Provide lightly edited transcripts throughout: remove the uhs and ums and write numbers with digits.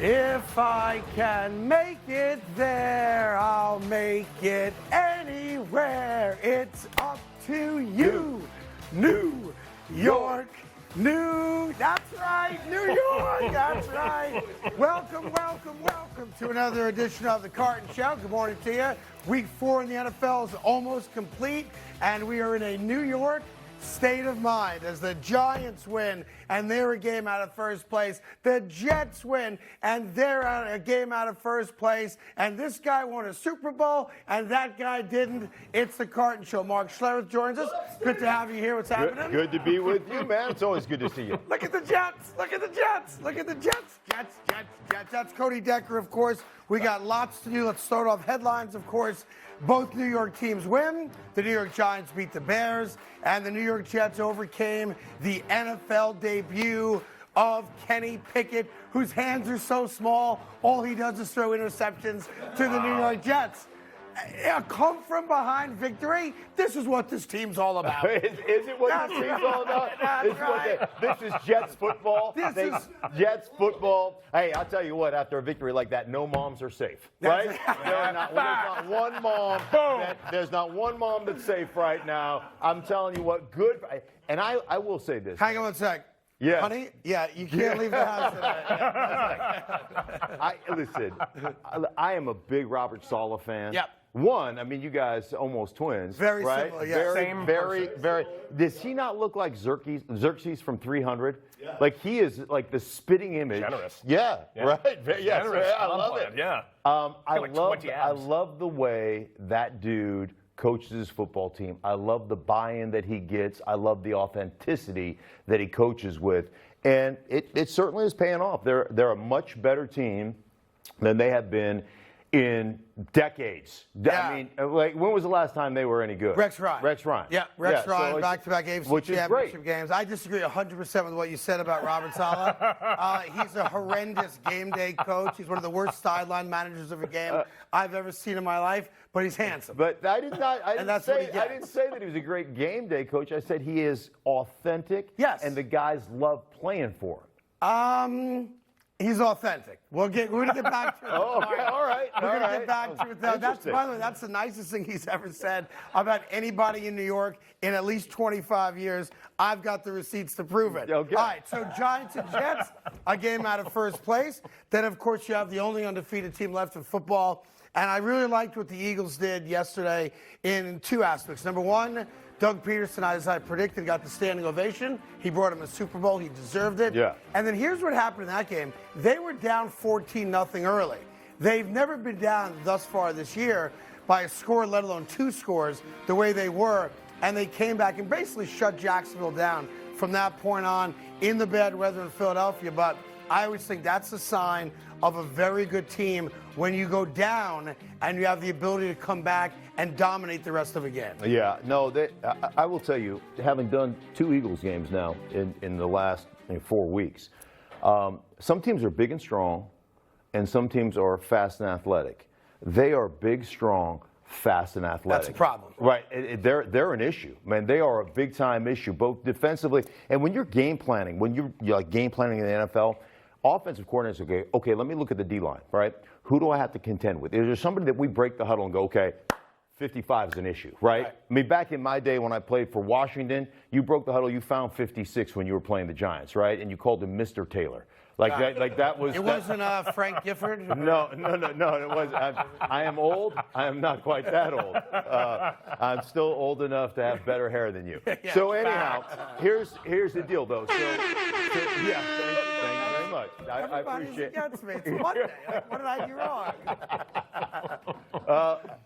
If I can make it there, I'll make it anywhere. It's up to you. New York. That's right, New York, that's right. Welcome to another edition of the Carton Show. Good morning to you. Week 4 in the NFL is almost complete, and we are in a New York state of mind as the Giants win, and they're a game out of first place. The Jets win, and they're a game out of first place. And this guy won a Super Bowl, and that guy didn't. It's the Carton Show. Mark Schlereth joins us. Good to have you here. What's happening? Good to be with you, man. It's always good to see you. Look at the Jets. Look at the Jets. Look at the Jets. Jets. That's Cody Decker, of course. We got lots to do. Let's start off headlines, of course. Both New York teams win. The New York Giants beat the Bears, and the New York Jets overcame the NFL debut of Kenny Pickett, whose hands are so small, all he does is throw interceptions to the New York Jets. A come-from-behind victory. This is what this team's all about. Is it what this team's all about? This is Jets football. Jets football. Hey, I'll tell you what, after a victory like that, no moms are safe, right? There's not one mom. There's not one mom that's safe right now. I'm telling you what, good. And I will say this. Hang on one sec. Yeah. Honey, you can't leave the house today. Listen, I am a big Robert Saleh fan. Yep. One, I mean, you guys almost twins. Very right? similar, yeah. Very. Does he not look like Xerxes from 300? Yeah. Like he is like the spitting image. Generous. Yeah. Right. Yes. Generous. I love it. Yeah. I love the way that dude coaches his football team. I love the buy-in that he gets. I love the authenticity that he coaches with. And it certainly is paying off. They're a much better team than they have been in decades. Yeah. I mean, like, when was the last time they were any good? Rex Ryan. Yeah, Ryan, back-to-back AFC Championship games. I disagree 100% with what you said about Robert Saleh. He's a horrendous game day coach. He's one of the worst sideline managers of a game I've ever seen in my life, but he's handsome. But I didn't say that he was a great game day coach. I said he is authentic. Yes. And the guys love playing for him. He's authentic. We're going to get back to it. Okay, all right. We're going to get back to it. By the way, that's the nicest thing he's ever said about anybody in New York in at least 25 years. I've got the receipts to prove it. Okay. All right, so Giants and Jets, a game out of first place. Then, of course, you have the only undefeated team left in football. And I really liked what the Eagles did yesterday in two aspects. Number one, Doug Peterson, as I predicted, got the standing ovation. He brought him a Super Bowl. He deserved it. Yeah. And then here's what happened in that game. They were down 14-0 early. They've never been down thus far this year by a score, let alone two scores, the way they were. And they came back and basically shut Jacksonville down from that point on in the bad weather in Philadelphia. But I always think that's a sign of a very good team when you go down and you have the ability to come back and dominate the rest of a game. Yeah, no, I will tell you, having done 2 Eagles games now in the last 4 weeks, some teams are big and strong, and some teams are fast and athletic. They are big, strong, fast, and athletic. That's a problem. Right. They're an issue, man. They are a big-time issue, both defensively and when you're game planning, when you're like game planning in the NFL, offensive coordinators, okay, let me look at the D-line, right? Who do I have to contend with? Is there somebody that we break the huddle and go, okay, 55 is an issue, right? I mean, back in my day when I played for Washington, you broke the huddle, you found 56 when you were playing the Giants, right? And you called him Mr. Taylor. That was. It wasn't Frank Gifford? No, it wasn't. I am old. I am not quite that old. I'm still old enough to have better hair than you. Yeah, so anyhow, here's the deal, though. Thank you very much. I appreciate it. It's Monday. What did I do wrong?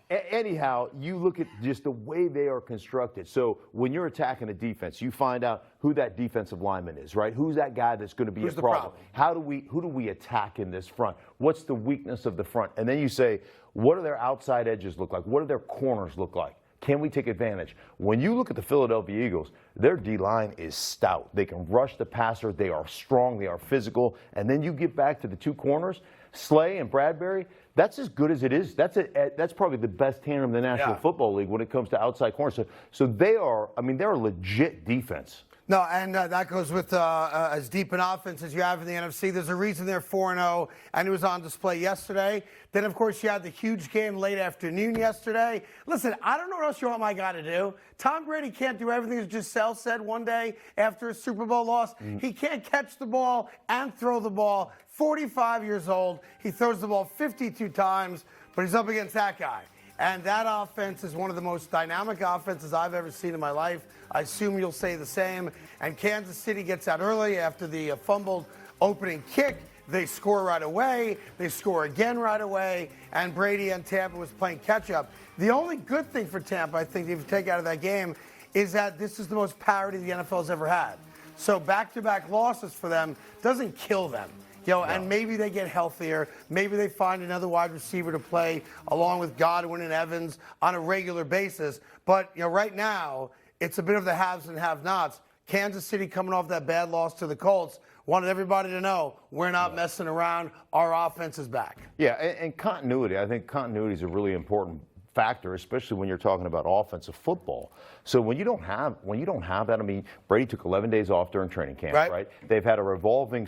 Anyhow, you look at just the way they are constructed. So when you're attacking a defense, you find out who that defensive lineman is, right? Who's that guy that's going to be a problem? Who do we attack in this front? What's the weakness of the front? And then you say, what do their outside edges look like? What do their corners look like? Can we take advantage? When you look at the Philadelphia Eagles, their D-line is stout. They can rush the passer. They are strong. They are physical. And then you get back to the two corners, Slay and Bradbury. That's as good as it is. That's probably the best tandem in the National Football League when it comes to outside corners. So they're a legit defense. No, and that goes with as deep an offense as you have in the NFC. There's a reason they're 4-0, and it was on display yesterday. Then, of course, you had the huge game late afternoon yesterday. Listen, I don't know what else you want my guy to do. Tom Brady can't do everything, as Giselle said one day after a Super Bowl loss. He can't catch the ball and throw the ball. 45 years old. He throws the ball 52 times, but he's up against that guy. And that offense is one of the most dynamic offenses I've ever seen in my life. I assume you'll say the same. And Kansas City gets out early after the fumbled opening kick. They score right away. They score again right away. And Brady and Tampa was playing catch-up. The only good thing for Tampa, I think, if you take out of that game, is that this is the most parity the NFL has ever had. So back-to-back losses for them doesn't kill them. And maybe they get healthier. Maybe they find another wide receiver to play along with Godwin and Evans on a regular basis. But, right now, it's a bit of the haves and have-nots. Kansas City coming off that bad loss to the Colts wanted everybody to know we're not messing around. Our offense is back. Yeah, and continuity. I think continuity is a really important factor, especially when you're talking about offensive football. So when you don't have that, I mean, Brady took 11 days off during training camp, right? They've had a revolving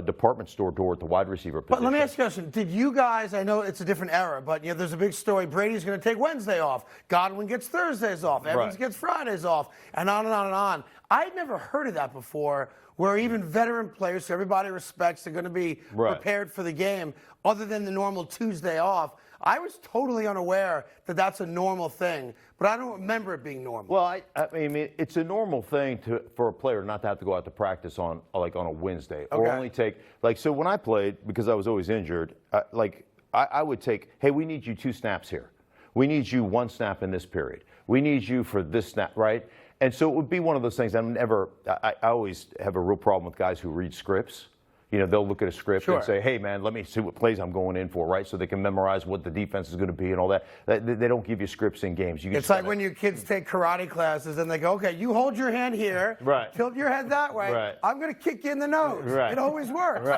department store door at the wide receiver position. But let me ask you a question. Did you guys, I know it's a different era, but there's a big story. Brady's going to take Wednesday off. Godwin gets Thursdays off. Evans gets Fridays off, and on and on and on. I'd never heard of that before, where even veteran players, who everybody respects, are going to be prepared for the game, other than the normal Tuesday off. I was totally unaware that that's a normal thing, but I don't remember it being normal. Well, I mean, it's a normal thing for a player not to have to go out to practice on a Wednesday, or only take so when I played, because I was always injured, I would take, hey, we need you 2 snaps here, we need you 1 snap in this period, we need you for this snap, right? And so it would be one of those things. I always have a real problem with guys who read scripts. They'll look at a script and say, hey, man, let me see what plays I'm going in for, right? So they can memorize what the defense is going to be and all that. They don't give you scripts in games. It's like when your kids take karate classes and they go, okay, you hold your hand here, tilt your head that way. I'm going to kick you in the nose. It always works.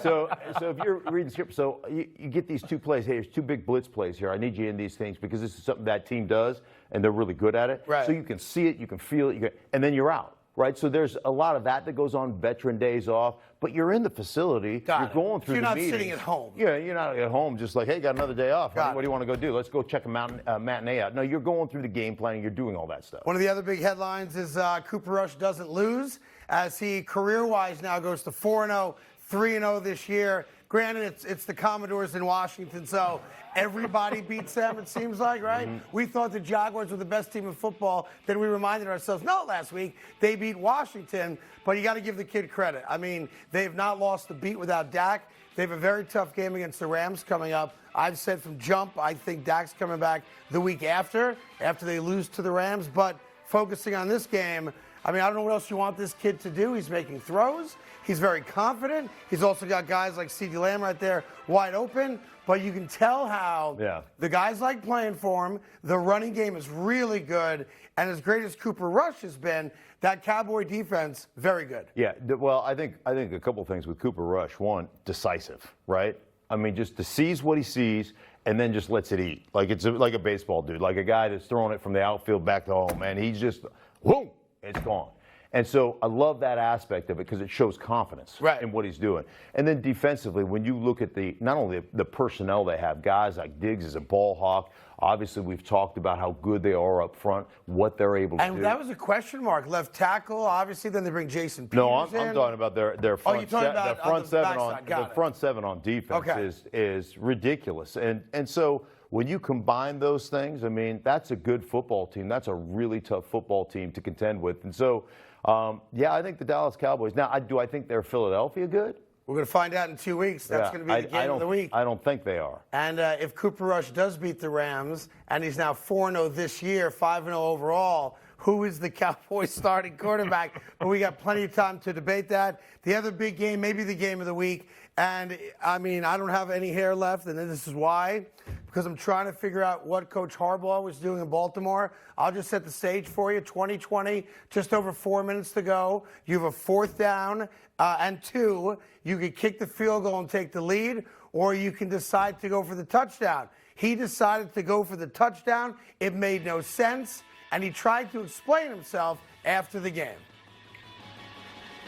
So if you're reading script, so you get these 2 plays. Hey, there's 2 big blitz plays here. I need you in these things because this is something that team does, and they're really good at it. So you can see it, you can feel it, and then you're out. Right, so there's a lot of that goes on veteran days off, but you're in the facility. You're going through the meetings. You're not sitting at home. Yeah, you're not at home just like, hey, got another day off. What do you want to go do? Let's go check a matinee out. No, you're going through the game planning. You're doing all that stuff. One of the other big headlines is Cooper Rush doesn't lose, as he career-wise now goes to 4-0, 3-0 this year. Granted, it's the Commodores in Washington, so everybody beats them, it seems like, right? We thought the Jaguars were the best team in football. Then we reminded ourselves, no, last week they beat Washington. But you got to give the kid credit. I mean, they've not lost a beat without Dak. They have a very tough game against the Rams coming up. I've said from jump, I think Dak's coming back the week after they lose to the Rams. But focusing on this game, I mean, I don't know what else you want this kid to do. He's making throws. He's very confident. He's also got guys like CeeDee Lamb right there wide open. But you can tell how the guys like playing for him. The running game is really good. And as great as Cooper Rush has been, that Cowboy defense, very good. Yeah, well, I think a couple things with Cooper Rush. One, decisive, right? I mean, just sees what he sees and then just lets it eat. Like it's like a baseball dude, like a guy that's throwing it from the outfield back to home. And he's just, whoa, it's gone. And so I love that aspect of it because it shows confidence in what he's doing. And then defensively, when you look at not only the personnel they have, guys like Diggs is a ball hawk. Obviously, we've talked about how good they are up front, what they're able to do. And that was a question mark. Left tackle, obviously. Then they bring Jason Peters in. I'm talking about their front the front seven on defense is ridiculous. And so when you combine those things, I mean, that's a good football team. That's a really tough football team to contend with. And so, I think the Dallas Cowboys. Now, do I think they're Philadelphia good? We're going to find out in 2 weeks. That's going to be the game of the week. I don't think they are. And if Cooper Rush does beat the Rams, and he's now 4-0 this year, 5-0 overall, who is the Cowboys starting quarterback? But we got plenty of time to debate that. The other big game, maybe the game of the week, and I mean, I don't have any hair left, and this is why. Because I'm trying to figure out what Coach Harbaugh was doing in Baltimore. I'll just set the stage for you. 2020, just over 4 minutes to go. You have a 4th down and 2. You could kick the field goal and take the lead, or you can decide to go for the touchdown. He decided to go for the touchdown. It made no sense, and he tried to explain himself after the game.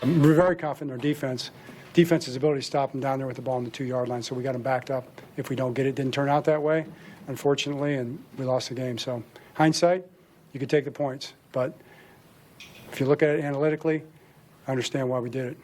We're very confident in our defense. Defense's ability to stop them down there with the ball on the 2-yard line, so we got them backed up. If we don't get it, didn't turn out that way, unfortunately, and we lost the game. So hindsight, you could take the points, but if you look at it analytically, I understand why we did it.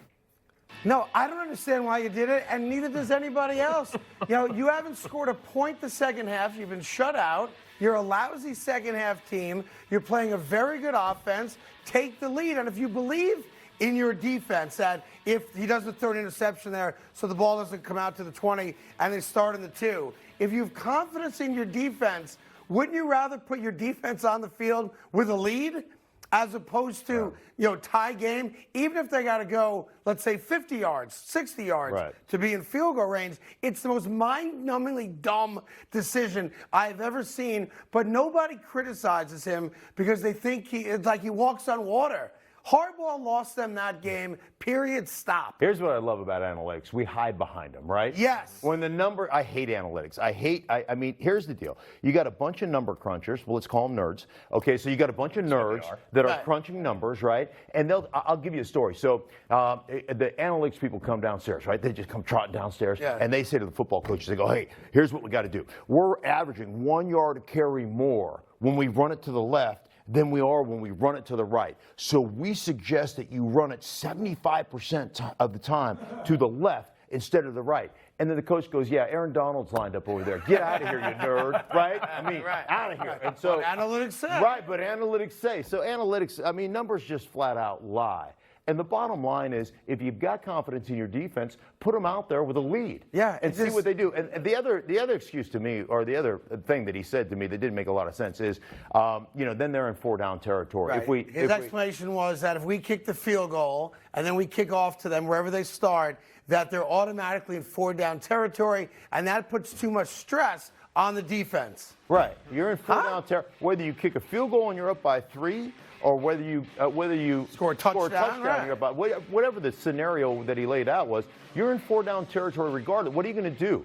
No, I don't understand why you did it, and neither does anybody else. You haven't scored a point the second half. You've been shut out. You're a lousy second half team. You're playing a very good offense. Take the lead, and if you believe in your defense that if he doesn't throw an interception there so the ball doesn't come out to the 20 and they start in the 2, if you have confidence in your defense, wouldn't you rather put your defense on the field with a lead as opposed to, tie game, even if they got to go, let's say, 50 yards, 60 yards to be in field goal range? It's the most mind-numbingly dumb decision I've ever seen, but nobody criticizes him because they think it's like he walks on water. Harbaugh lost them that game, period, stop. Here's what I love about analytics. We hide behind them, right? Yes. When the number, I hate analytics. I mean, here's the deal. You got a bunch of number crunchers. Well, let's call them nerds. Okay, so you got a bunch of nerds that are crunching numbers, right? And I'll give you a story. So the analytics people come downstairs, right? They just come trotting downstairs, and they say to the football coaches, they go, hey, here's what we got to do. We're averaging 1 yard a carry more when we run it to the left than we are when we run it to the right. So we suggest that you run it 75% of the time to the left instead of the right. And then the coach goes, yeah, Aaron Donald's lined up over there. Get out of here, you nerd, right? I mean, out of here. And so analytics say. Right, but analytics say. So analytics, I mean, numbers just flat out lie. And the bottom line is, if you've got confidence in your defense, put them out there with a lead. Yeah, and see what they do. And the other excuse to me, or the other thing that he said to me that didn't make a lot of sense is, then they're in 4-down territory. Right. His explanation was that if we kick the field goal and then we kick off to them wherever they start, that they're automatically in 4-down territory, and that puts too much stress on the defense. Right. You're in 4-down territory. Whether you kick a field goal and you're up by 3, or whether you score a touchdown, you're about whatever the scenario that he laid out was, you're in 4-down territory regardless. What are you going to do?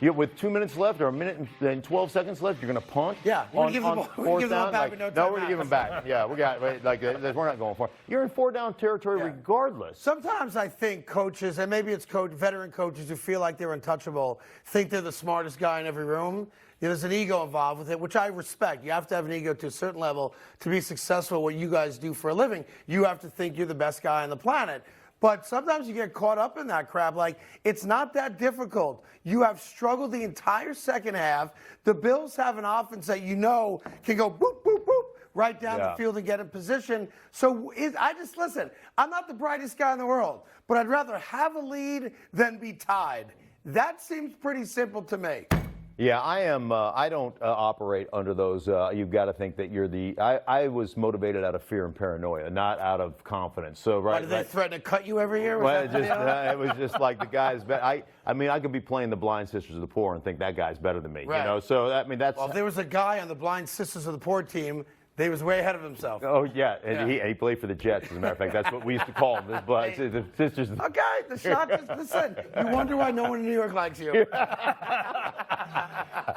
With 2 minutes left or a minute and 12 seconds left, you're going to punt? Yeah, we're going to give the ball back with no time. No, we're going to give them back. Yeah, we're not going for it. You're in 4-down territory regardless. Sometimes I think coaches, and maybe it's veteran coaches who feel like they're untouchable, think they're the smartest guy in every room. There's an ego involved with it, which I respect. You have to have an ego to a certain level to be successful at what you guys do for a living. You have to think you're the best guy on the planet. But sometimes you get caught up in that crap. Like, it's not that difficult. You have struggled the entire second half. The Bills have an offense that can go boop, boop, boop, right down the field and get in position. So listen, I'm not the brightest guy in the world, but I'd rather have a lead than be tied. That seems pretty simple to me. Yeah, I am. I don't operate under those. You've got to think that you're the. I was motivated out of fear and paranoia, not out of confidence. So Why, did they threaten to cut you every year? Well, it was just like the guy's. I mean, I could be playing the Blind Sisters of the Poor and think that guy's better than me. Right. So I mean, that's. Well, if there was a guy on the Blind Sisters of the Poor team, he was way ahead of himself. Oh, yeah. And he played for the Jets, as a matter of fact. That's what we used to call him. The sisters. Okay, the shot just, listen, you wonder why no one in New York likes you.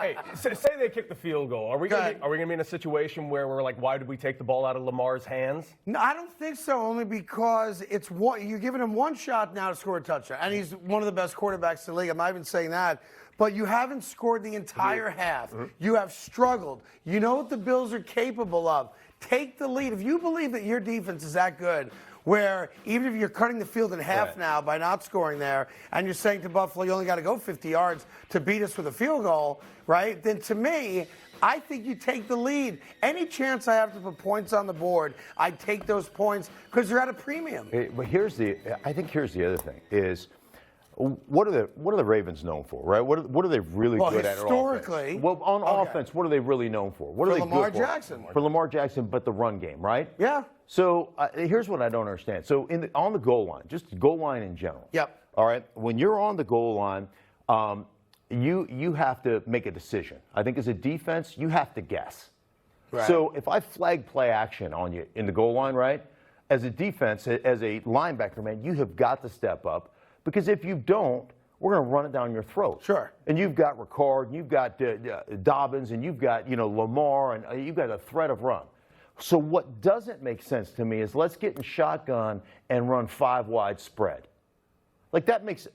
Hey, say they kick the field goal. Are we going to be in a situation where we're like, why did we take the ball out of Lamar's hands? No, I don't think so, only because you're giving him one shot now to score a touchdown. And he's one of the best quarterbacks in the league. I'm not even saying that. But you haven't scored the entire half. You have struggled. You know what the Bills are capable of. Take the lead. If you believe that your defense is that good, where even if you're cutting the field in half now by not scoring there, and you're saying to Buffalo, you only got to go 50 yards to beat us with a field goal, right? Then to me, I think you take the lead. Any chance I have to put points on the board, I take those points because they're at a premium. But I think here's the other thing is, what are the Ravens known for, right? What are they really good at? Historically, on offense, what are they really known for? What are they Lamar good for? Jackson. For Lamar Jackson, but the run game, right? Yeah. So here's what I don't understand. So on the goal line, just goal line in general. Yep. All right. When you're on the goal line, you have to make a decision. I think as a defense, you have to guess. Right. So if I flag play action on you in the goal line, right? As a defense, as a linebacker, man, you have got to step up. Because if you don't, we're going to run it down your throat. Sure. And you've got Ricard, and you've got Dobbins, and you've got Lamar, and you've got a threat of run. So what doesn't make sense to me is let's get in shotgun and run 5 wide spread. Like that makes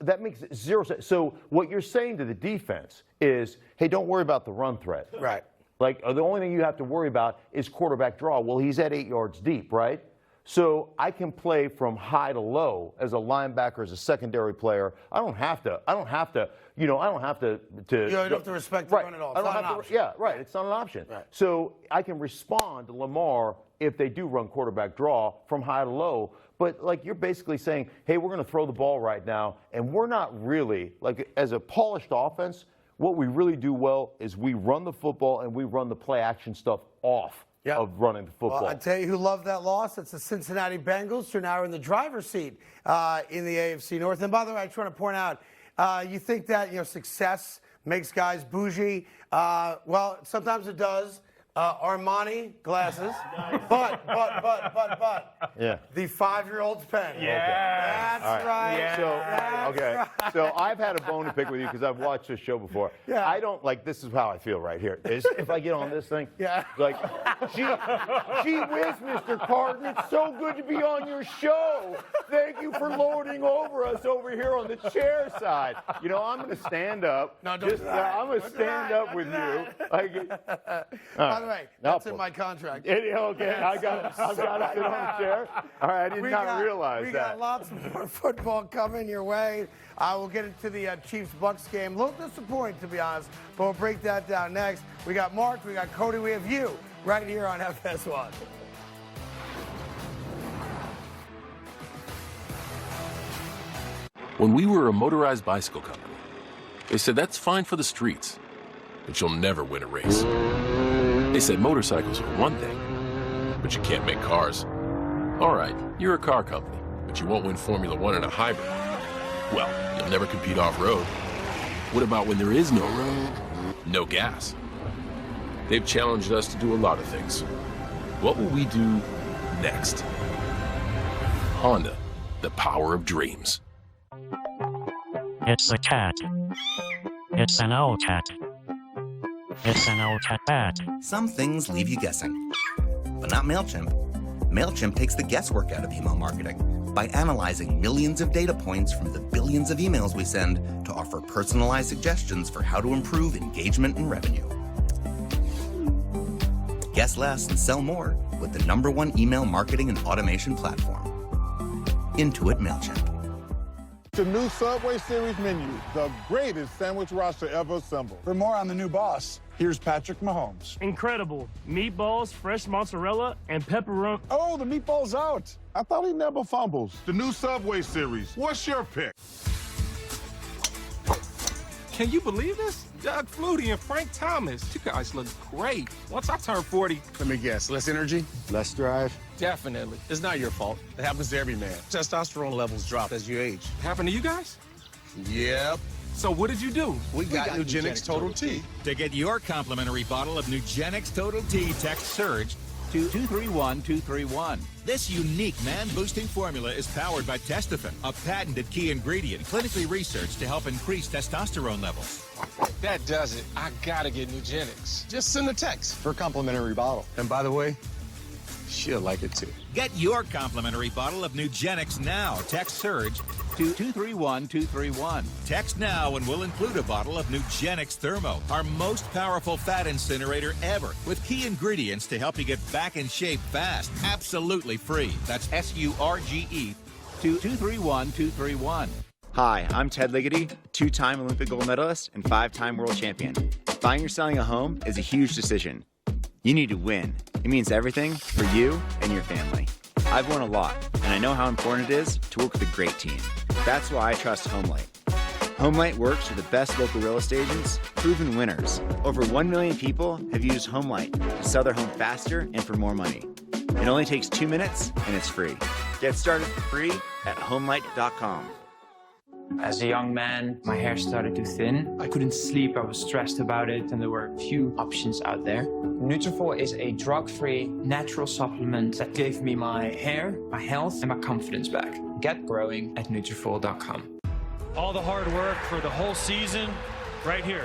zero sense. So what you're saying to the defense is, hey, don't worry about the run threat. Right. Like the only thing you have to worry about is quarterback draw. Well, he's at 8 yards deep, right? So I can play from high to low as a linebacker, as a secondary player. I don't have to. You don't have to respect the run at all. It's not an option. Yeah, right. It's not an option. Right. So I can respond to Lamar if they do run quarterback draw from high to low. But like you're basically saying, hey, we're going to throw the ball right now, and we're not really, like as a polished offense, what we really do well is we run the football and we run the play action stuff off of running the football. Well, I tell you who loved that loss. It's the Cincinnati Bengals, who now are in the driver's seat in the AFC North. And by the way, I just want to point out, you think that success makes guys bougie. Well, sometimes it does. Armani glasses, but yeah, the 5-year-old's pen. Yeah, that's right. Yeah. So I've had a bone to pick with you because I've watched this show before. Yeah. I don't like. This is how I feel right here. Is if I get on this thing. Yeah. Like, gee whiz, Mr. Carton, it's so good to be on your show. Thank you for lording over us over here on the chair side. I'm going to stand up. No, don't do that. I'm going to stand up with you. By the way, that's in my contract. Okay, I've got to sit on the chair. All right, I did not realize that. We got lots more football coming your way. We'll get into the Chiefs-Bucks game. A little disappointing, to be honest, but we'll break that down next. We got Mark, we got Cody, we have you right here on FS1. When we were a motorized bicycle company, they said that's fine for the streets, but you'll never win a race. They said motorcycles are one thing, but you can't make cars. All right, you're a car company, but you won't win Formula One in a hybrid. Well, you'll never compete off-road. What about when there is no road? No gas. They've challenged us to do a lot of things. What will we do next? Honda, the power of dreams. It's a cat. It's an old cat. It's an old cat bat. Some things leave you guessing, but not MailChimp. MailChimp takes the guesswork out of email marketing by analyzing millions of data points from the billions of emails we send to offer personalized suggestions for how to improve engagement and revenue. Guess less and sell more with the #1 email marketing and automation platform. Intuit MailChimp. The new Subway Series menu, the greatest sandwich roster ever assembled. For more on the new boss, here's Patrick Mahomes. Incredible. Meatballs, fresh mozzarella, and pepperoni. Oh, the meatball's out. I thought he never fumbles. The new Subway Series. What's your pick? Can you believe this? Doug Flutie and Frank Thomas. You guys look great. Once I turn 40... Let me guess, less energy, less drive? Definitely. It's not your fault. It happens to every man. Testosterone levels drop as you age. Happened to you guys? Yep. So what did you do? We got Nugenix Total T. To get your complimentary bottle of Nugenix Total T, text SURGE to 231-231. This unique man-boosting formula is powered by Testofen, a patented key ingredient clinically researched to help increase testosterone levels. That does it. I gotta get Nugenix. Just send a text for a complimentary bottle. And by the way, she'll like it too. Get your complimentary bottle of Nugenix now. Text SURGE to 231-231. Text now and we'll include a bottle of Nugenix Thermo, our most powerful fat incinerator ever, with key ingredients to help you get back in shape fast. Absolutely free. That's SURGE to 231-231. Hi, I'm Ted Ligety, 2-time Olympic gold medalist and 5-time world champion. Buying or selling a home is a huge decision. You need to win. It means everything for you and your family. I've won a lot, and I know how important it is to work with a great team. That's why I trust HomeLight. HomeLight works with the best local real estate agents, proven winners. Over 1 million people have used HomeLight to sell their home faster and for more money. It only takes 2 minutes, and it's free. Get started for free at HomeLight.com. As a young man, my hair started to thin. I couldn't sleep, I was stressed about it, and there were few options out there. Nutrafol is a drug-free, natural supplement that gave me my hair, my health, and my confidence back. Get growing at Nutrafol.com. All the hard work for the whole season, right here.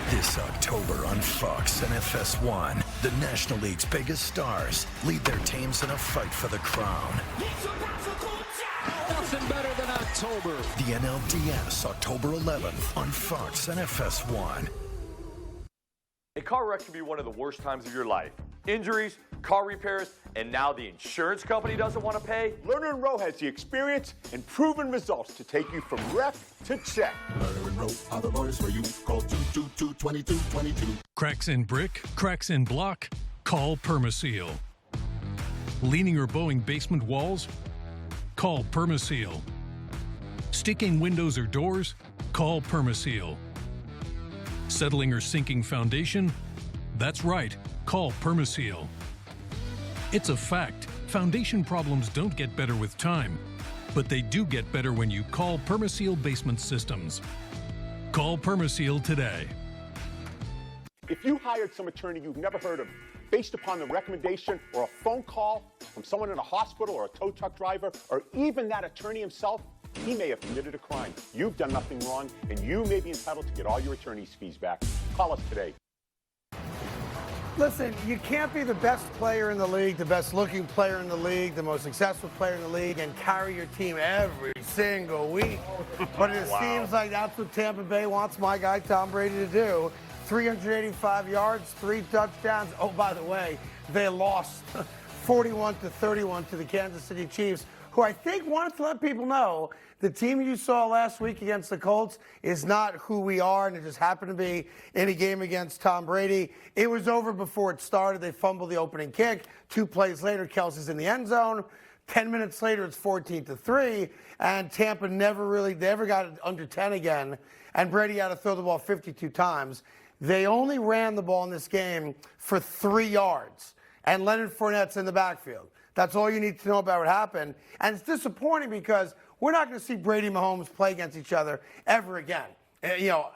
This October on Fox and FS1. The National League's biggest stars lead their teams in a fight for the crown. Nothing better than October. The NLDS, October 11th on Fox and FS1. A car wreck can be one of the worst times of your life. Injuries, car repairs, and now the insurance company doesn't want to pay? Lerner & Rowe has the experience and proven results to take you from wreck to check. Lerner & Rowe are the lawyers for you. Call 222-2222. Cracks in brick, cracks in block? Call Permaseal. Leaning or bowing basement walls? Call Permaseal. Sticking windows or doors? Call Permaseal. Settling or sinking foundation? That's right, call Permaseal. It's a fact, foundation problems don't get better with time, but they do get better when you call Permaseal Basement Systems. Call Permaseal today. If you hired some attorney you've never heard of, based upon the recommendation or a phone call from someone in a hospital or a tow truck driver, or even that attorney himself, he may have committed a crime. You've done nothing wrong, and you may be entitled to get all your attorney's fees back. Call us today. Listen, you can't be the best player in the league, the best looking player in the league, the most successful player in the league, and carry your team every single week. But it seems like that's what Tampa Bay wants my guy Tom Brady to do. 385 yards, 3 touchdowns. Oh, by the way, they lost 41-31 to the Kansas City Chiefs, who I think wanted to let people know the team you saw last week against the Colts is not who we are, and it just happened to be in a game against Tom Brady. It was over before it started. They fumbled the opening kick. 2 plays later, Kelsey's in the end zone. 10 minutes later, it's 14-3, and Tampa never got it under 10 again, and Brady had to throw the ball 52 times. They only ran the ball in this game for 3 yards, and Leonard Fournette's in the backfield. That's all you need to know about what happened. And it's disappointing because we're not going to see Brady and Mahomes play against each other ever again,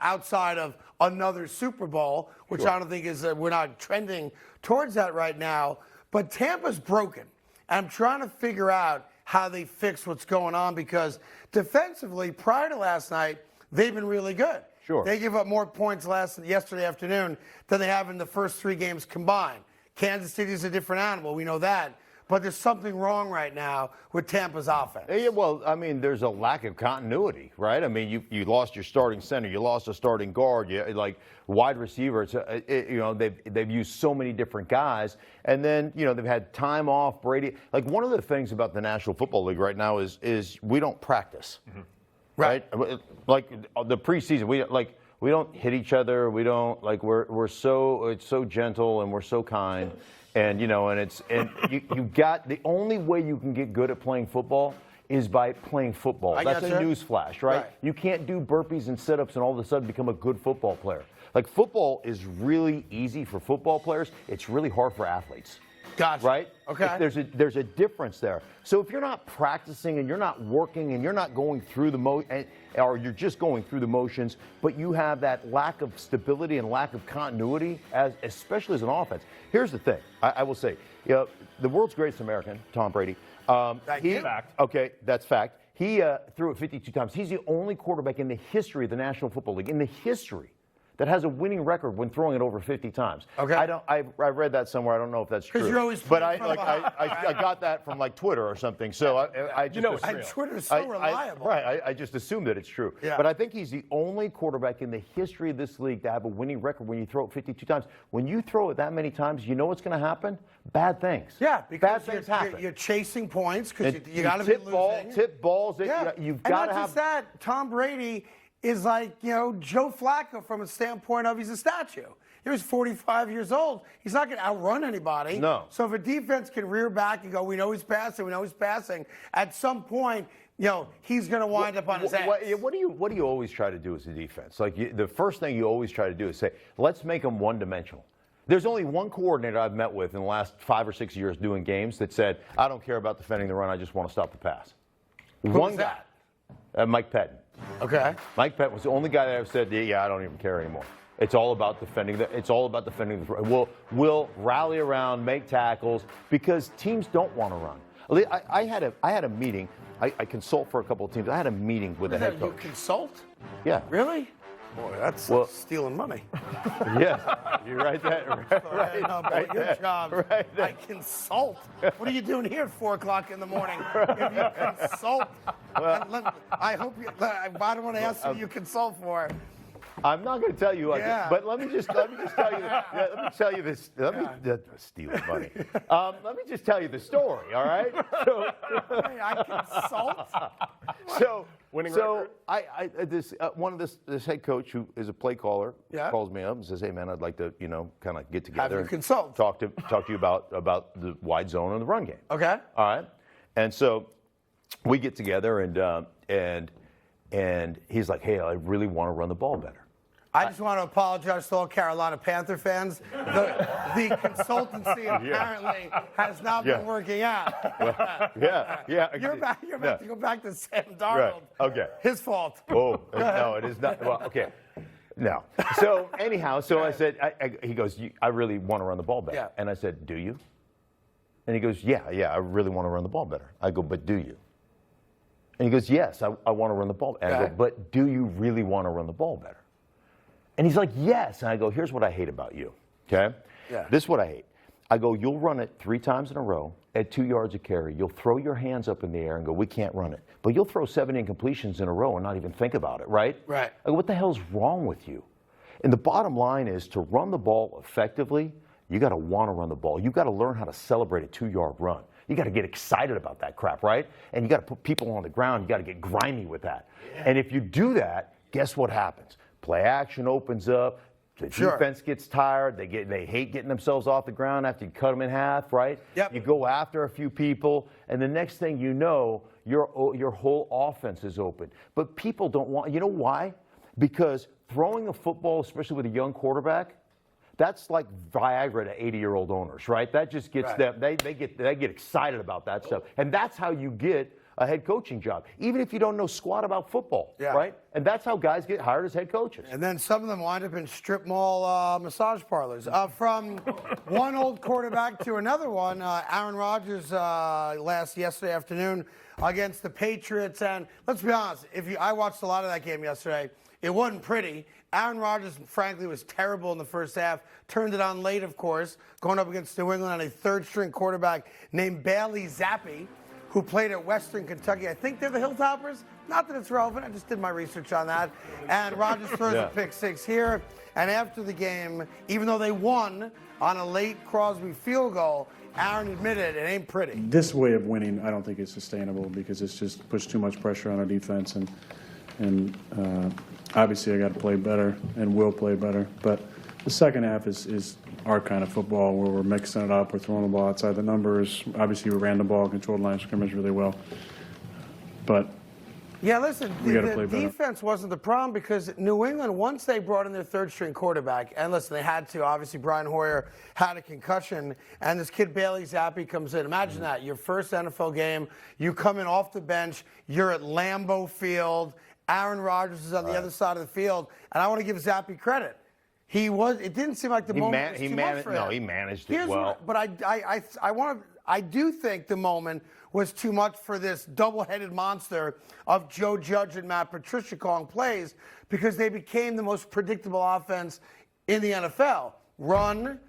outside of another Super Bowl, which I don't think is, we're not trending towards that right now. But Tampa's broken. And I'm trying to figure out how they fix what's going on because defensively, prior to last night, they've been really good. Sure. They give up more points yesterday afternoon than they have in the first 3 games combined. Kansas City is a different animal. We know that. But there's something wrong right now with Tampa's offense. Yeah, well, I mean, there's a lack of continuity, right? I mean, you lost your starting center, you lost a starting guard, like wide receiver. They've used so many different guys, and then they've had time off. Brady, like one of the things about the National Football League right now is we don't practice, right? Like the preseason, we don't hit each other. We don't it's so gentle and we're so kind. And you got the only way you can get good at playing football is by playing football. That's a newsflash, right? You can't do burpees and sit-ups and all of a sudden become a good football player. Like football is really easy for football players. It's really hard for athletes. Gotcha. Right? Okay. There's a difference there. So if you're not practicing and you're not working and you're not going through or you're just going through the motions, but you have that lack of stability and lack of continuity, especially as an offense. Here's the thing. I will say, the world's greatest American, Tom Brady. Fact. Okay, that's fact. He threw it 52 times. He's the only quarterback in the history of the National Football League, in the history, that has a winning record when throwing it over 50 times. Okay. I read that somewhere. I don't know if that's true. Because you're always but I got that from Twitter or something. So I just and Twitter's so reliable. I just assume that it's true. Yeah. But I think he's the only quarterback in the history of this league to have a winning record when you throw it 52 times. When you throw it that many times, you know what's going to happen? Bad things. Yeah, because bad things happen. You're chasing points because you got to be losing. Tip balls. Yeah. You've got to have. And not just that, Tom Brady is like, Joe Flacco from a standpoint of he's a statue. He was 45 years old. He's not going to outrun anybody. No. So if a defense can rear back and go, we know he's passing, at some point, he's going to wind up on his ass. What do you always try to do as a defense? Like the first thing you always try to do is say, let's make them one-dimensional. There's only one coordinator I've met with in the last 5 or 6 years doing games that said, I don't care about defending the run, I just want to stop the pass. One guy. Mike Pettin. Okay. Mike Pettin was the only guy that ever said, I don't even care anymore. It's all about defending the we'll rally around, make tackles, because teams don't want to run. I had a meeting. I consult for a couple of teams. I had a meeting with a head coach. You consult? Yeah. Really? Boy, that's stealing money. Yes, you're right there. Right, No, boy, right good there. job. Right there. I consult. What are you doing here at 4 o'clock in the morning? If you consult, I hope you. I don't want to ask what you consult for. I'm not going to tell you, Yeah. but let me just tell you. Let me tell you this. Stealing money. Let me just tell you the story. All right. So, Hey, I consult. so Winning so this head coach who is a play caller Yeah. calls me up and says, "Hey man, I'd like to kind of get together you and consult. talk to you about the wide zone and the run game." Okay. All right. And so we get together and he's like, "Hey, I really want to run the ball better." I just want to apologize to all Carolina Panther fans. The consultancy apparently has not been working out. Yeah. You're about to go back to Sam Darnold. Right. Okay. His fault. Oh, no, it is not. Well, okay. No. So anyhow, I said, he goes, I really want to run the ball better. Yeah. And I said, do you? And he goes, yeah, I really want to run the ball better. I go, but do you? And he goes, yes, I want to run the ball. And I go, but do you really want to run the ball better? And he's like, yes. And I go, here's what I hate about you, okay? Yeah. This is what I hate. I go, you'll run it 3 times in a row at 2 yards a carry. You'll throw your hands up in the air and go, we can't run it. But you'll throw 7 incompletions in a row and not even think about it, right? Right. I go, what the hell's wrong with you? And the bottom line is to run the ball effectively, you got to want to run the ball. You got to learn how to celebrate a 2-yard run. You got to get excited about that crap, right? And you got to put people on the ground. You got to get grimy with that. Yeah. And if you do that, guess what happens? Play action opens up. The defense gets tired. They hate getting themselves off the ground after you cut them in half, right? Yep. You go after a few people, and the next thing you know, your whole offense is open. But people don't want. You know why? Because throwing a football, especially with a young quarterback, that's like Viagra to 80-year-old owners, right? That just gets them. They get excited about that stuff, and that's how you get a head coaching job, even if you don't know squat about football, right? And that's how guys get hired as head coaches. And then some of them wind up in strip mall massage parlors. From one old quarterback to another one, Aaron Rodgers yesterday afternoon against the Patriots. And let's be honest, I watched a lot of that game yesterday. It wasn't pretty. Aaron Rodgers, frankly, was terrible in the first half. Turned it on late, of course, going up against New England on a third-string quarterback named Bailey Zappi, who played at Western Kentucky. I think they're the Hilltoppers. Not that it's relevant. I just did my research on that. And Rodgers throws a pick 6 here. And after the game, even though they won on a late Crosby field goal, Aaron admitted it ain't pretty. This way of winning, I don't think is sustainable because it's just pushed too much pressure on our defense. And obviously I got to play better and will play better. But the second half is our kind of football where we're mixing it up, we're throwing the ball outside the numbers. Obviously, we ran the ball, controlled line of scrimmage really well. But yeah, listen, the better. defense wasn't the problem because New England, once they brought in their third-string quarterback, and listen, they had to. Obviously, Brian Hoyer had a concussion, and this kid Bailey Zappi comes in. Imagine that, your first NFL game, you come in off the bench, you're at Lambeau Field, Aaron Rodgers is on the other side of the field, and I want to give Zappi credit. It didn't seem like the moment was too much for him. No, he managed it well. But I do think the moment was too much for this double-headed monster of Joe Judge and Matt Patricia calling plays because they became the most predictable offense in the NFL. Run,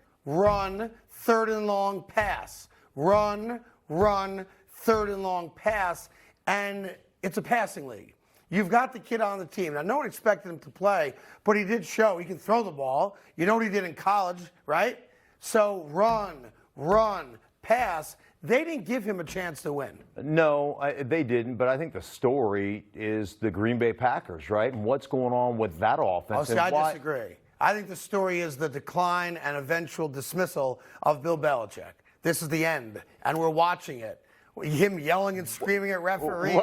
third and long, pass. Run, third and long, pass. And it's a passing league. You've got the kid on the team. Now, no one expected him to play, but he did show he can throw the ball. You know what he did in college, right? So run, pass. They didn't give him a chance to win. No, they didn't, but I think the story is the Green Bay Packers, right? And what's going on with that offense. I disagree. I think the story is the decline and eventual dismissal of Bill Belichick. This is the end, and we're watching it. Him yelling and screaming at referees.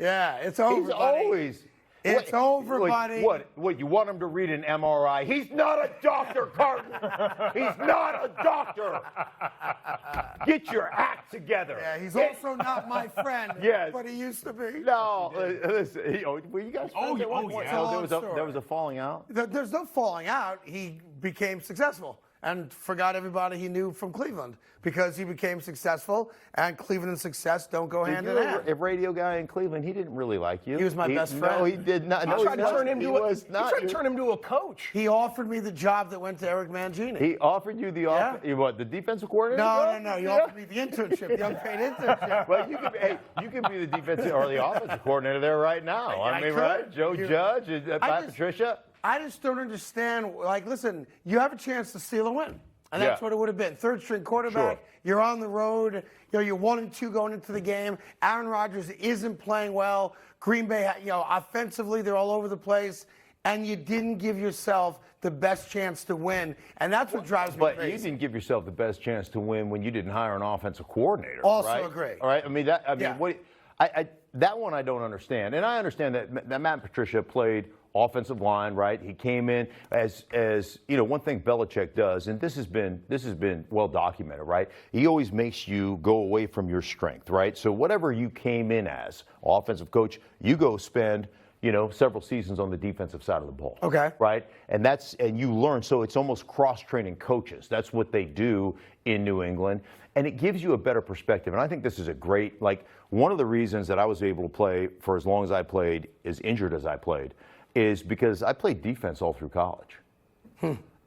Yeah, it's over, He's buddy. always. It's over, buddy. What, you want him to read an MRI? He's not a doctor, Carton. He's not a doctor. Get your act together. Yeah, he's also not my friend. Yes. But he used to be. No, listen, were you guys friends at one point? yeah. So there was a falling out? There's no falling out. He became successful. and forgot everybody he knew from Cleveland because he became successful, and Cleveland and success don't go hand in hand. A radio guy in Cleveland, he didn't really like you. He was my best friend. No, he did not. No, He tried to turn him to a coach. He offered me the job that went to Eric Mangini. He offered you the defensive coordinator? No. He offered me the internship, the unpaid internship. Well, you could be the defensive or the offensive coordinator there right now. I mean, right? Joe Judge, Matt Patricia. I just don't understand. Like, listen, you have a chance to steal a win. And that's what it would have been. Third string quarterback, you're on the road, you're 1-2 going into the game. Aaron Rodgers isn't playing well. Green Bay, offensively, they're all over the place. And you didn't give yourself the best chance to win. And that's what drives me crazy. But you didn't give yourself the best chance to win when you didn't hire an offensive coordinator. Also agree. All right. That one I don't understand. And I understand that Matt Patricia played offensive line, right? He came in as one thing Belichick does, and this has been well documented, right? He always makes you go away from your strength, right? So whatever you came in as, offensive coach, you go spend several seasons on the defensive side of the ball. Okay. Right? And you learn. So it's almost cross-training coaches. That's what they do in New England. And it gives you a better perspective. And I think this is a great, one of the reasons that I was able to play for as long as I played, as injured as I played, is because I played defense all through college.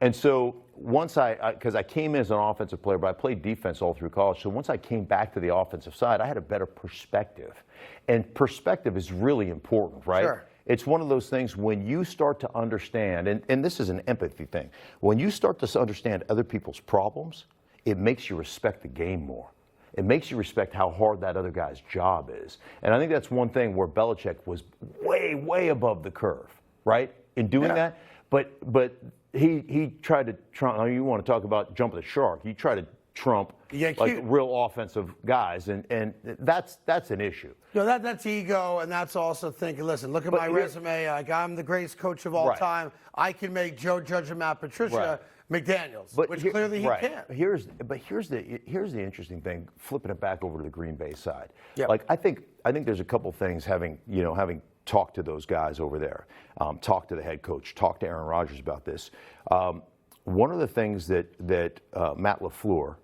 And so once because I came in as an offensive player, but I played defense all through college. So once I came back to the offensive side, I had a better perspective. And perspective is really important, right? Sure. It's one of those things when you start to understand, and this is an empathy thing, when you start to understand other people's problems, it makes you respect the game more. It makes you respect how hard that other guy's job is. And I think that's one thing where Belichick was way, way above the curve, right, in doing that. But he tried to trump. You want to talk about jump the shark. He tried to trump real offensive guys, and that's an issue. That's ego, and that's also thinking, listen, look at my resume. I'm the greatest coach of all time. I can make Joe Judge and Matt Patricia McDaniels, which clearly he can't. Here's the interesting thing, flipping it back over to the Green Bay side. Yep. I think there's a couple things having talked to those guys over there, talked to the head coach, talked to Aaron Rodgers about this. One of the things that Matt LaFleur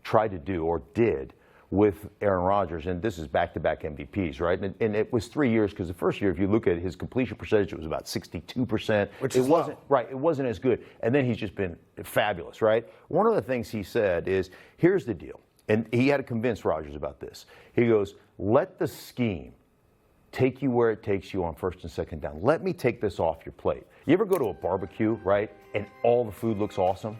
tried to do or did with Aaron Rodgers, and this is back-to-back MVPs, right? And it was 3 years, because the first year, if you look at his completion percentage, it was about 62%. Which is low. It wasn't as good. And then he's just been fabulous, right? One of the things he said is, here's the deal. And he had to convince Rodgers about this. He goes, let the scheme take you where it takes you on first and second down. Let me take this off your plate. You ever go to a barbecue, right, and all the food looks awesome?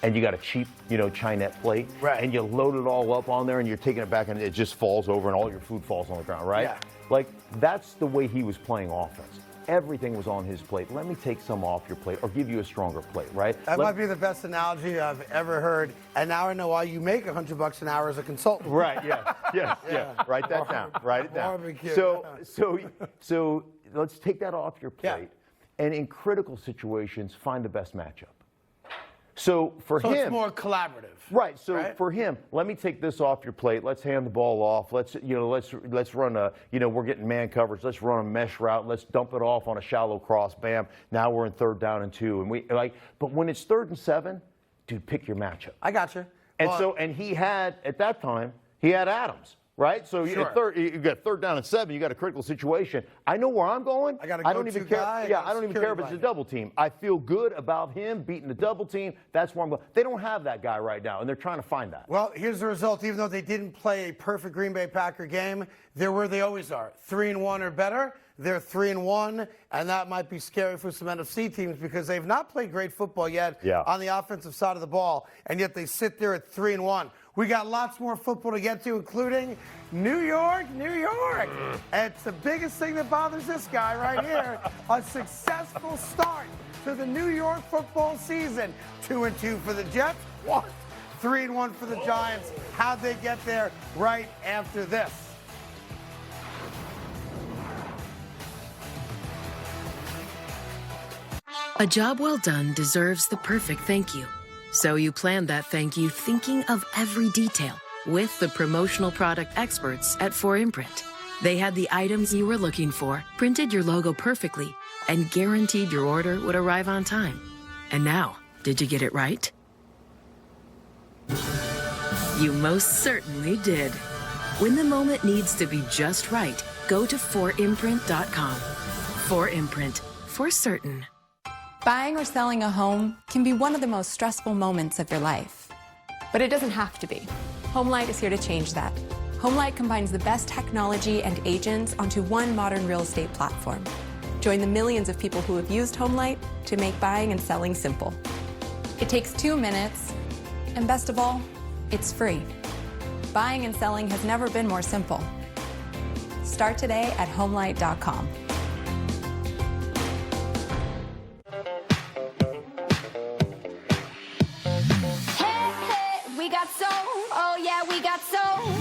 And you got a cheap, Chinette plate, and you load it all up on there, and you're taking it back, and it just falls over, and all your food falls on the ground, right? Yeah. That's the way he was playing offense. Everything was on his plate. Let me take some off your plate, or give you a stronger plate, right? That might be the best analogy I've ever heard, and now I know why you make $100 an hour as a consultant. Right? Yeah. Write that down. Write it down. Barbecue. So let's take that off your plate, and in critical situations, find the best matchup. So him, it's more collaborative. Right. So for him, let me take this off your plate. Let's hand the ball off. Let's run we're getting man coverage. Let's run a mesh route. Let's dump it off on a shallow cross. Bam. Now we're in 3rd down and 2. And but when it's 3rd and 7, dude, pick your matchup. I got you. And he had, at that time, he had Adams. Right? So you got 3rd down and 7. You got a critical situation. I know where I'm going. I don't even care. I don't even care if it's a double team. I feel good about him beating the double team. That's where I'm going. They don't have that guy right now, and they're trying to find that. Well, here's the result. Even though they didn't play a perfect Green Bay Packer game, they're where they always are. 3-1 or better. They're 3-1, and that might be scary for some NFC teams because they've not played great football yet on the offensive side of the ball, and yet they sit there at 3-1. We got lots more football to get to, including New York. And it's the biggest thing that bothers this guy right here. A successful start to the New York football season. 2-2 for the Jets. 3-1 for the Giants. How'd they get there? Right after this. A job well done deserves the perfect thank you. So you planned that thank you thinking of every detail with the promotional product experts at 4imprint. They had the items you were looking for, printed your logo perfectly, and guaranteed your order would arrive on time. And now, did you get it right? You most certainly did. When the moment needs to be just right, go to 4imprint.com. 4imprint, for certain. Buying or selling a home can be one of the most stressful moments of your life. But it doesn't have to be. HomeLight is here to change that. HomeLight combines the best technology and agents onto one modern real estate platform. Join the millions of people who have used HomeLight to make buying and selling simple. It takes 2 minutes, and best of all, it's free. Buying and selling has never been more simple. Start today at homelight.com. We got soul, oh yeah, we got soul.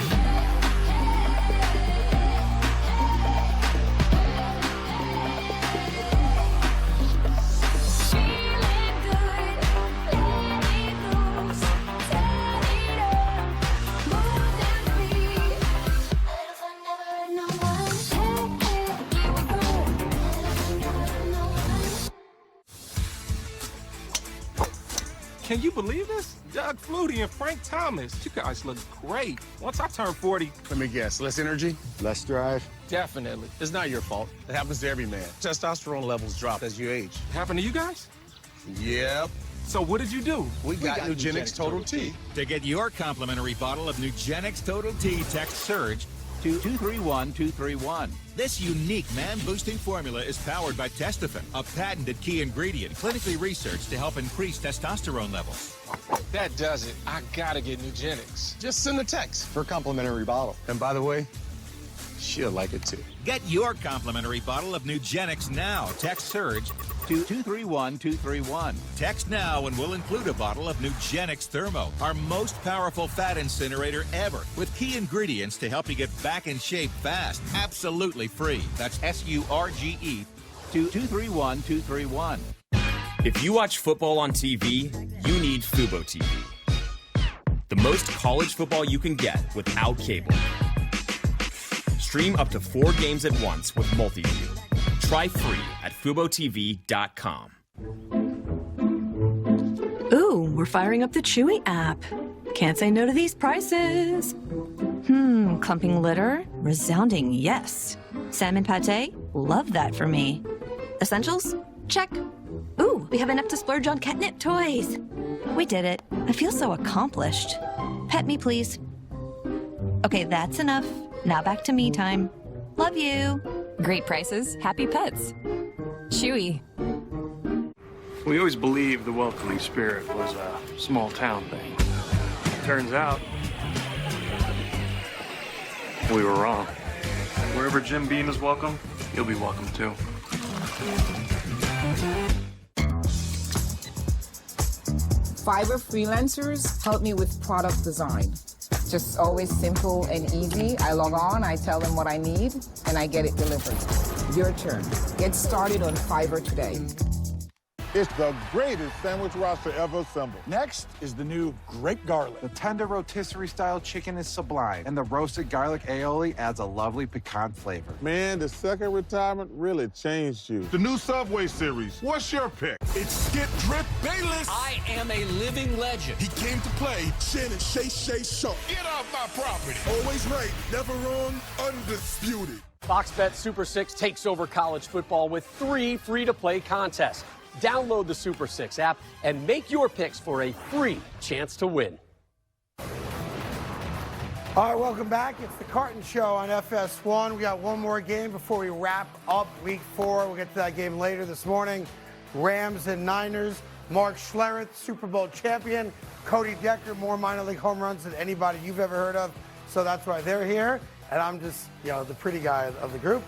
Can you believe this? Doug Flutie and Frank Thomas. You guys look great. Once I turn 40... Let me guess, less energy, less drive? Definitely. It's not your fault. It happens to every man. Testosterone levels drop as you age. Happened to you guys? Yep. So what did you do? We got Nugenix Total T. To get your complimentary bottle of Nugenix Total T, text SURGE to 231231. This unique man-boosting formula is powered by Testofen, a patented key ingredient clinically researched to help increase testosterone levels. That does it. I gotta get Nugenix. Just send a text for a complimentary bottle. And by the way, she'll like it too. Get your complimentary bottle of Nugenix now. Text SURGE to 231231. Text now and we'll include a bottle of Nugenix Thermo, our most powerful fat incinerator ever, with key ingredients to help you get back in shape fast. Absolutely free. That's SURGE to 231231. If you watch football on TV, you need Fubo TV. The most college football you can get without cable. Stream up to 4 games at once with Multiview. Try free at FuboTV.com. Ooh, we're firing up the Chewy app. Can't say no to these prices. Clumping litter? Resounding yes. Salmon pate? Love that for me. Essentials? Check. Ooh, we have enough to splurge on catnip toys. We did it. I feel so accomplished. Pet me, please. Okay, that's enough. Now back to me time. Love you. Great prices, happy pets. Chewy. We always believed the welcoming spirit was a small town thing. Turns out, we were wrong. Wherever Jim Beam is welcome, you'll be welcome too. Fiverr freelancers help me with product design. Just always simple and easy. I log on, I tell them what I need, and I get it delivered. Your turn. Get started on Fiverr today. It's the greatest sandwich roster ever assembled. Next is the new Great Garlic. The tender rotisserie-style chicken is sublime, and the roasted garlic aioli adds a lovely piquant flavor. Man, the second retirement really changed you. The new Subway series. What's your pick? It's Skip Drip Bayless. I am a living legend. He came to play Shannon Shay Show. Get off my property. Always right, never wrong, undisputed. Fox Bet Super 6 takes over college football with 3 free-to-play contests. Download the Super 6 app and make your picks for a free chance to win. All right, welcome back. It's the Carton Show on FS1. We got one more game before we wrap up Week 4. We'll get to that game later this morning. Rams and Niners. Mark Schlereth, Super Bowl champion. Cody Decker, more minor league home runs than anybody you've ever heard of. So that's why they're here. And I'm just, the pretty guy of the group.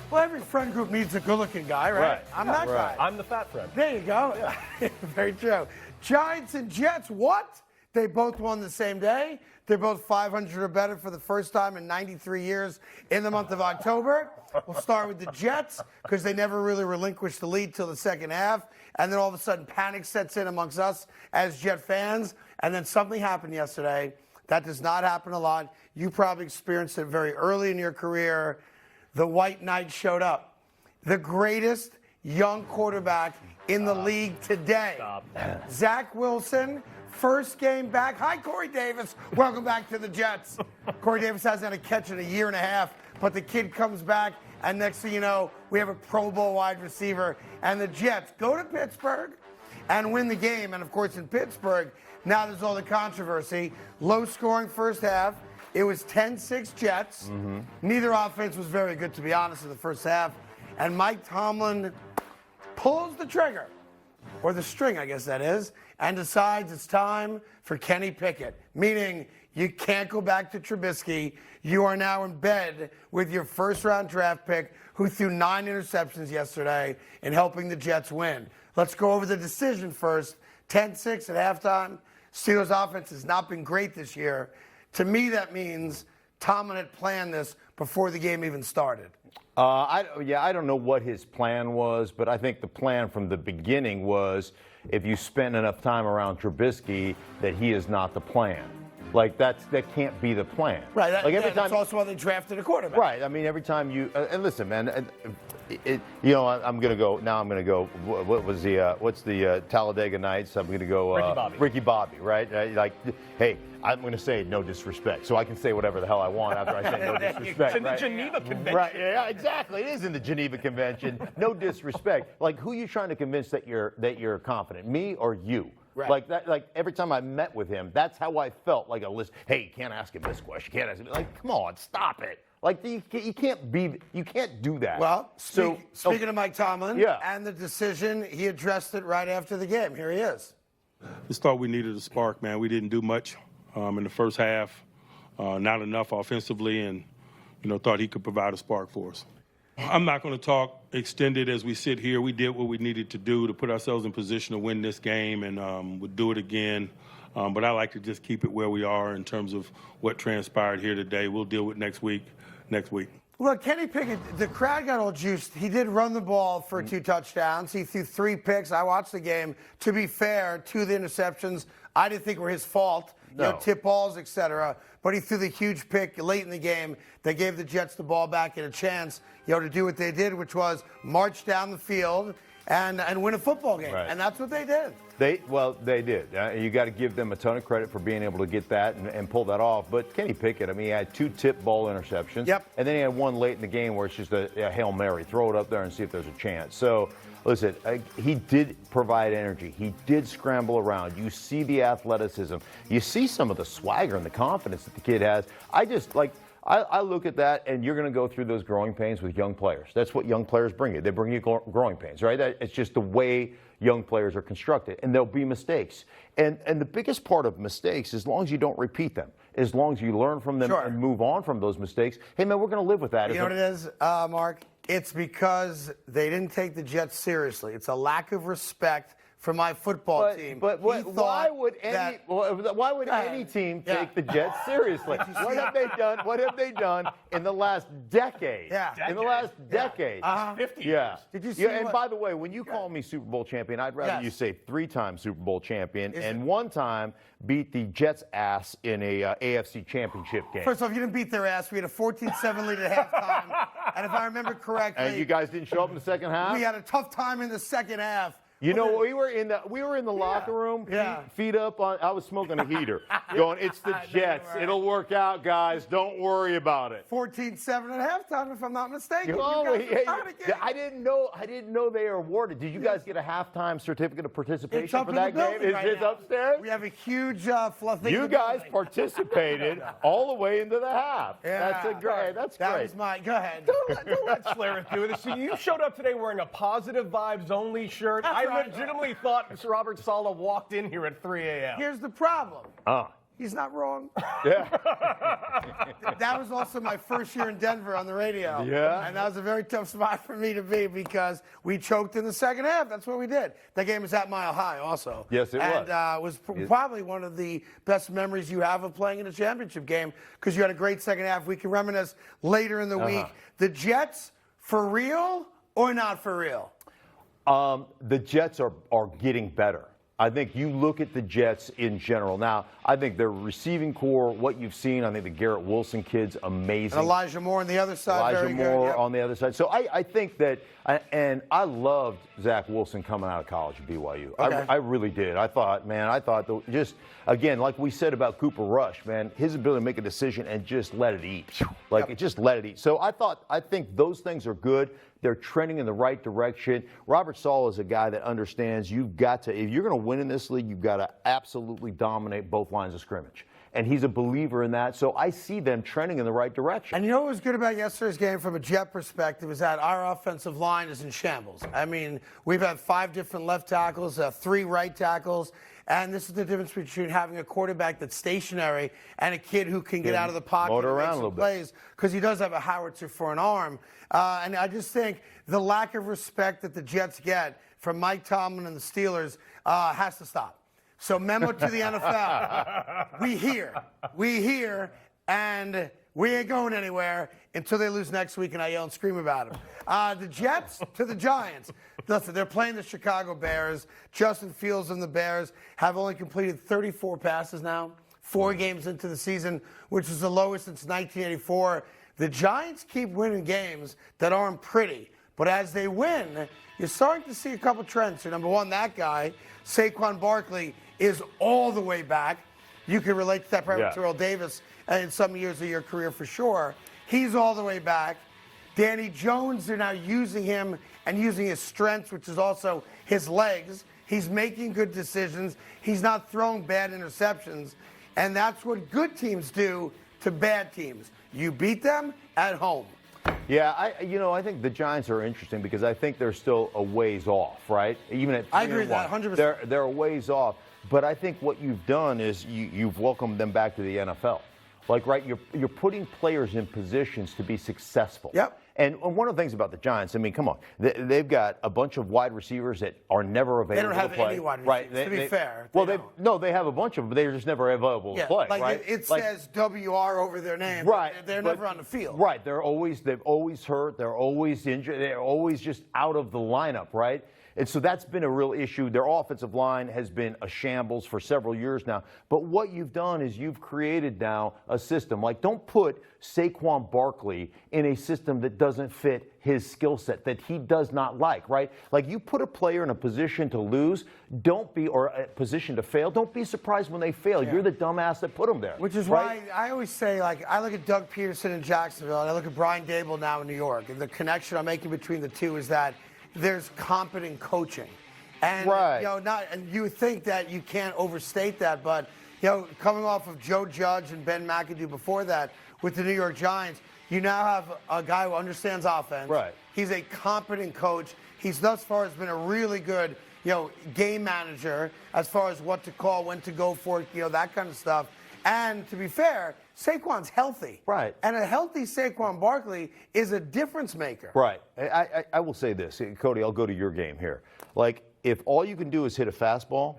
Well, every friend group needs a good-looking guy, right? I'm that guy. I'm the fat friend. There you go. Yeah. Very true. Giants and Jets, what? They both won the same day. They're both 500 or better for the first time in 93 years in the month of October. We'll start with the Jets because they never really relinquished the lead till the second half. And then all of a sudden panic sets in amongst us as Jet fans. And then something happened yesterday. That does not happen a lot. You probably experienced it very early in your career. The White Knight showed up. The greatest young quarterback in the league today. Zach Wilson, first game back. Hi, Corey Davis. Welcome back to the Jets. Corey Davis hasn't had a catch in a year and a half, but the kid comes back, and next thing you know, we have a Pro Bowl wide receiver. And the Jets go to Pittsburgh and win the game. And, of course, in Pittsburgh, now there's all the controversy. Low-scoring first half. It was 10-6 Jets. Neither offense was very good, to be honest, in the first half. And Mike Tomlin pulls the trigger, or the string, I guess that is, and decides it's time for Kenny Pickett, meaning you can't go back to Trubisky. You are now in bed with your first-round draft pick who threw 9 interceptions yesterday in helping the Jets win. Let's go over the decision first. 10-6 at halftime. Steelers' offense has not been great this year. To me, that means Tomlin had planned this before the game even started. I don't know what his plan was, but I think the plan from the beginning was if you spend enough time around Trubisky, that he is not the plan. Like, that can't be the plan. Right. Like every time, that's also why they drafted a quarterback. Right. I mean, every time you and listen, man. I'm gonna go now. I'm gonna go. What's the Talladega Nights? I'm gonna go Ricky Bobby. Right. Like, hey, I'm gonna say no disrespect, so I can say whatever the hell I want after I say no disrespect. It's in the Geneva Convention. Right. Yeah. Exactly. It is in the Geneva Convention. No disrespect. Like, who are you trying to convince that you're confident? Me or you? Right. Like that. Like every time I met with him, that's how I felt. Like a list. Hey, you can't ask him this question. You can't ask him. Like, come on, stop it. Like you can't do that. Well, speaking of Mike Tomlin and the decision, he addressed it right after the game. Here he is. Just thought we needed a spark, man. We didn't do much in the first half, not enough offensively, and thought he could provide a spark for us. I'm not going to talk extended as we sit here. We did what we needed to do to put ourselves in position to win this game, and we'll do it again. But I like to just keep it where we are in terms of what transpired here today. We'll deal with next week. Look, Kenny Pickett, the crowd got all juiced. He did run the ball for 2 touchdowns. He threw 3 picks. I watched the game. To be fair, 2 of the interceptions I didn't think were his fault. No. Tip balls, etc. But he threw the huge pick late in the game that gave the Jets the ball back and a chance, to do what they did, which was march down the field and win a football game. Right. And that's what they did. They did. You got to give them a ton of credit for being able to get that and pull that off. But Kenny Pickett, I mean, he had 2 tip ball interceptions. Yep. And then he had 1 late in the game where it's just a Hail Mary. Throw it up there and see if there's a chance. So, listen, he did provide energy. He did scramble around. You see the athleticism. You see some of the swagger and the confidence that the kid has. I look at that, and you're going to go through those growing pains with young players. That's what young players bring you. They bring you growing pains, right? It's just the way young players are constructed, and there'll be mistakes. And the biggest part of mistakes, as long as you don't repeat them, as long as you learn from them and move on from those mistakes, hey, man, we're going to live with that. You know what it is, Mark? It's because they didn't take the Jets seriously. It's a lack of respect for my football team. But why would any team take the Jets seriously? What have they done? What have they done in the last decade? Yeah. In the last decade. 50 years. Yeah. Did you see and by the way, when you call me Super Bowl champion, I'd rather you say 3-time Super Bowl champion and 1 time beat the Jets' ass in a AFC championship game. First off, you didn't beat their ass. We had a 14-7 lead at halftime. And if I remember correctly. And you guys didn't show up in the second half? We had a tough time in the second half. We were in the locker room, feet up on. I was smoking a heater, going, "It's the Jets. It'll work out, guys. Don't worry about it." 14-7 at halftime, if I'm not mistaken. I didn't know they were awarded. Did you guys get a halftime certificate of participation for that game? Is it upstairs? We have a huge fluffy. You guys participated all the way into the half. Yeah. That's great. That was mine. Go ahead. Don't let Schlereth do this. So you showed up today wearing a positive vibes only shirt. I legitimately thought Mr. Robert Saleh walked in here at 3 a.m. Here's the problem. He's not wrong. Yeah. That was also my first year in Denver on the radio. Yeah. And that was a very tough spot for me to be because we choked in the second half. That's what we did. That game was at Mile High also. Yes, it was. And it was probably one of the best memories you have of playing in a championship game because you had a great second half. We can reminisce later in the week. The Jets, for real or not for real? The Jets are getting better. I think you look at the Jets in general. Now, I think their receiving core, what you've seen, I think the Garrett Wilson kid's amazing. And Elijah Moore on the other side. Elijah Moore on the other side. So I think that, and I loved Zach Wilson coming out of college at BYU. Okay. I really did. I thought, just, again, like we said about Cooper Rush, man, his ability to make a decision and just let it eat. Just let it eat. So I think those things are good. They're trending in the right direction. Robert Saleh is a guy that understands you've got to, if you're going to win in this league, you've got to absolutely dominate both lines of scrimmage. And he's a believer in that. So I see them trending in the right direction. And you know what was good about yesterday's game from a Jet perspective is that our offensive line is in shambles. I mean, we've had 5 different left tackles, 3 right tackles. And this is the difference between having a quarterback that's stationary and a kid who can get out of the pocket and make some plays, because he does have a howitzer for an arm. And I just think the lack of respect that the Jets get from Mike Tomlin and the Steelers has to stop. So memo to the NFL. We hear, and we ain't going anywhere until they lose next week and I yell and scream about them. The Jets to the Giants. Listen, they're playing the Chicago Bears. Justin Fields and the Bears have only completed 34 passes now, 4 games into the season, which is the lowest since 1984. The Giants keep winning games that aren't pretty, but as they win, you're starting to see a couple trends. So number one, that guy, Saquon Barkley, is all the way back. You can relate to that probably with Terrell Davis in some years of your career for sure. He's all the way back. Danny Jones, they're now using him and using his strengths, which is also his legs. He's making good decisions. He's not throwing bad interceptions. And that's what good teams do to bad teams. You beat them at home. Yeah, I think the Giants are interesting because I think they're still a ways off, right? Even at 3-1, I agree with that 100%. They're a ways off. But I think what you've done is you've welcomed them back to the NFL. Like, right, you're putting players in positions to be successful. Yep. And one of the things about the Giants, I mean, come on, they've got a bunch of wide receivers that are never available to play. They don't have any wide receivers, to be fair. They have a bunch of them, but they're just never available to play, right? It says WR over their name, right? They're never on the field. Right, they've always hurt, they're always injured, they're always just out of the lineup, right? And so that's been a real issue. Their offensive line has been a shambles for several years now. But what you've done is you've created now a system. Like, don't put Saquon Barkley in a system that doesn't fit his skill set, that he does not like, right? Like, you put a player in a position to lose, or a position to fail. Don't be surprised when they fail. Yeah. You're the dumbass that put them there. Which is why I always say, like, I look at Doug Peterson in Jacksonville, and I look at Brian Dable now in New York. And the connection I'm making between the two is that there's competent coaching. And, and you think that you can't overstate that, but, coming off of Joe Judge and Ben McAdoo before that with the New York Giants, you now have a guy who understands offense. Right. He's a competent coach. He's thus far has been a really good, game manager as far as what to call, when to go for it, that kind of stuff. And to be fair, Saquon's healthy. Right. And a healthy Saquon Barkley is a difference maker. Right. I will say this. Cody, I'll go to your game here. Like, if all you can do is hit a fastball,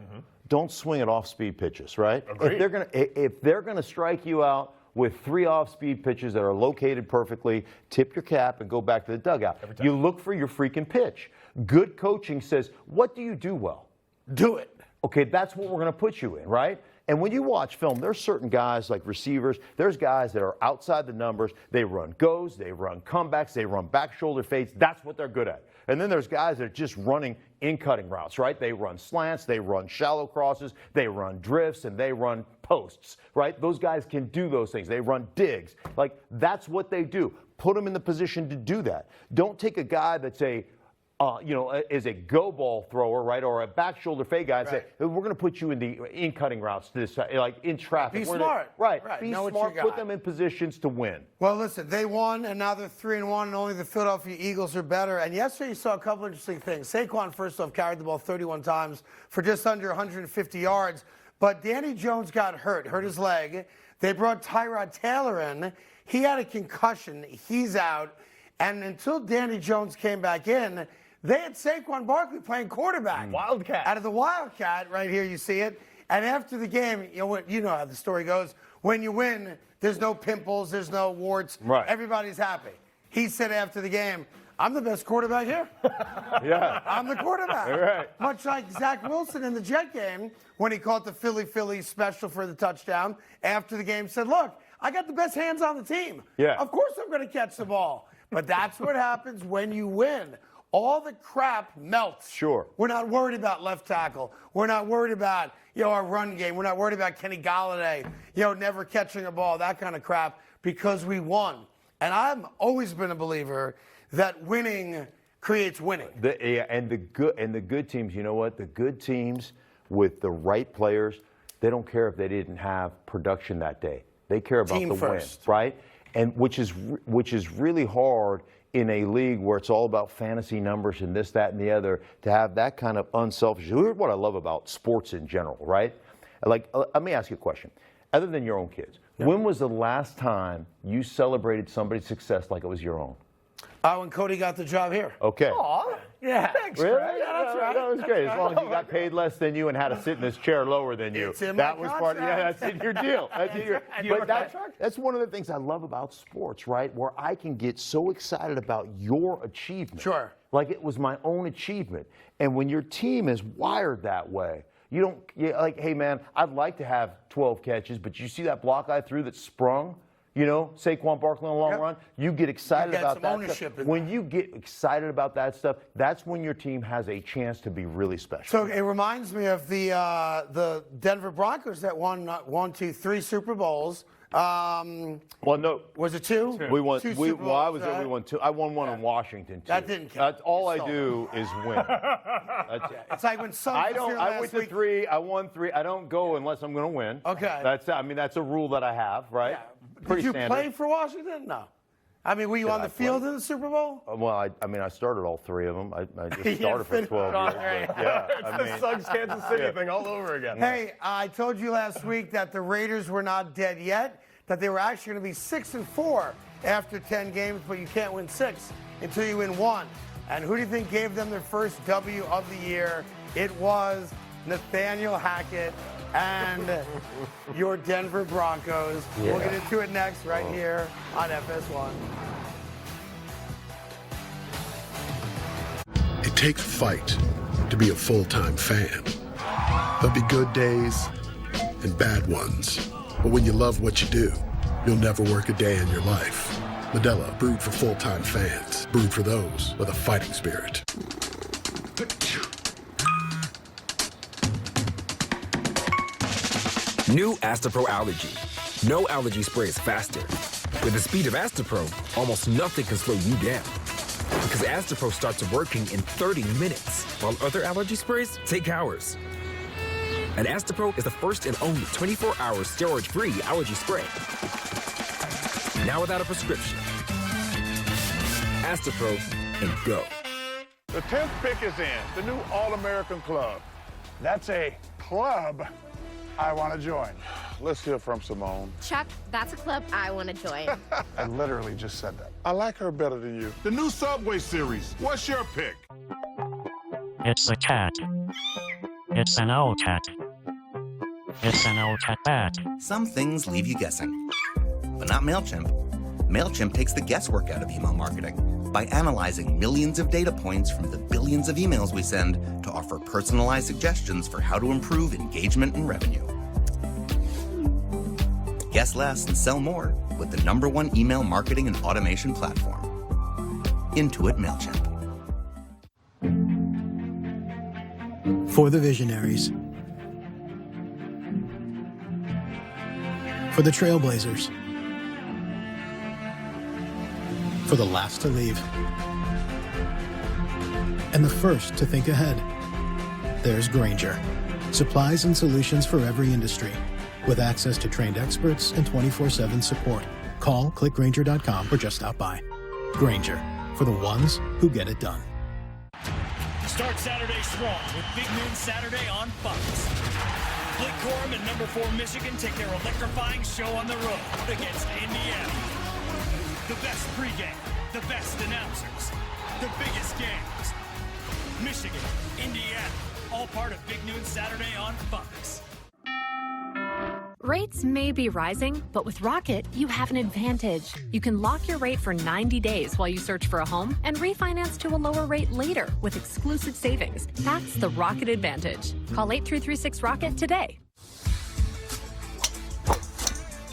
don't swing at off-speed pitches, right? Agreed. If they're gonna strike you out with 3 off-speed pitches that are located perfectly, tip your cap and go back to the dugout. You look for your freaking pitch. Good coaching says, what do you do well? Do it. Okay, that's what we're going to put you in, right? And when you watch film, there's certain guys like receivers, there's guys that are outside the numbers. They run goes, they run comebacks, they run back shoulder fades. That's what they're good at. And then there's guys that are just running in-cutting routes, right? They run slants, they run shallow crosses, they run drifts, and they run posts, right? Those guys can do those things. They run digs. Like, that's what they do. Put them in the position to do that. Don't take a guy that's is a go ball thrower, right, or a back shoulder fade guy and say, we're going to put you in the in-cutting routes to this, like in traffic. Be smart. Right. Be smart. Put them in positions to win. Well, listen, they won, and now they're 3-1, and only the Philadelphia Eagles are better. And yesterday you saw a couple interesting things. Saquon, first off, carried the ball 31 times for just under 150 yards. But Danny Jones got hurt his leg. They brought Tyrod Taylor in. He had a concussion. He's out. And until Danny Jones came back in, they had Saquon Barkley playing quarterback. Wildcat. Out of the Wildcat, right here you see it. And after the game, you know how the story goes. When you win, there's no pimples, there's no warts. Right. Everybody's happy. He said after the game, I'm the best quarterback here. Yeah. I'm the quarterback. All right. Much like Zach Wilson in the Jet game when he caught the Philly special for the touchdown. After the game said, look, I got the best hands on the team. Yeah. Of course I'm going to catch the ball. But that's what happens when you win. All the crap melts. Sure. We're not worried about left tackle. We're not worried about, our run game. We're not worried about Kenny Galladay, never catching a ball, that kind of crap, because we won. And I've always been a believer that winning creates winning. And the good teams, you know what? The good teams with the right players, they don't care if they didn't have production that day. They care about Team the first. win, right? And which is really hard in a league where it's all about fantasy numbers and this, that, and the other, to have that kind of unselfish. Here's what I love about sports in general, right? Like, let me ask you a question. Other than your own kids, when was the last time you celebrated somebody's success like it was your own? When Cody got the job here. Okay. Aw. Yeah. Thanks, Really? Fred. Yeah, that's right. That was great. As long as he got paid less than you and had to sit in this chair lower than you. It's in that my was part. Yeah, contract. that's in your deal. That's in your. Do you have But a contract? that's one of the things I love about sports, right? Where I can get so excited about your achievement. Sure. Like it was my own achievement. And when your team is wired that way, you don't like, hey man, I'd like to have 12 catches, but you see that block I threw that sprung? Saquon Barkley on a long run, you get excited about that ownership stuff. When you get excited about that stuff, that's when your team has a chance to be really special. So it reminds me of the Denver Broncos that won 3 Super Bowls. Well, no. Was it 2? We won. Two We Super I Bowls, was there. We won 2. I won one in Washington too. That didn't count. That's all I do is win. It's like when Suggs was here I last went to week. 3. I won 3. I don't go unless I'm going to win. Okay. That's a rule that I have, right? Yeah. Pretty Did you standard. play for Washington? No. Were you on the field in the Super Bowl? Well, I started all 3 of them. I just Yeah, started for 12 years. but yeah, It's the Suggs Kansas City thing all over again. Hey, I told you last week that the Raiders were not dead yet, that they were actually going to be 6-4 after 10 games, but you can't win 6 until you win 1. And who do you think gave them their first W of the year? It was Nathaniel Hackett and your Denver Broncos. Yeah. We'll get into it next right here on FS1. It takes fight to be a full-time fan. There'll be good days and bad ones. But when you love what you do, you'll never work a day in your life. Modelo, brewed for full-time fans. Brewed for those with a fighting spirit. New Astapro Allergy. No allergy spray is faster. With the speed of Astapro, almost nothing can slow you down. Because Astapro starts working in 30 minutes, while other allergy sprays take hours. And Astapro is the first and only 24-hour storage-free allergy spray. Now without a prescription. Astapro and go. The 10th pick is in, the new All-American Club. That's a club I want to join. Let's hear from Simone. Chuck, that's a club I want to join. I literally just said that. I like her better than you. The new Subway series. What's your pick? It's a cat. It's an old cat. It's an old cat bat. Some things leave you guessing, but not MailChimp. MailChimp takes the guesswork out of email marketing by analyzing millions of data points from the billions of emails we send to offer personalized suggestions for how to improve engagement and revenue. Guess less and sell more with the #1 email marketing and automation platform. Intuit MailChimp. For the visionaries. For the trailblazers. For the last to leave. And the first to think ahead. There's Grainger. Supplies and solutions for every industry. With access to trained experts and 24/7 support. Call, clickgrainger.com, or just stop by. Grainger, for the ones who get it done. Start Saturday strong with Big Noon Saturday on Fox. Blake Corum and number 4 Michigan take their electrifying show on the road against Indiana. The best pregame, the best announcers, the biggest games. Michigan, Indiana, all part of Big Noon Saturday on Fox. Rates may be rising, but with Rocket, you have an advantage. You can lock your rate for 90 days while you search for a home and refinance to a lower rate later with exclusive savings. That's the Rocket advantage. Call 8336-ROCKET today.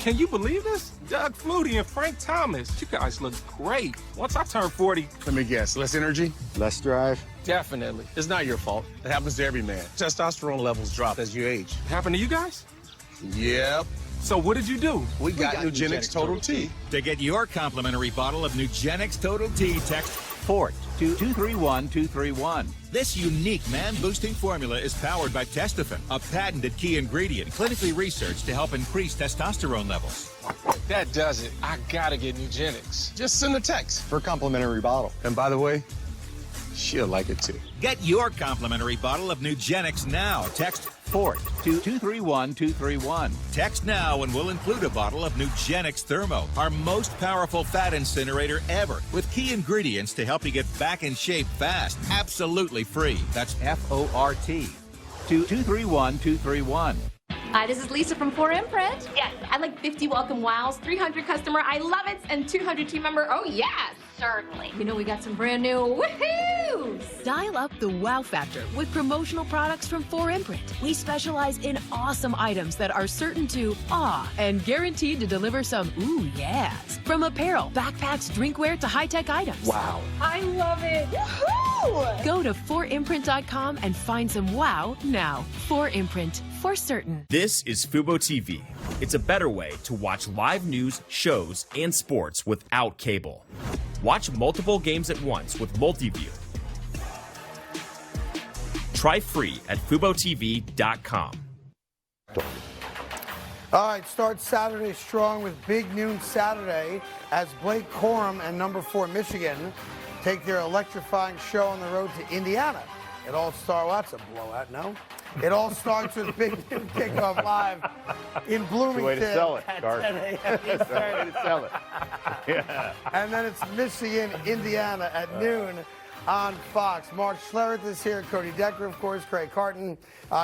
Can you believe this? Doug Flutie and Frank Thomas. You guys look great. Once I turn 40... Let me guess, less energy, less drive? Definitely. It's not your fault. It happens to every man. Testosterone levels drop as you age. Happened to you guys? Yep. So what did you do? We got Nugenix Total T. To get your complimentary bottle of Nugenix Total T, text FORT to 231-231. This unique man-boosting formula is powered by Testofen, a patented key ingredient clinically researched to help increase testosterone levels. That does it. I gotta get Nugenix. Just send a text for a complimentary bottle. And by the way, she'll like it too. Get your complimentary bottle of Nugenix now. Text FORT to 231-231. Text now and we'll include a bottle of Nugenix Thermo, our most powerful fat incinerator ever, with key ingredients to help you get back in shape fast. Absolutely free. That's FORT to 231-231. Hi, this is Lisa from 4Imprint. Yes, I like 50 welcome wows, 300 customer, I love it, and 200 team member, oh yes, certainly. You know, we got some brand new woohoos. Dial up the wow factor with promotional products from 4Imprint. We specialize in awesome items that are certain to awe and guaranteed to deliver some ooh yes. From apparel, backpacks, drinkware to high-tech items. Wow. I love it. Woohoo! Go to 4imprint.com and find some wow now. 4Imprint, for certain. This is Fubo TV. It's a better way to watch live news, shows, and sports without cable. Watch multiple games at once with Multiview. Try free at FuboTV.com. All right, start Saturday strong with Big Noon Saturday as Blake Corum and number 4 Michigan take their electrifying show on the road to Indiana. It all starts, well, that's a blowout, no? It all starts with Big Noon Kickoff Live in Bloomington. Way to sell it, at Carton. 10 a.m. That's the way to sell it. Yeah. And then it's Michigan, Indiana at noon on Fox. Mark Schlereth is here, Cody Decker, of course, Craig Carton.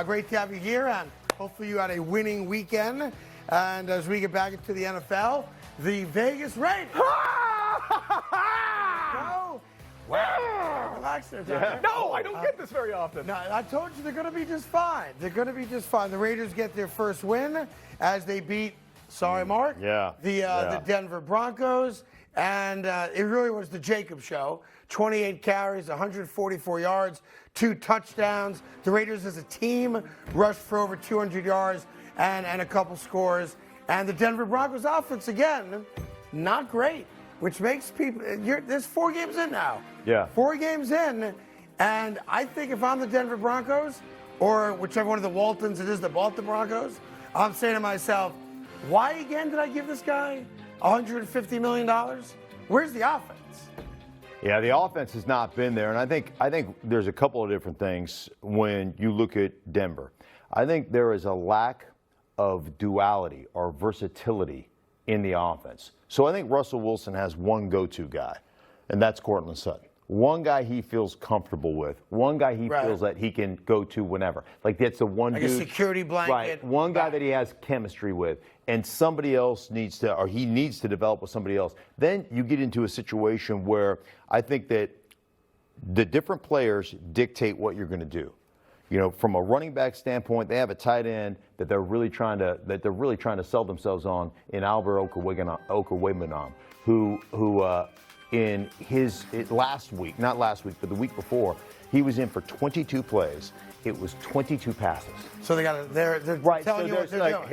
Great to have you here, and hopefully you had a winning weekend. And as we get back into the NFL, the Vegas Raiders. Go. Relax there, Tucker. No, I don't get this very often. No, I told you they're going to be just fine. They're going to be just fine. The Raiders get their first win as they beat, sorry, Mark, the Denver Broncos. And it really was the Jacob show. 28 carries, 144 yards, 2 touchdowns. The Raiders as a team rushed for over 200 yards and a couple scores. And the Denver Broncos offense, again, not great, which makes people, there's 4 games in now. Yeah. 4 games in, and I think if I'm the Denver Broncos, or whichever one of the Waltons it is that bought the Broncos, I'm saying to myself, why again did I give this guy $150 million? Where's the offense? Yeah, the offense has not been there, and I think there's a couple of different things when you look at Denver. I think there is a lack of duality or versatility in the offense. So I think Russell Wilson has one go-to guy, and that's Courtland Sutton. One guy he feels comfortable with. One guy he feels that he can go to whenever. Like that's the one like dude. A security blanket. Right. One guy that he has chemistry with, and somebody else needs to, or he needs to develop with somebody else. Then you get into a situation where I think that the different players dictate what you're going to do. You know, from a running back standpoint, they have a tight end that they're really trying to sell themselves on in Albert Okwuegbunam, who in his last week, not last week, but the week before, he was in for 22 plays. It was 22 passes. So they got they're right. telling So you what they're doing.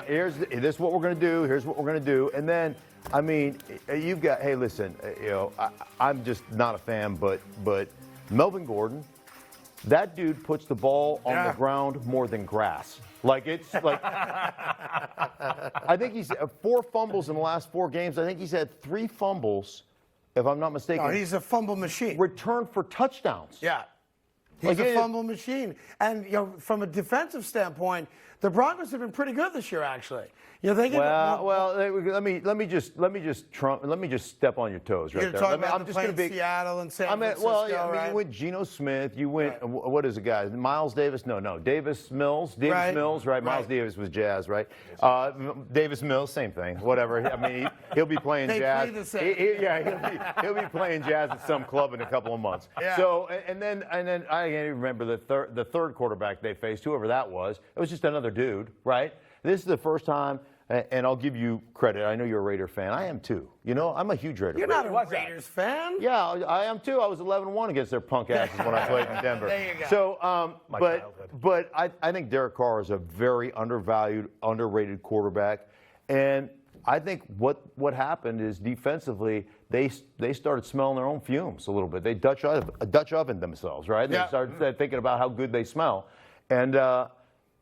Here's this is what we're going to do. Here's what we're going to do. And then, I mean, you've got. Hey, listen, you know, I'm just not a fan, but Melvin Gordon, that dude puts the ball on the ground more than grass. Like it's like I think he's 4 fumbles in the last 4 games. I think he's had 3 fumbles, if I'm not mistaken. No, he's a fumble machine. Return for touchdowns. Yeah. He's a fumble machine. And, from a defensive standpoint, the Broncos have been pretty good this year, actually. Let me just step on your toes right You're there. talking about I'm just going to be Seattle and San Francisco, right? You went Geno Smith. You went what is the guy? Miles Davis? No, Davis Mills. Mills, right? Miles Davis was Jazz, right? Davis Mills, same thing. Whatever. I mean, he'll be playing Jazz. Play the same. He'll be playing Jazz at some club in a couple of months. Yeah. So and then I can't even remember the third quarterback they faced, whoever that was. It was just another dude, right? This is the first time. And I'll give you credit. I know you're a Raider fan. I am too. I'm a huge Raider fan. You're not a Raiders fan? Yeah, I am too. I was 11-1 against their punk asses when I played in Denver. There you go. So, but I think Derek Carr is a very undervalued, underrated quarterback. And I think what happened is defensively they started smelling their own fumes a little bit. They Dutch ovened themselves, right? They started thinking about how good they smell, and.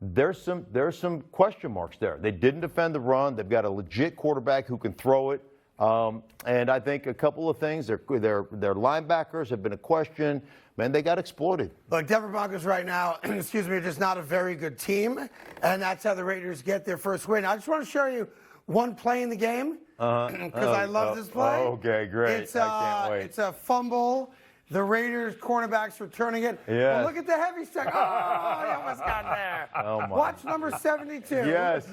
There's some question marks there. They didn't defend the run. They've got a legit quarterback who can throw it. And I think a couple of things. Their linebackers have been a question. Man, they got exploited. Look, Denver Broncos right now, are just not a very good team, and that's how the Raiders get their first win. I just want to show you one play in the game because I love this play. Okay, great. I can't wait. It's a fumble. The Raiders cornerbacks returning it. Yes. Well, look at the heavy stick. Oh, he almost got there. Oh, my. Watch number 72. Yes.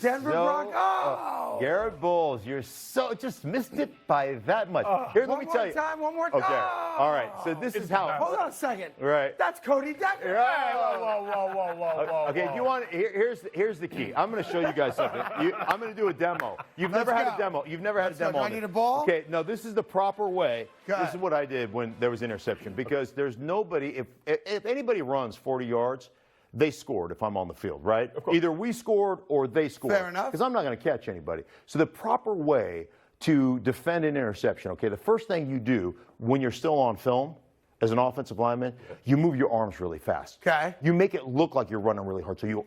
Denver Broncos. Oh. Garrett Bowles, just missed it by that much. Here, let me tell you. One more time. Okay. All right. So this is how. Hold on a second. Right. That's Cody Decker. Right. Whoa. Okay. Do you want? Here's the key. I'm going to show you guys something. I'm going to do a demo. You've never had a demo. You've never had a demo. Do I need a ball? Okay. No. This is the proper way. This is what I did when there was interception, because there's nobody. If anybody runs 40 yards, they scored if I'm on the field, right? Either we scored or they scored. Fair enough. Because I'm not going to catch anybody. So the proper way to defend an interception, okay, the first thing you do when you're still on film as an offensive lineman, you move your arms really fast. Okay. You make it look like you're running really hard. So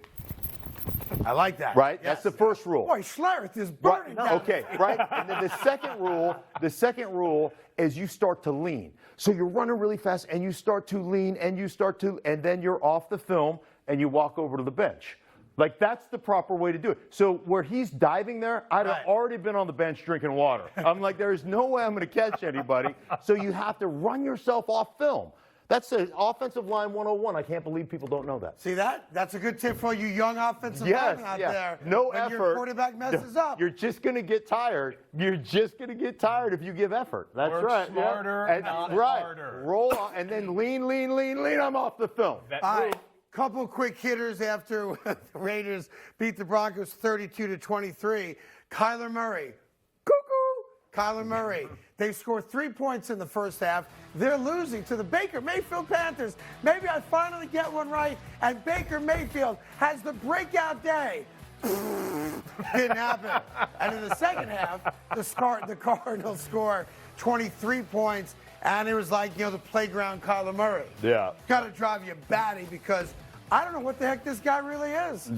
I like that. Right? Yes. That's the first rule. Boy, Schlereth is burning down. Okay, right? And then the second rule is you start to lean. So you're running really fast and you start to lean and then you're off the film and you walk over to the bench. Like, that's the proper way to do it. So where he's diving there, I'd have already been on the bench drinking water. I'm like, there's no way I'm going to catch anybody. So you have to run yourself off film. That's an offensive line 101. I can't believe people don't know that. See that? That's a good tip for you young offensive linemen out there. No when effort. Your quarterback messes up. You're just going to get tired. You're just going to get tired if you give effort. That's Work right. Smarter, not harder. Roll on, and then lean. I'm off the film. All right. Couple quick hitters after the Raiders beat the Broncos 32-23. Kyler Murray. Kyler Murray. They scored 3 points in the first half. They're losing to the Baker Mayfield Panthers. Maybe I finally get one right, and Baker Mayfield has the breakout day. Didn't happen. And in the second half, the Cardinals score 23 points, and it was like, the playground Kyler Murray. Yeah. Got to drive you batty because I don't know what the heck this guy really is.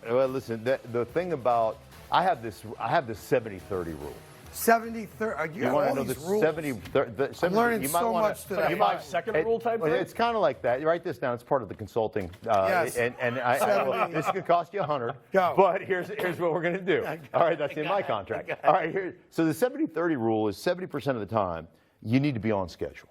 Listen, the thing about, I have this 70-30 rule. 70-30. You want to know the 70-30? I'm learning so much today. You 5-second rule type thing? It's kind of like that. You write this down. It's part of the consulting. Yes. And this is going to cost you $100. Go. But here's what we're going to do. All right, that's in my contract. All right, so the 70-30 rule is 70% of the time you need to be on schedule.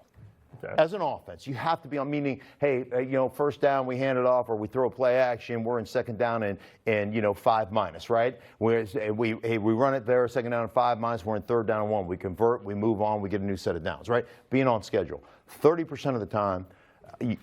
Okay. As an offense, you have to be on, meaning, hey, first down, we hand it off, or we throw a play action, we're in second down and 5-, right? Whereas we run it there, second down and 5-, we're in third down and 1. We convert, we move on, we get a new set of downs, right? Being on schedule. 30% of the time,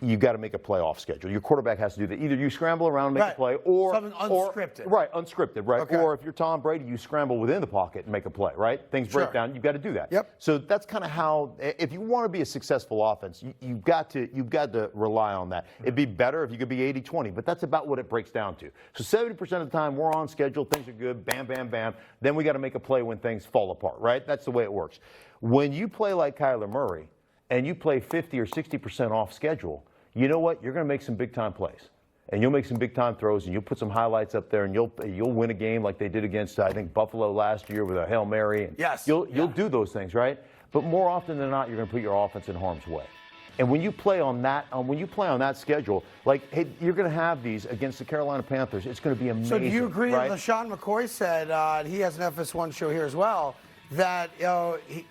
you got to make a play off schedule. Your quarterback has to do that. Either you scramble around and make a play, or something unscripted. Unscripted, right? Okay. Or if you're Tom Brady, you scramble within the pocket and make a play, right? Things break down. You've got to do that. Yep. So that's kind of how, if you want to be a successful offense, you've got to rely on that. It'd be better if you could be 80-20, but that's about what it breaks down to. So 70% of the time we're on schedule, things are good, bam, bam, bam. Then we got to make a play when things fall apart, right? That's the way it works. When you play like Kyler Murray and you play 50 or 60% off schedule, you know what? You're going to make some big-time plays, and you'll make some big-time throws, and you'll put some highlights up there, and you'll win a game like they did against, I think, Buffalo last year with a Hail Mary. And yes. You'll do those things, right? But more often than not, you're going to put your offense in harm's way. And when you play on that schedule, like, hey, you're going to have these against the Carolina Panthers. It's going to be amazing. So do you agree right? that LaShawn McCoy said, he has an FS1 show here as well, that he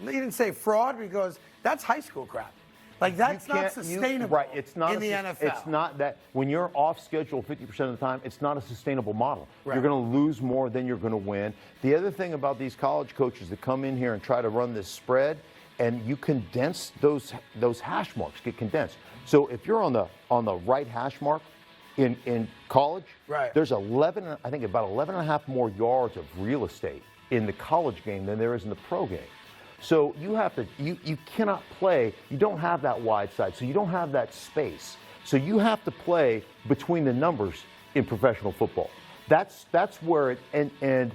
didn't say fraud because that's high school crap. Like, that's not sustainable it's not in the NFL. It's not that. When you're off schedule 50% of the time, it's not a sustainable model. Right. You're going to lose more than you're going to win. The other thing about these college coaches that come in here and try to run this spread, and you condense those hash marks, get condensed. So if you're on the right hash mark in college, right. there's about 11 and a half more yards of real estate in the college game than there is in the pro game. So you have to, you cannot play, you don't have that wide side, so you don't have that space. So you have to play between the numbers in professional football. That's where it, and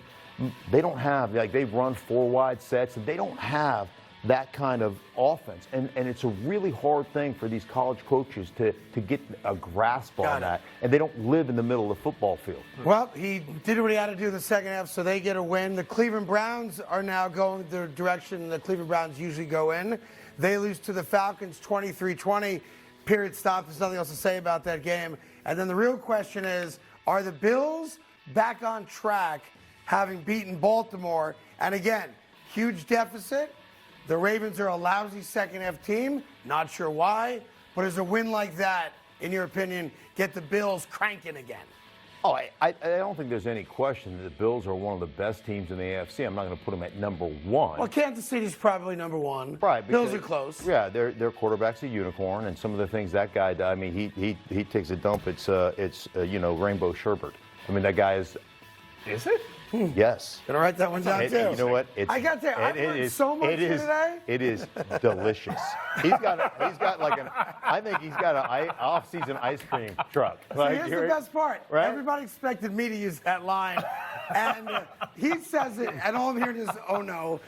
they don't have, like, they run 4 wide sets, and they don't have that kind of offense. And it's a really hard thing for these college coaches to get a grasp on that. And they don't live in the middle of the football field. Well, he did what he had to do in the second half, so they get a win. The Cleveland Browns are now going the direction the Cleveland Browns usually go in. They lose to the Falcons 23-20. Period, stop. There's nothing else to say about that game. And then the real question is, are the Bills back on track having beaten Baltimore? And again, huge deficit. The Ravens are a lousy second-half team. Not sure why. But does a win like that, in your opinion, get the Bills cranking again? Oh, I don't think there's any question that the Bills are one of the best teams in the AFC. I'm not going to put them at number 1. Well, Kansas City's probably number 1. Right. Bills are close. Yeah, their quarterback's a unicorn, and some of the things that guy does, I mean, he takes a dump. It's rainbow sherbet. I mean, that guy is. Is it? Yes. Gonna write that one down too. You know what? I got to. I learned so much today. It is delicious. He's got like an. I think he's got an off-season ice cream truck. So here's the best part. Right? Everybody expected me to use that line, and he says it, and all I'm hearing is, "Oh no!"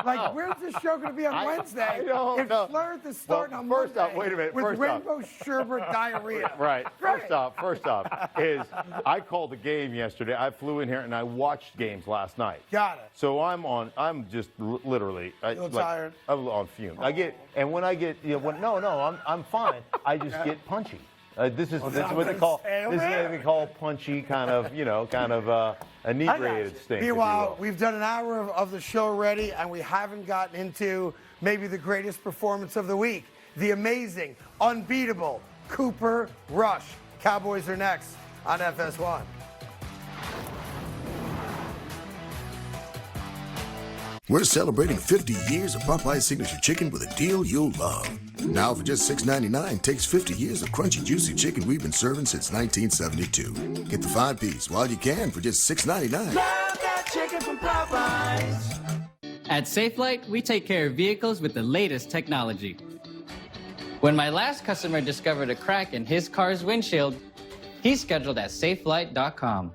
Like, where's this show going to be on Wednesday? I don't know. If Fleur is starting on first Monday off, wait a minute. with First rainbow sherbet diarrhea. Right. First off, is I called the game yesterday. I flew in here and I watched games last night. Got it. So I'm just literally. Tired? I'm on fumes. When I get, I'm fine. I just get punchy. This is what they call punchy, kind of inebriated state. Meanwhile, we've done an hour of the show already, and we haven't gotten into maybe the greatest performance of the week, the amazing, unbeatable Cooper Rush. Cowboys are next on FS1. We're celebrating 50 years of Popeye's Signature Chicken with a deal you'll love. Now for just $6.99, takes 50 years of crunchy, juicy chicken we've been serving since 1972. Get the 5-piece while you can for just $6.99. Love that chicken from Popeyes. At Safelite, we take care of vehicles with the latest technology. When my last customer discovered a crack in his car's windshield, he scheduled at Safelite.com.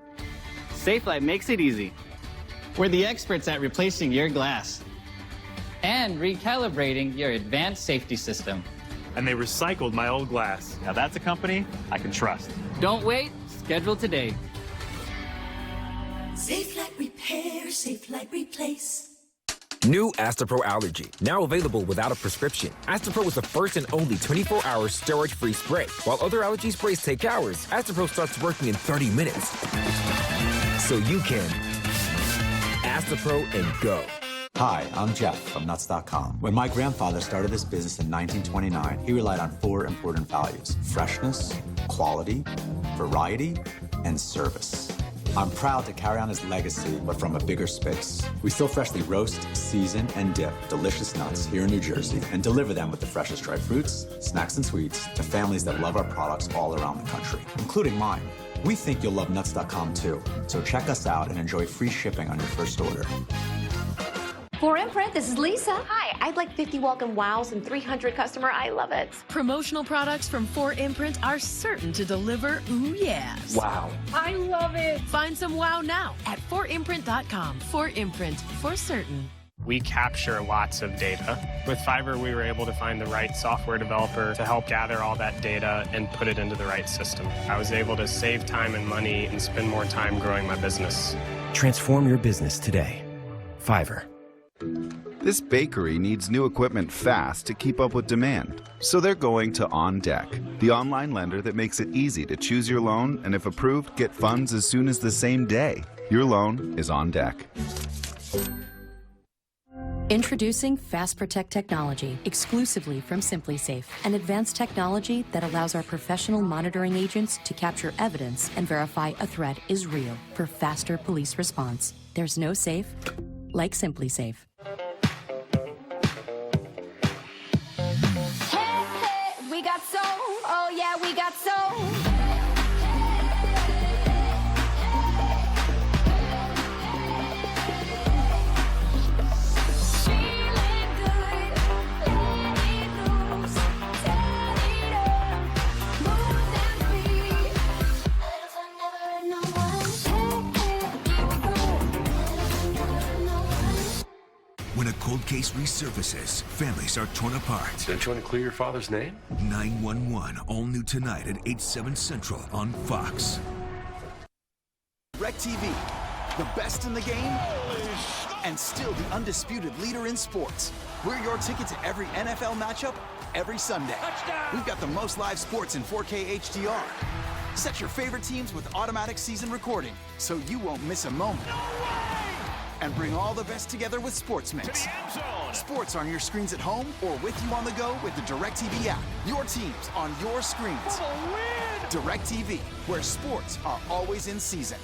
Safelite makes it easy. We're the experts at replacing your glass and recalibrating your advanced safety system. And they recycled my old glass. Now that's a company I can trust. Don't wait, schedule today. Safelite Repair, Safelite Replace. New Astapro Allergy, now available without a prescription. Astapro is the first and only 24-hour steroid-free spray. While other allergy sprays take hours, Astapro starts working in 30 minutes. So you can Astapro and go. Hi, I'm Jeff from Nuts.com. When my grandfather started this business in 1929, he relied on 4 important values: freshness, quality, variety, and service. I'm proud to carry on his legacy, but from a bigger space. We still freshly roast, season, and dip delicious nuts here in New Jersey and deliver them with the freshest dried fruits, snacks, and sweets to families that love our products all around the country, including mine. We think you'll love Nuts.com too, so check us out and enjoy free shipping on your first order. For Imprint, this is Lisa. Hi, I'd like 50 welcome wows and 300 customer I love it. Promotional products from 4imprint are certain to deliver ooh yes. Wow. I love it. Find some wow now at 4imprint.com. 4imprint, for certain. We capture lots of data. With Fiverr, we were able to find the right software developer to help gather all that data and put it into the right system. I was able to save time and money and spend more time growing my business. Transform your business today. Fiverr. This bakery needs new equipment fast to keep up with demand. So they're going to On Deck, the online lender that makes it easy to choose your loan and, if approved, get funds as soon as the same day. Your loan is on deck. Introducing Fast Protect technology, exclusively from SimpliSafe, an advanced technology that allows our professional monitoring agents to capture evidence and verify a threat is real for faster police response. There's no safe like SimpliSafe. Hey, we got soul. Oh yeah, we got soul. When a cold case resurfaces, families are torn apart. Don't you want to clear your father's name? 911, all new tonight at 8/7 Central on Fox. DirecTV, the best in the game, and still the undisputed leader in sports. We're your ticket to every NFL matchup, every Sunday. We've got the most live sports in 4K HDR. Set your favorite teams with automatic season recording, so you won't miss a moment. And bring all the best together with Sports Mix. Sports on your screens at home or with you on the go with the DirecTV app. Your teams on your screens. DirecTV, where sports are always in season.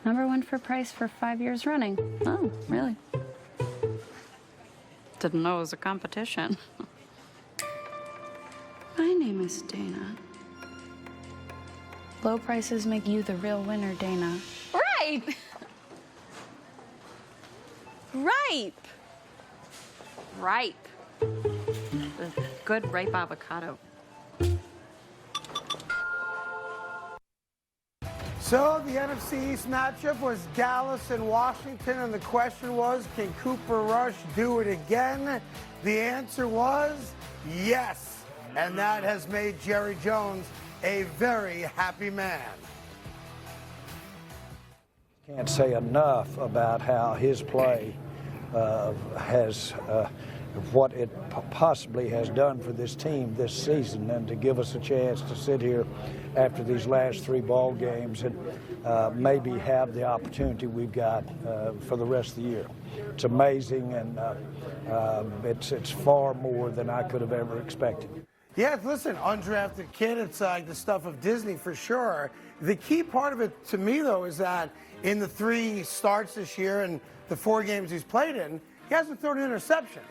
#1 for price for 5 years running. Oh, really? Didn't know it was a competition. My name is Dana. Low prices make you the real winner, Dana. Right. Ripe. Ripe. A good ripe avocado. So the NFC East matchup was Dallas and Washington, and the question was, can Cooper Rush do it again? The answer was yes, and that has made Jerry Jones a very happy man. Can't say enough about how his play has what it possibly has done for this team this season, and to give us a chance to sit here after these last 3 ball games and maybe have the opportunity we've got for the rest of the year. It's amazing, and it's far more than I could have ever expected. Yeah, listen, undrafted kid, it's like the stuff of Disney for sure. The key part of it to me, though, is that in the 3 starts this year and the 4 games he's played in, he hasn't thrown an interception.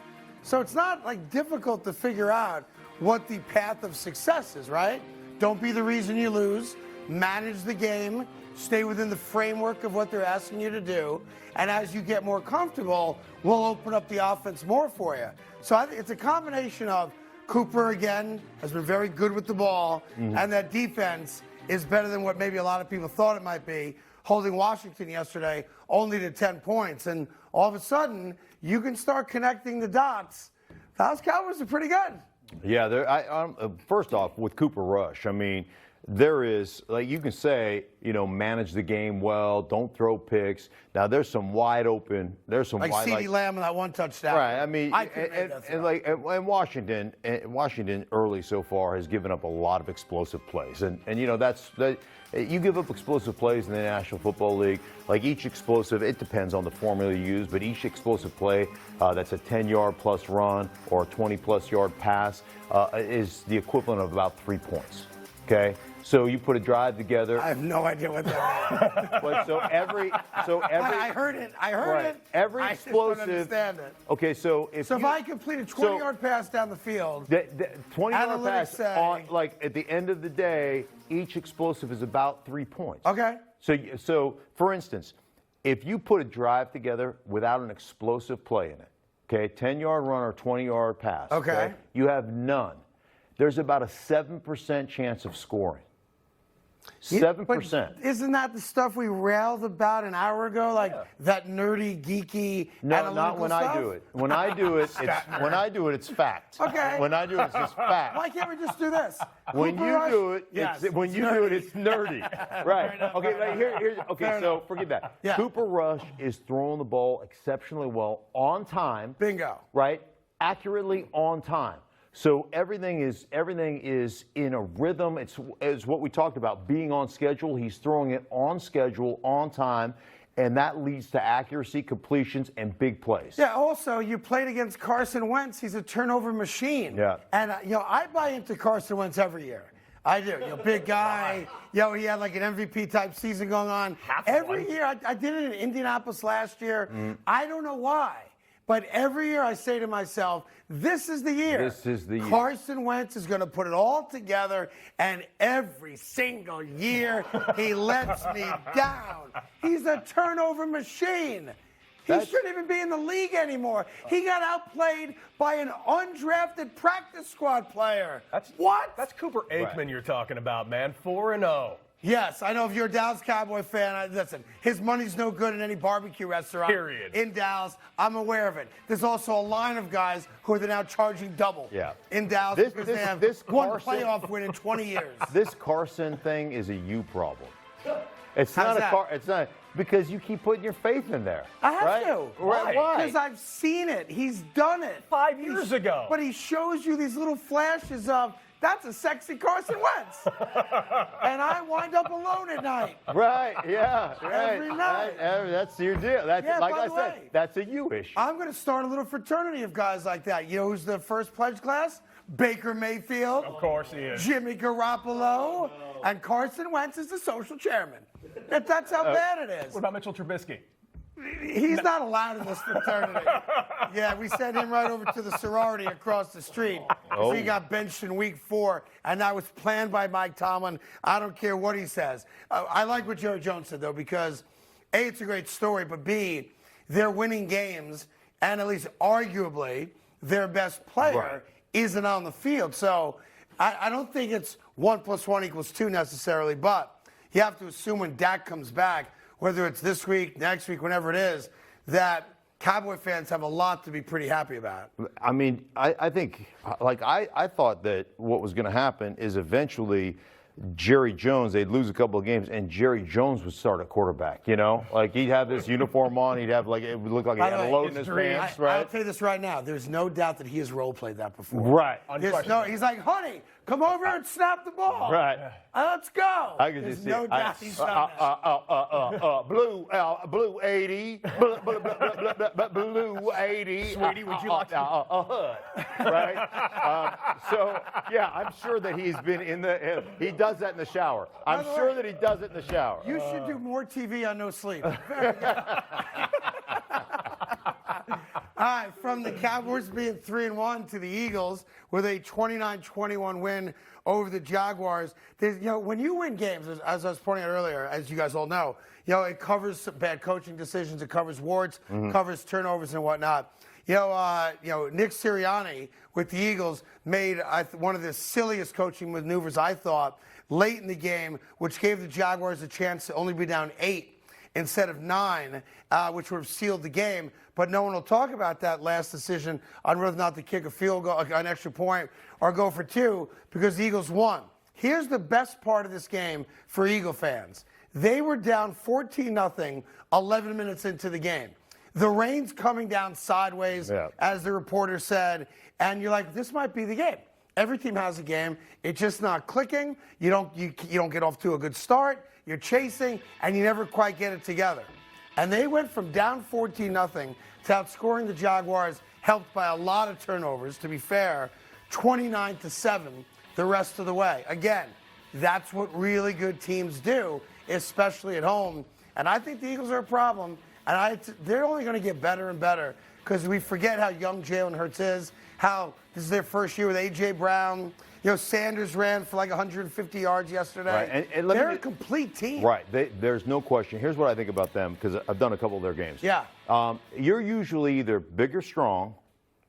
So it's not like difficult to figure out what the path of success is, right? Don't be the reason you lose. Manage the game. Stay within the framework of what they're asking you to do. And as you get more comfortable, we'll open up the offense more for you. So I think it's a combination of Cooper, again, has been very good with the ball, and that defense is better than what maybe a lot of people thought it might be, holding Washington yesterday only to 10 points. And all of a sudden, you can start connecting the dots. The Dallas Cowboys are pretty good. Yeah, first off, with Cooper Rush, I mean, there is, like you can say, manage the game well, don't throw picks. Now, there's some wide open, like CeeDee Lamb and that 1 touchdown. Right, I mean, and Washington early so far has given up a lot of explosive plays. And you give up explosive plays in the National Football League, like each explosive, it depends on the formula you use, but each explosive play that's a 10-yard plus run or a 20-plus yard pass is the equivalent of about 3 points. Okay, so you put a drive together. I have no idea what that is. But I heard it. Every I explosive. Just don't understand it. Okay, so if I complete a 20-yard pass down the field, 20-yard pass on, like at the end of the day, each explosive is about 3 points. Okay. So for instance, if you put a drive together without an explosive play in it, okay, 10-yard run or 20-yard pass, okay, you have none. There's about a 7% chance of scoring. 7%. Isn't that the stuff we railed about an hour ago? Like that nerdy, geeky, No, not when stuff? I do it. When I do it, it's fact. Okay. When I do it, it's just fact. Why can't we just do this? When Cooper you Rush? do it, Yes, it's nerdy. Right. Okay. Right, here's okay. So forget that. Yeah. Cooper Rush is throwing the ball exceptionally well on time. Bingo. Right. Accurately on time. So everything is in a rhythm. It's what we talked about, being on schedule. He's throwing it on schedule, on time, and that leads to accuracy, completions, and big plays. Yeah, also, you played against Carson Wentz. He's a turnover machine. Yeah. And, I buy into Carson Wentz every year. I do. Big guy. He had like an MVP-type season going on. Every year. I did it in Indianapolis last year. I don't know why. But every year I say to myself, this is the year. This is the year. Carson Wentz is going to put it all together, and every single year he lets me down. He's a turnover machine. He shouldn't even be in the league anymore. He got outplayed by an undrafted practice squad player. What? That's Cooper Aikman you're talking about, man. 4-0. Yes, I know if you're a Dallas Cowboy fan, listen, his money's no good in any barbecue restaurant in Dallas. I'm aware of it. There's also a line of guys who are now charging double in Dallas because they have one playoff win in 20 years. This Carson thing is a you problem. It's How's not that? it's not because you keep putting your faith in there. I have right? to. Why? Because I've seen it. He's done it. 5 years ago. But he shows you these little flashes of, that's a sexy Carson Wentz. And I wind up alone at night. Right, yeah. Right. Every night. That's your deal. That's like I said, that's a you issue. I'm going to start a little fraternity of guys like that. You know who's the first pledge class? Baker Mayfield. Of course he is. Jimmy Garoppolo. And Carson Wentz is the social chairman. That's how bad it is. What about Mitchell Trubisky? He's not allowed in this fraternity. Yeah, we sent him right over to the sorority across the street. So he got benched in week 4, and that was planned by Mike Tomlin. I don't care what he says. I like what Jerry Jones said, though, because A, it's a great story, but B, they're winning games, and at least arguably their best player isn't on the field. So I don't think it's 1 + 1 = 2 necessarily, but you have to assume when Dak comes back, whether it's this week, next week, whenever it is, that Cowboy fans have a lot to be pretty happy about. I mean, I think, I thought that what was going to happen is eventually Jerry Jones, they'd lose a couple of games, and Jerry Jones would start at quarterback, Like, he'd have this uniform on, it would look like he had a load in his pants, right? I'll tell you this right now. There's no doubt that he has role-played that before. Right. He's like, honey, come over and snap the ball. Right. Let's go. I can just see no it. doubt he's done that. Blue 80, blue 80. Sweetie, would you like a hood? Right? So, yeah, I'm sure that he's been he does that in the shower. I'm sure that he does it in the shower. You should do more TV on no sleep. All right, from the Cowboys being 3-1 to the Eagles with a 29-21 win over the Jaguars. When you win games, as I was pointing out earlier, as you guys all know, it covers bad coaching decisions, it covers warts, covers turnovers and whatnot. Nick Sirianni with the Eagles made one of the silliest coaching maneuvers, I thought, late in the game, which gave the Jaguars a chance to only be down 8 instead of 9, which would have sealed the game. But no one will talk about that last decision on whether or not to kick a field goal, an extra point, or go for 2, because the Eagles won. Here's the best part of this game for Eagle fans. They were down 14-0, 11 minutes into the game. The rain's coming down sideways, as the reporter said, and you're like, this might be the game. Every team has a game. It's just not clicking. You don't get off to a good start. You're chasing, and you never quite get it together. And they went from down 14-0 to outscoring the Jaguars, helped by a lot of turnovers, to be fair, 29-7 the rest of the way. Again, that's what really good teams do, especially at home. And I think the Eagles are a problem. And they're only going to get better and better because we forget how young Jalen Hurts is, how this is their first year with A.J. Brown. Sanders ran for like 150 yards yesterday. Right. And they're a complete team. Right. There's no question. Here's what I think about them, because I've done a couple of their games. Yeah. You're usually either big or strong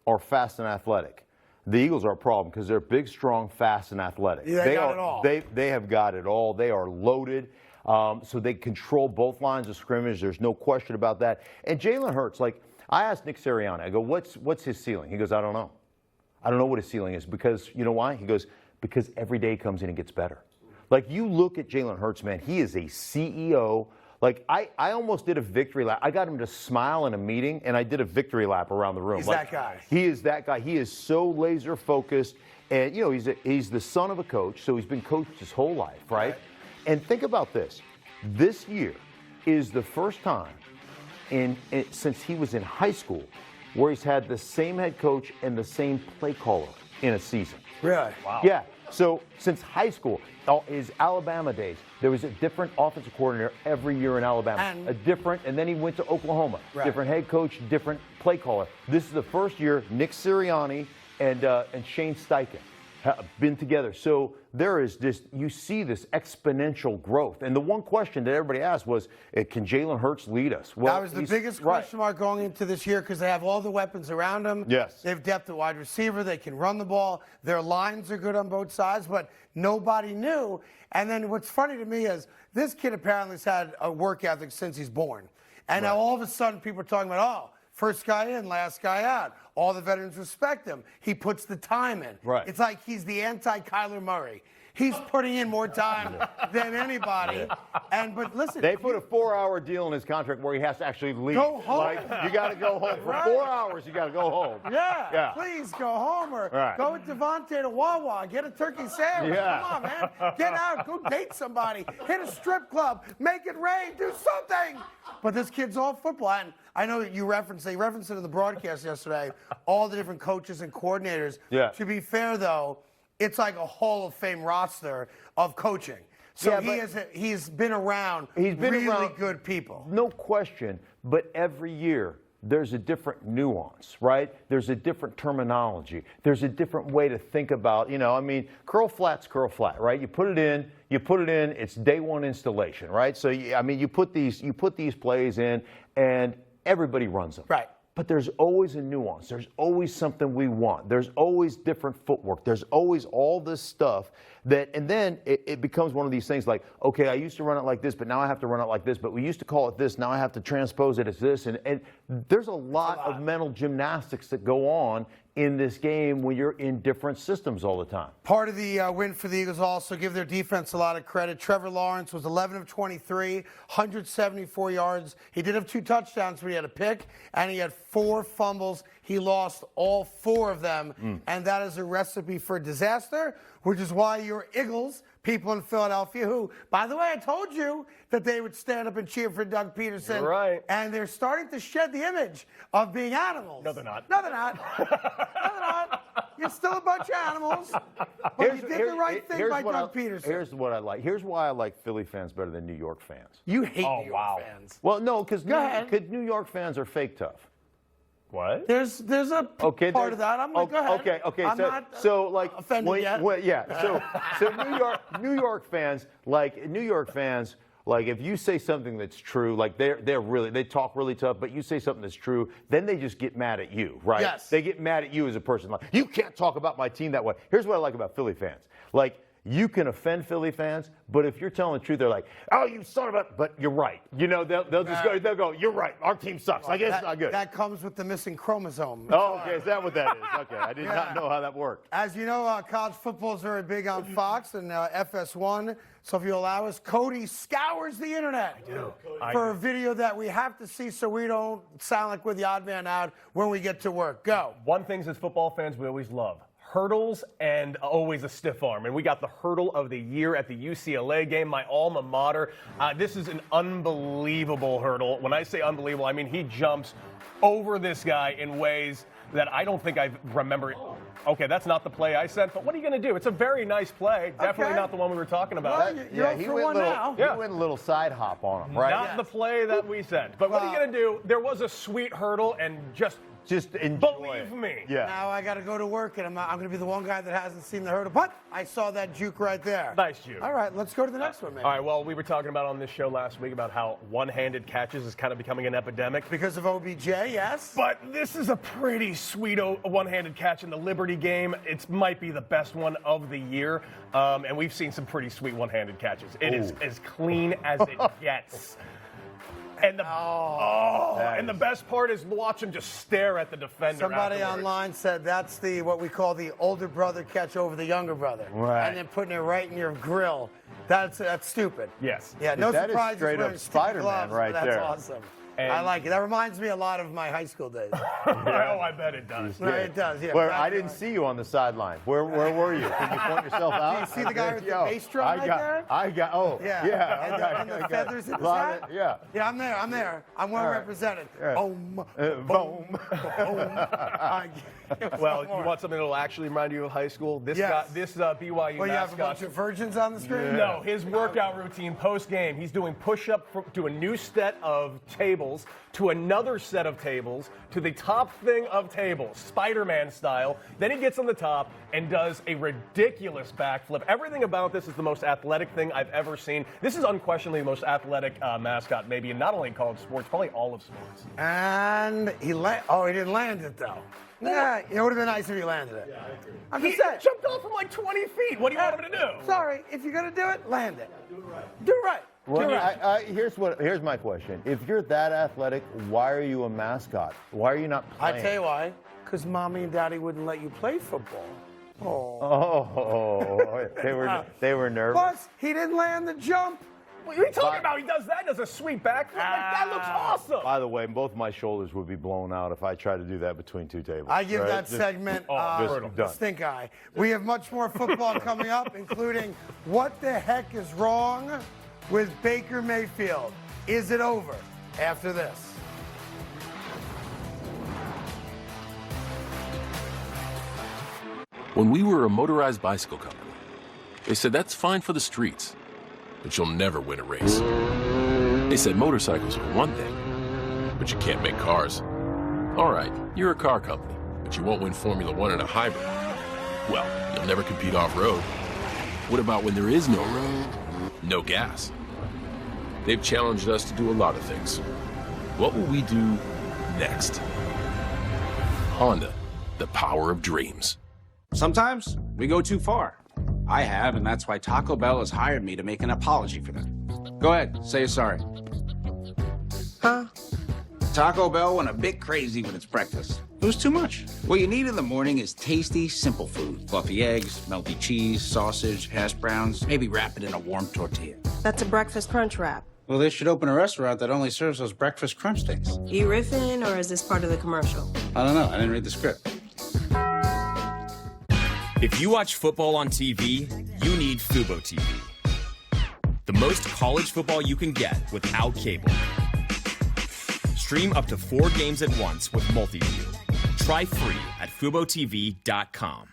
or fast and athletic. the Eagles are a problem because they're big, strong, fast, and athletic. Yeah, they got it all. They have got it all. They are loaded. So they control both lines of scrimmage. There's no question about that. And Jalen Hurts, like, I asked Nick Sirianni, I go, what's his ceiling? He goes, I don't know. I don't know what his ceiling is because, you know why? He goes, because every day comes in and gets better. Like, you look at Jalen Hurts, man, he is a CEO. Like, I almost did a victory lap. I got him to smile in a meeting, and I did a victory lap around the room. He's like, that guy. He is that guy. He is so laser focused. And, you know, he's the son of a coach, so he's been coached his whole life, right? And think about this. This year is the first time since he was in high school where he's had the same head coach and the same play caller in a season. Really? Wow. Yeah. So since high school, his Alabama days, there was a different offensive coordinator every year in Alabama. And then he went to Oklahoma. Right. Different head coach, different play caller. This is the first year Nick Sirianni and Shane Steichen have been together. So there is this, you see this exponential growth. And the one question that everybody asked was, can Jalen Hurts lead us? Well, that was the biggest question mark going into this year because they have all the weapons around them. Yes. They have depth at wide receiver. They can run the ball. Their lines are good on both sides, but nobody knew. And then what's funny to me is this kid apparently has had a work ethic since he's born. And now all of a sudden people are talking about, first guy in, last guy out. All the veterans respect him. He puts the time in. Right. It's like he's the anti-Kyler Murray. He's putting in more time than anybody. But listen, they put a 4-hour deal in his contract where he has to actually leave. Go home. Like, you got to go home for 4 hours. You got to go home. Yeah. Please go home or go with Devontae to Wawa. Get a turkey sandwich. Yeah. Come on, man. Get out. Go date somebody. Hit a strip club. Make it rain. Do something. But this kid's all football. And I know they referenced it in the broadcast yesterday, all the different coaches and coordinators. Yeah. To be fair, though, it's like a Hall of Fame roster of coaching. So he's been around really good people. No question, but every year there's a different nuance, right? There's a different terminology. There's a different way to think about, curl flat's curl flat, right? You put it in, it's day one installation, right? So, you put these plays in and everybody runs them. Right. But there's always a nuance. There's always something we want. There's always different footwork. There's always all this stuff and then it becomes one of these things like, okay, I used to run it like this, but now I have to run it like this. But we used to call it this. Now I have to transpose it as this. And there's a lot of mental gymnastics that go on in this game when you're in different systems all the time. Part of the win for the Eagles also give their defense a lot of credit. Trevor Lawrence was 11 of 23, 174 yards. He did have 2 touchdowns, but he had a pick, and he had 4 fumbles. He lost all 4 of them, and that is a recipe for disaster, which is why your Eagles, people in Philadelphia, who, by the way, I told you that they would stand up and cheer for Doug Peterson. You're right. And they're starting to shed the image of being animals. No, they're not. No, they're not. No, they're not. You're still a bunch of animals. But you did the right thing by Doug Peterson. Here's what I like. Here's why I like Philly fans better than New York fans. You hate New York fans. Well, no, because New York fans are fake tough. What? There's a part of that. I'm like, go ahead. Okay. I'm not offended yet. So New York fans, like if you say something that's true, like they talk really tough, but you say something that's true, then they just get mad at you, right? Yes. They get mad at you as a person. Like, you can't talk about my team that way. Here's what I like about Philly fans. Like, you can offend Philly fans, but if you're telling the truth, they're like, "Oh, you son of a!" But you're right. They'll just go. They'll go. You're right. Our team sucks. I guess it's not good. That comes with the missing chromosome. Oh, okay. Is that what that is? Okay, I did not know how that worked. As you know, college football is very big on Fox and FS1. So if you allow us, Cody scours the internet for a video that we have to see, so we don't sound like we're the odd man out when we get to work. Go. One thing as football fans we always love. Hurdles and always a stiff arm. And we got the hurdle of the year at the UCLA game, my alma mater. This is an unbelievable hurdle. When I say unbelievable, I mean he jumps over this guy in ways that I don't think I remember. Okay, that's not the play I sent, but what are you going to do? It's a very nice play. Definitely not the one we were talking about. Well, he went a little side hop on him, right? Not the play that we sent. But what are you going to do? There was a sweet hurdle, and just Just enjoy Believe me. Yeah. Now I got to go to work, and I'm going to be the one guy that hasn't seen the hurdle. But I saw that juke right there. Nice juke. All right, let's go to the next one, man. All right, well, we were talking about on this show last week about how one-handed catches is kind of becoming an epidemic. Because of OBJ, yes. But this is a pretty sweet one-handed catch in the Liberty game. It might be the best one of the year, and we've seen some pretty sweet one-handed catches. It is as clean as it gets. And the best part is watch him just stare at the defender. Somebody afterwards. online said that's what we call the older brother catch over the younger brother. Right. And then putting it right in your grill. That's stupid. Yes. Yeah, no that surprise. is straight up Spider-Man right that's there. That's awesome. And I like it. That reminds me a lot of my high school days. Oh, I bet it does. No, it does, yeah. Where I didn't see you on the sideline. Where were you? Can you point yourself out? Do you see the guy with the bass drum right there? Yeah. And the feathers in his hat? Yeah. Yeah, I'm there. I'm well represented. Right. Boom. Well, you want something that will actually remind you of high school? This BYU Well, you have a mascot. bunch of virgins on the screen? No, his workout routine post-game, he's doing push-up to a new set of tables, to another set of tables, to the top thing of tables, Spider-Man style. Then he gets on the top and does a ridiculous backflip. Everything about this is the most athletic thing I've ever seen. This is unquestionably the most athletic mascot, maybe, in not only college sports, probably all of sports. And he didn't land it, though. Yeah, it would have been nice if he landed it. Yeah, I agree. I'm He just saying. jumped off from like 20 feet. What do you want him to do? Sorry, if you're going to do it, land it. Do it right. Do it right. Well, here's my question. If you're that athletic, why are you a mascot? Why are you not playing? I tell you why. Because mommy and daddy wouldn't let you play football. They were nervous. Plus, he didn't land the jump. What are you talking about? He does that, does a sweet backflip. That looks awesome. By the way, both my shoulders would be blown out if I tried to do that between two tables. I give that segment stink eye. We have much more football coming up, including what the heck is wrong with Baker Mayfield? Is it over? After this. When we were a motorized bicycle company, they said that's fine for the streets, but you'll never win a race. They said motorcycles are one thing, but you can't make cars. All right, you're a car company, but you won't win Formula One in a hybrid. Well, you'll never compete off-road. What about when there is no road? No gas. They've challenged us to do a lot of things. What will we do next? Honda, the power of dreams. Sometimes we go too far. I have, and that's why Taco Bell has hired me to make an apology for them. Go ahead, say you're sorry. Huh? Taco Bell went a bit crazy with its breakfast. It was too much. What you need in the morning is tasty, simple food. Fluffy eggs, melty cheese, sausage, hash browns, maybe wrap it in a warm tortilla. That's a breakfast crunch wrap. Well, they should open a restaurant that only serves those breakfast crunch things. You riffing, or is this part of the commercial? I don't know. I didn't read the script. If you watch football on TV, you need Fubo TV. The most college football you can get without cable. Stream up to 4 games at once with multi-view. Try free at FuboTV.com.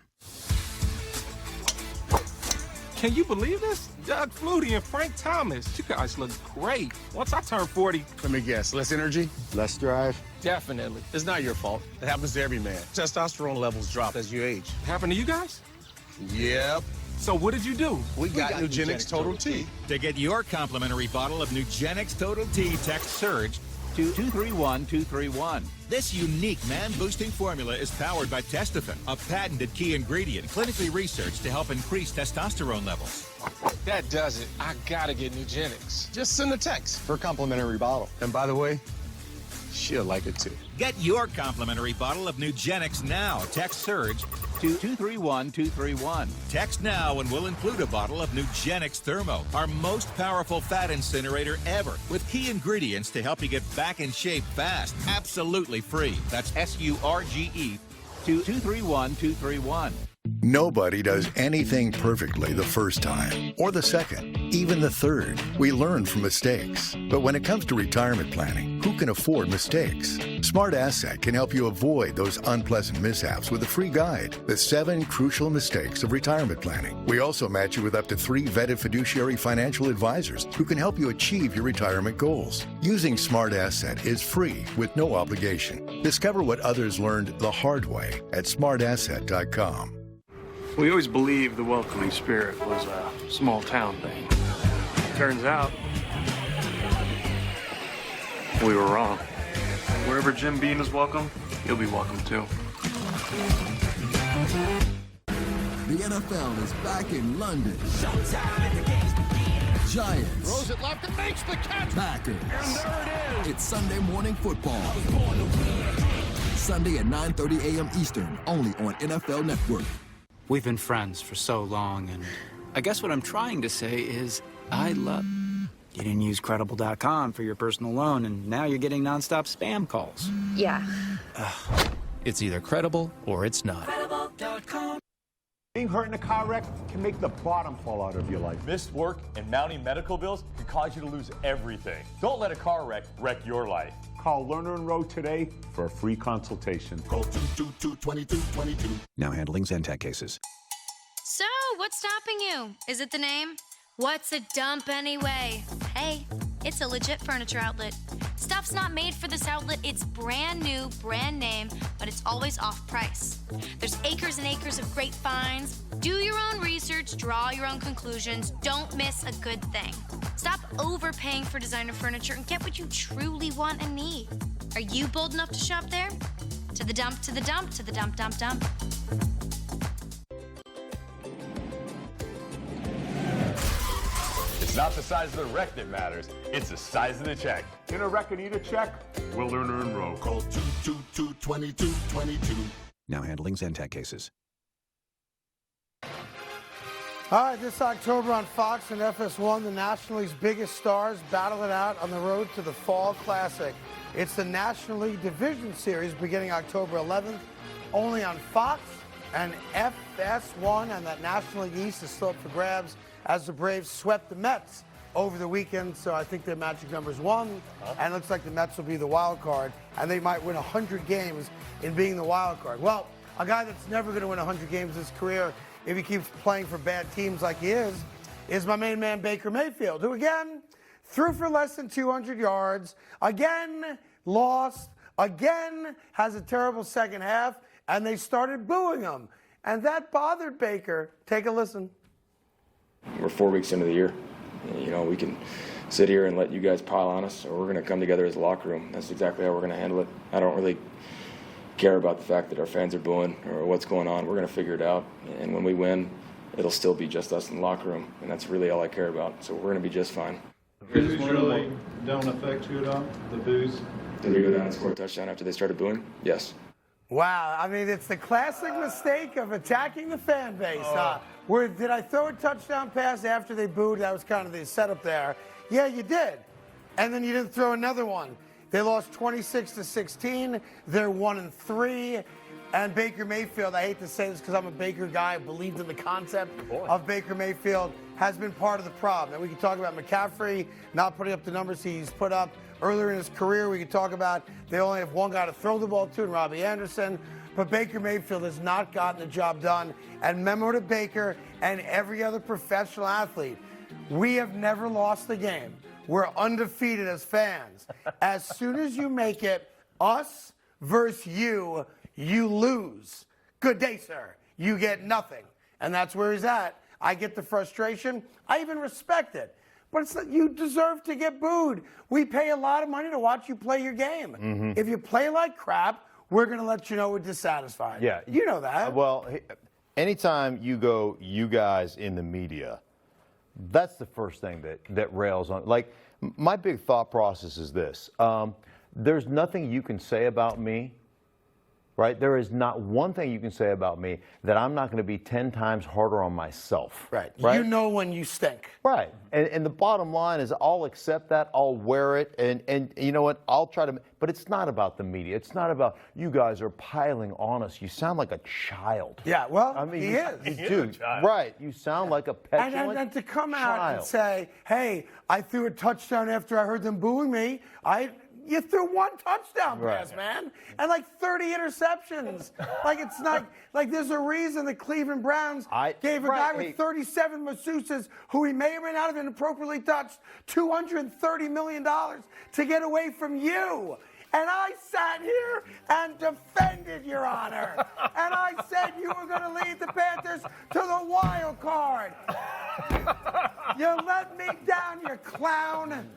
Can you believe this? Doug Flutie and Frank Thomas. You guys look great. Once I turn 40... Let me guess. Less energy? Less drive? Definitely. It's not your fault. It happens to every man. Testosterone levels drop as you age. Happened to you guys? Yep. So what did you do? We got Nugenix Total T. To get your complimentary bottle of Nugenix Total T, text SURGE to 231231. This unique man-boosting formula is powered by Testofen, a patented key ingredient clinically researched to help increase testosterone levels. That does it. I gotta get Nugenix. Just send a text for a complimentary bottle. And by the way, she'll like it too. Get your complimentary bottle of Nugenix now. Text SURGE to 231231. Text now and we'll include a bottle of Nugenix Thermo, our most powerful fat incinerator ever, with key ingredients to help you get back in shape fast. Absolutely free. That's SURGE to 231231. Nobody does anything perfectly the first time, or the second, even the third. We learn from mistakes. But when it comes to retirement planning, who can afford mistakes? Smart Asset can help you avoid those unpleasant mishaps with a free guide, The 7 Crucial Mistakes of Retirement Planning. We also match you with up to 3 vetted fiduciary financial advisors who can help you achieve your retirement goals. Using Smart Asset is free with no obligation. Discover what others learned the hard way at smartasset.com. We always believed the welcoming spirit was a small town thing. Turns out, we were wrong. Wherever Jim Beam is welcome, you'll be welcome too. The NFL is back in London. Giants. Throws it left and makes the catch. Packers. And there it is. It's Sunday morning football. Sunday at 9:30 a.m. Eastern, only on NFL Network. We've been friends for so long, and I guess what I'm trying to say is I love... You didn't use Credible.com for your personal loan, and now you're getting nonstop spam calls. Yeah. It's either credible or it's not. Credible.com. Being hurt in a car wreck can make the bottom fall out of your life. Missed work and mounting medical bills can cause you to lose everything. Don't let a car wreck your life. Call Lerner and Rowe today for a free consultation. Call 222-2222. Now handling Zentek cases. So, what's stopping you? Is it the name? What's a dump anyway? Hey, it's a legit furniture outlet. Stuff's not made for this outlet. It's brand new, brand name, but it's always off price. There's acres and acres of great finds. Do your own research, draw your own conclusions. Don't miss a good thing. Stop overpaying for designer furniture and get what you truly want and need. Are you bold enough to shop there? To the dump, to the dump, to the dump, dump, dump. It's not the size of the wreck that matters. It's the size of the check. In a wreck and need a check? We'll Lerner and Rowe. Call 222-2222. Now handling Zentek cases. All right, this October on Fox and FS1, the National League's biggest stars battle it out on the road to the Fall Classic. It's the National League Division Series beginning October 11th, only on Fox and FS1, and that National League East is still up for grabs as the Braves swept the Mets over the weekend. So I think their magic number is 1, and it looks like the Mets will be the wild card, and they might win 100 games in being the wild card. Well, a guy that's never going to win 100 games in his career if he keeps playing for bad teams like he is my main man Baker Mayfield, who again threw for less than 200 yards, again lost, again has a terrible second half, and they started booing him. And that bothered Baker. Take a listen. We're 4 weeks into the year. You know, we can sit here and let you guys pile on us, or we're going to come together as a locker room. That's exactly how we're going to handle it. I don't really care about the fact that our fans are booing or what's going on. We're going to figure it out. And when we win, it'll still be just us in the locker room. And that's really all I care about. So we're going to be just fine. The boos really don't affect you at all? The boos? Did we go down and score a touchdown after they started booing? Yes. Wow, I mean, it's the classic mistake of attacking the fan base. Where did I throw a touchdown pass after they booed? That was kind of the setup there. Yeah, you did. And then you didn't throw another one. They lost 26-16. They're 1-3. And Baker Mayfield, I hate to say this because I'm a Baker guy, I believed in the concept of Baker Mayfield, has been part of the problem. And we can talk about McCaffrey not putting up the numbers he's put up earlier in his career. We can talk about they only have one guy to throw the ball to, and Robbie Anderson. But Baker Mayfield has not gotten the job done. And memo to Baker and every other professional athlete, we have never lost the game. We're undefeated as fans. As soon as you make it us versus you, you lose. Good day, sir. You get nothing. And that's where he's at. I get the frustration. I even respect it. But it's not, you deserve to get booed. We pay a lot of money to watch you play your game. Mm-hmm. If you play like crap, we're going to let you know we're dissatisfied. Yeah. You know that. Well, anytime you go, you guys in the media, that's the first thing that rails on. Like, my big thought process is this. There's nothing you can say about me, right? There is not one thing you can say about me that I'm not going to be 10 times harder on myself. Right. Right. You know when you stink. Right. And the bottom line is I'll accept that. I'll wear it. And you know what? I'll try to. But it's not about the media. It's not about you guys are piling on us. You sound like a child. Yeah, well, I mean, he is. You do. Right. You sound like a petulant And to come out child. and say, hey, I threw a touchdown after I heard them booing me. You threw one touchdown pass, man, and like 30 interceptions. Like it's not like there's a reason the Cleveland Browns gave a guy with 37 masseuses who he may or may not have inappropriately touched $230 million to get away from you. And I sat here and defended Your Honor. And I said you were going to lead the Panthers to the wild card. You let me down, you clown.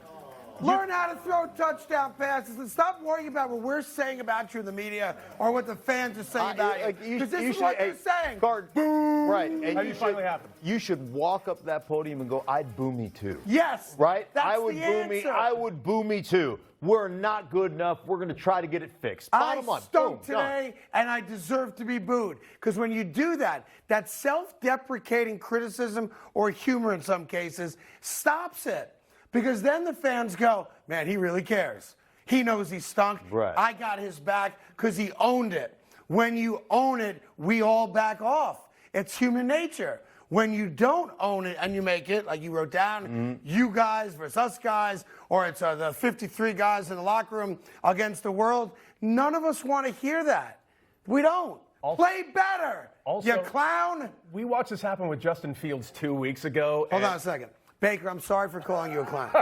Learn how to throw touchdown passes and stop worrying about what we're saying about you in the media or what the fans are saying about you. Because this is what you're saying. Boom. Right. And How do you finally happen? You should walk up that podium and go, I'd boo me too. Yes. Right? That's I would the boo me. answer. I would boo me too. We're not good enough. We're going to try to get it fixed. Bottom line. I stunk Boom, today, and I deserve to be booed. Because when you do that, that self-deprecating criticism or humor in some cases stops it. Because then the fans go, man, he really cares. He knows he stunk. Right. I got his back because he owned it. When you own it, we all back off. It's human nature. When you don't own it and you make it, like you wrote down, you guys versus us guys, or it's the 53 guys in the locker room against the world, none of us want to hear that. We don't. Play better, you clown. We watched this happen with Justin Fields 2 weeks ago. Hold on a second. Baker, I'm sorry for calling you a clown.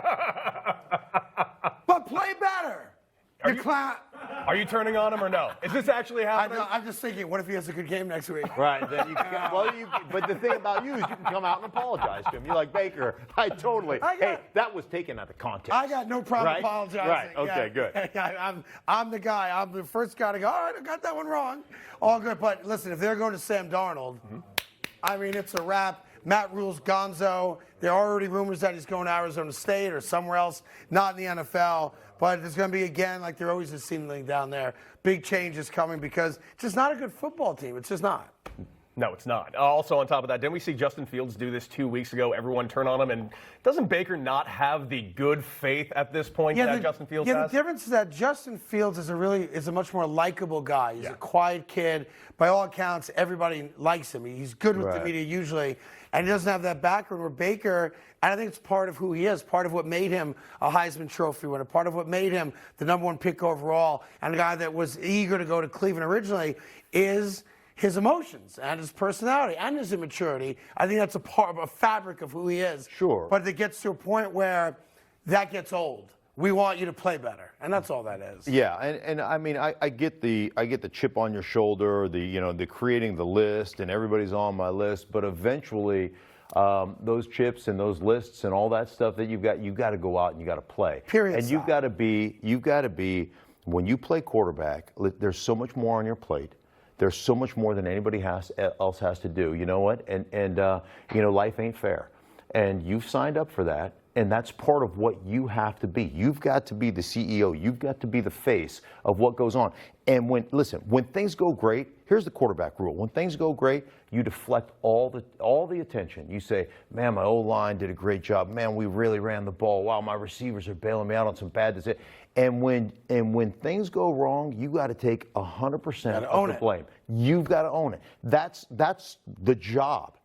But play better. Clown. Are you turning on him or no? Is this actually happening? I'm just thinking, what if he has a good game next week? Right. Then you can, but the thing about you is you can come out and apologize to him. You're like, Baker, hey, that was taken out of context. I got no problem right? apologizing. Right. Okay, good. I'm the guy. I'm the first guy to go, all right, I got that one wrong. All good. But listen, if they're going to Sam Darnold, I mean, it's a wrap. Matt Rule's gonzo. There are already rumors that he's going to Arizona State or somewhere else, not in the NFL. But there's going to be, again, like there always is seemingly down there, big changes coming because it's just not a good football team. It's just not. No, it's not. Also, on top of that, didn't we see Justin Fields do this 2 weeks ago? Everyone turn on him. And doesn't Baker not have the good faith at this point that Justin Fields has? Yeah, the difference is that Justin Fields is a much more likable guy. He's a quiet kid. By all accounts, everybody likes him. He's good with the media usually. And he doesn't have that background where Baker, and I think it's part of who he is, part of what made him a Heisman Trophy winner, part of what made him the #1 pick overall, and a guy that was eager to go to Cleveland originally is his emotions and his personality and his immaturity. I think that's a part of a fabric of who he is. Sure. But it gets to a point where that gets old. We want you to play better, and that's all that is. Yeah, and I mean, I get the chip on your shoulder, the creating the list, and everybody's on my list. But eventually, those chips and those lists and all that stuff that you've got to go out and you got to play. Period. And you've got to be when you play quarterback. There's so much more on your plate. There's so much more than anybody else has to do. You know what? And life ain't fair, and you've signed up for that. And that's part of what you have to be. You've got to be the CEO. You've got to be the face of what goes on. And when things go great, here's the quarterback rule. When things go great, you deflect all the attention. You say, man, my O-line did a great job. Man, we really ran the ball. Wow, my receivers are bailing me out on some bad decisions. And when things go wrong, you got to take 100% of the blame. You've got to own it. That's the job.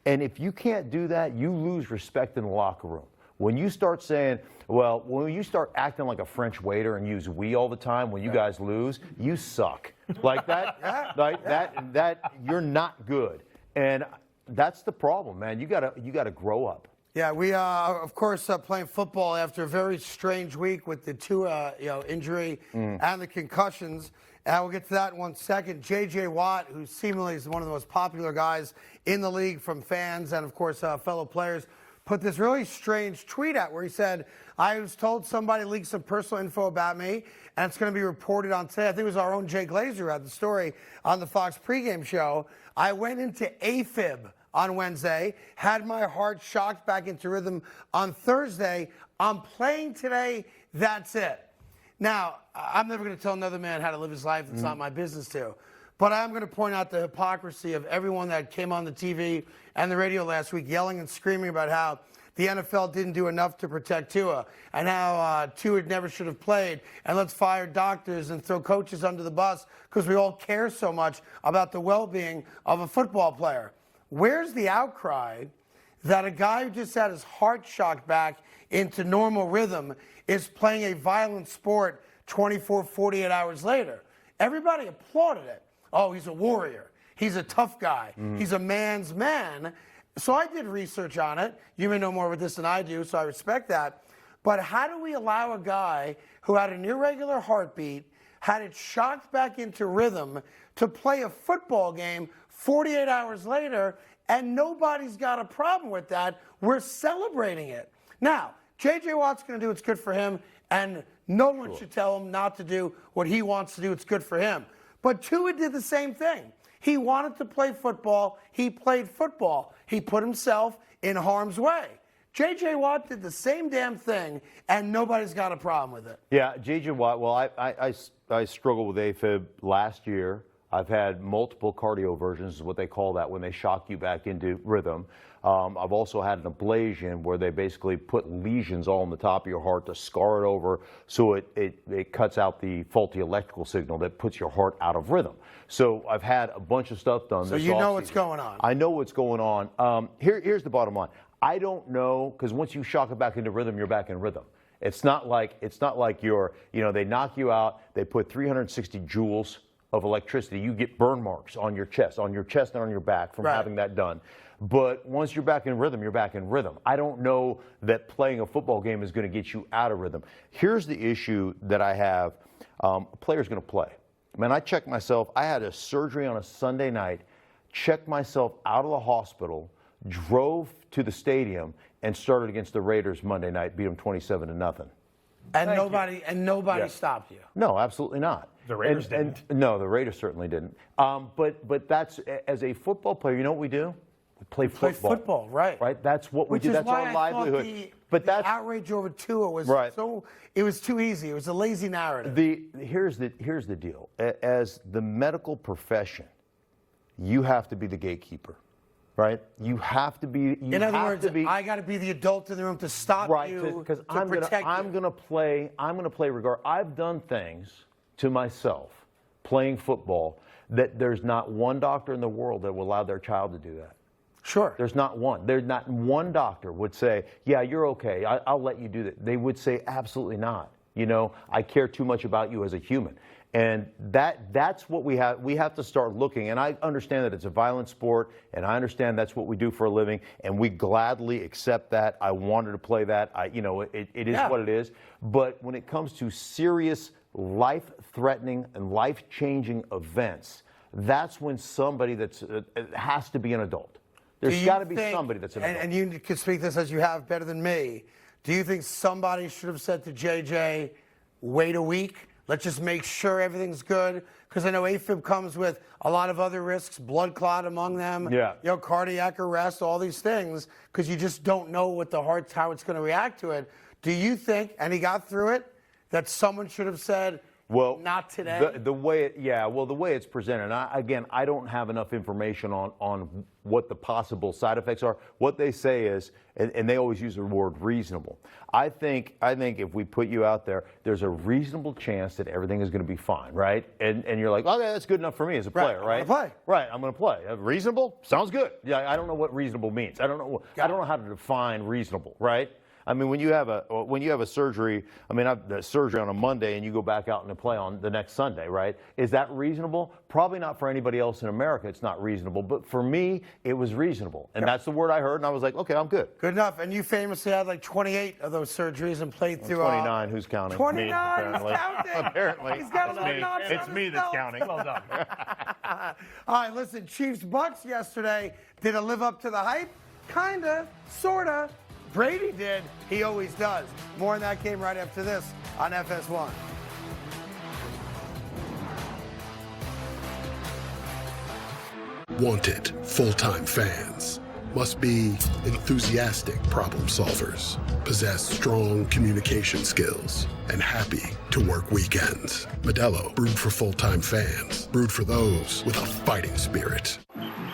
And if you can't do that, you lose respect in the locker room. When you start saying, when you start acting like a French waiter and use we all the time when you guys lose, you suck. Like that, that you're not good. And that's the problem, man. You gotta grow up. Yeah, we of course playing football after a very strange week with the Tua injury and the concussions. And we'll get to that in 1 second. J.J. Watt, who seemingly is one of the most popular guys in the league from fans and, of course, fellow players, put this really strange tweet out where he said, I was told somebody leaked some personal info about me, and it's going to be reported on today. I think it was our own Jay Glazer who had the story on the Fox pregame show. I went into AFib on Wednesday, had my heart shocked back into rhythm on Thursday. I'm playing today. That's it. Now, I'm never going to tell another man how to live his life. It's not my business to. But I'm going to point out the hypocrisy of everyone that came on the TV and the radio last week yelling and screaming about how the NFL didn't do enough to protect Tua and how Tua never should have played, and let's fire doctors and throw coaches under the bus because we all care so much about the well-being of a football player. Where's the outcry that a guy who just had his heart shocked back into normal rhythm is playing a violent sport 24, 48 hours later? Everybody applauded it. Oh, he's a warrior. He's a tough guy. He's a man's man. So I did research on it. You may know more with this than I do, so I respect that. But how do we allow a guy who had an irregular heartbeat, had it shocked back into rhythm, to play a football game 48 hours later, and nobody's got a problem with that? We're celebrating it. Now, J.J. Watt's going to do what's good for him, and no one should tell him not to do what he wants to do. It's good for him. But Tua did the same thing. He wanted to play football. He played football. He put himself in harm's way. J.J. Watt did the same damn thing, and nobody's got a problem with it. Yeah, J.J. Watt, well, I struggled with AFib last year. I've had multiple cardioversions, is what they call that, when they shock you back into rhythm. I've also had an ablation where they basically put lesions all on the top of your heart to scar it over so it cuts out the faulty electrical signal that puts your heart out of rhythm. So I've had a bunch of stuff done. So you know what's going on. I know what's going on. Here's the bottom line. I don't know, because once you shock it back into rhythm, you're back in rhythm. It's not like you're, they knock you out, they put 360 joules of electricity. You get burn marks on your chest and on your back from having that done. But once you're back in rhythm, you're back in rhythm. I don't know that playing a football game is going to get you out of rhythm. Here's the issue that I have. A player's going to play. Man, I checked myself. I had a surgery on a Sunday night, checked myself out of the hospital, drove to the stadium, and started against the Raiders Monday night, beat them 27-0. And nobody stopped you. No, absolutely not. The Raiders didn't. No, the Raiders certainly didn't. But that's, as a football player, you know what we do? We play football. Play football, right? Right. That's what we do. That's our livelihood. But the outrage over Tua was it was too easy. It was a lazy narrative. Here's the deal. As the medical profession, you have to be the gatekeeper. Right? You have to be. In other words, I got to be the adult in the room to stop you, because I'm going to play regard. I've done things to myself playing football that there's not one doctor in the world that will allow their child to do that. Sure. There's not one. There's not one doctor would say, yeah, you're okay. I'll let you do that. They would say, absolutely not. I care too much about you as a human. And that's what we have. We have to start looking. And I understand that it's a violent sport, and I understand that's what we do for a living, and we gladly accept that. I wanted to play that. It is what it is. But when it comes to serious life-threatening and life-changing events, that's when somebody has to be an adult. There's got to be somebody that's an adult. And you can speak this as you have better than me. Do you think somebody should have said to JJ, wait a week? Let's just make sure everything's good? Because I know AFib comes with a lot of other risks, blood clot among them, cardiac arrest, all these things, because you just don't know what how it's going to react to it. Do you think, and he got through it, that someone should have said, well, not today? The way it's presented. And I don't have enough information on what the possible side effects are. What they say is, and they always use the word reasonable. I think if we put you out there, there's a reasonable chance that everything is going to be fine, right? And you're like, okay, that's good enough for me as a player, right? I'm gonna play. Right, I'm going to play. Reasonable? Sounds good. Yeah, I don't know what reasonable means. I don't know how to define reasonable, right? I mean, when you have a surgery, the surgery on a Monday and you go back out and play on the next Sunday, right? Is that reasonable? Probably not for anybody else in America. It's not reasonable. But for me, it was reasonable. And that's the word I heard, and I was like, okay, I'm good. Good enough. And you famously had like 28 of those surgeries and played through 29. Who's counting? 29. Me, apparently. He's counting. Apparently. He's got a little nonsense. It's me that's counting. Well done. All right, listen, Chiefs-Bucks yesterday. Did it live up to the hype? Kinda. Sorta. Brady did. He always does. More on that game right after this on FS1. Want it, full-time fans. must be enthusiastic problem solvers, possess strong communication skills, and happy to work weekends. Modelo, brewed for full-time fans, brewed for those with a fighting spirit.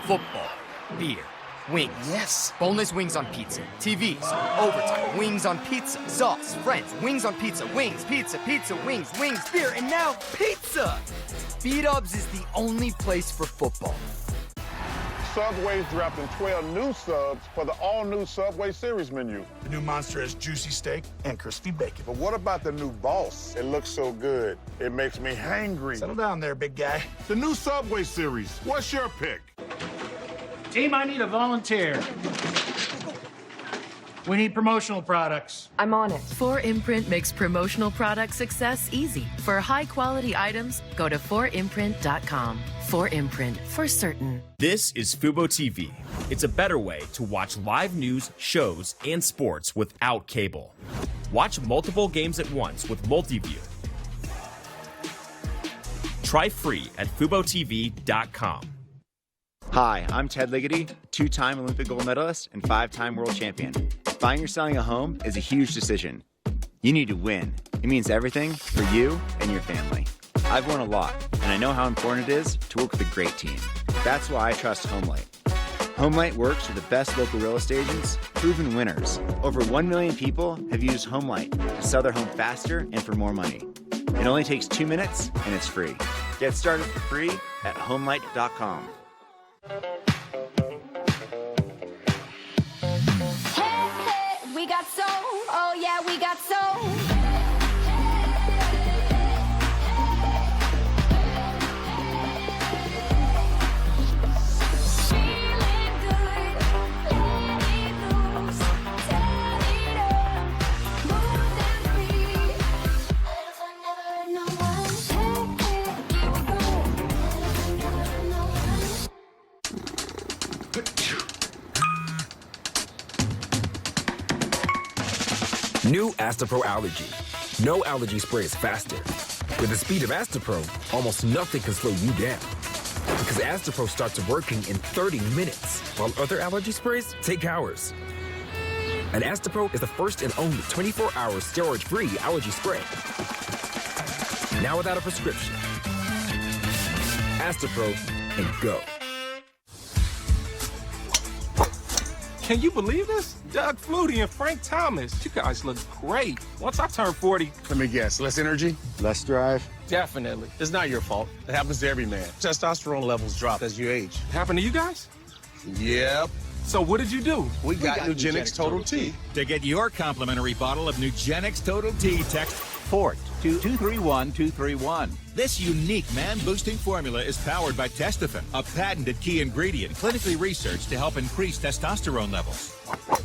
Football, beer, wings. Yes. Boneless wings on pizza. TVs, overtime, wings on pizza. Sauce, friends, wings on pizza. Wings, pizza, pizza, wings, wings, beer, and now pizza! B-Dubs is the only place for football. Subway's dropping 12 new subs for the all-new Subway Series menu. The new Monster has juicy steak and crispy bacon. But what about the new Boss? It looks so good. It makes me hangry. Settle down there, big guy. The new Subway Series. What's your pick? Team, I need a volunteer. We need promotional products. I'm on it. 4imprint makes promotional product success easy. For high-quality items, go to 4imprint.com. 4imprint, for certain. This is Fubo TV. It's a better way to watch live news, shows, and sports without cable. Watch multiple games at once with Multiview. Try free at FuboTV.com. Hi, I'm Ted Ligety, 2-time Olympic gold medalist and 5-time world champion. Buying or selling a home is a huge decision. You need to win. It means everything for you and your family. I've won a lot, and I know how important it is to work with a great team. That's why I trust HomeLight. HomeLight works with the best local real estate agents, proven winners. Over 1 million people have used HomeLight to sell their home faster and for more money. It only takes 2 minutes, and it's free. Get started for free at HomeLight.com. We got soul, oh yeah, we got soul. New Astapro Allergy. No allergy spray is faster. With the speed of Astapro, almost nothing can slow you down. Because Astapro starts working in 30 minutes, while other allergy sprays take hours. And Astapro is the first and only 24-hour steroid-free allergy spray. Now without a prescription. Astapro and go. Can you believe this? Doug Flutie and Frank Thomas. You guys look great. Once I turn 40... Let me guess, less energy, less drive? Definitely. It's not your fault. It happens to every man. Testosterone levels drop as you age. Happened to you guys? Yep. So what did you do? We got Nugenix Total T. To get your complimentary bottle of Nugenix Total T, text FORT to 231-231. This unique man-boosting formula is powered by Testofen, a patented key ingredient clinically researched to help increase testosterone levels.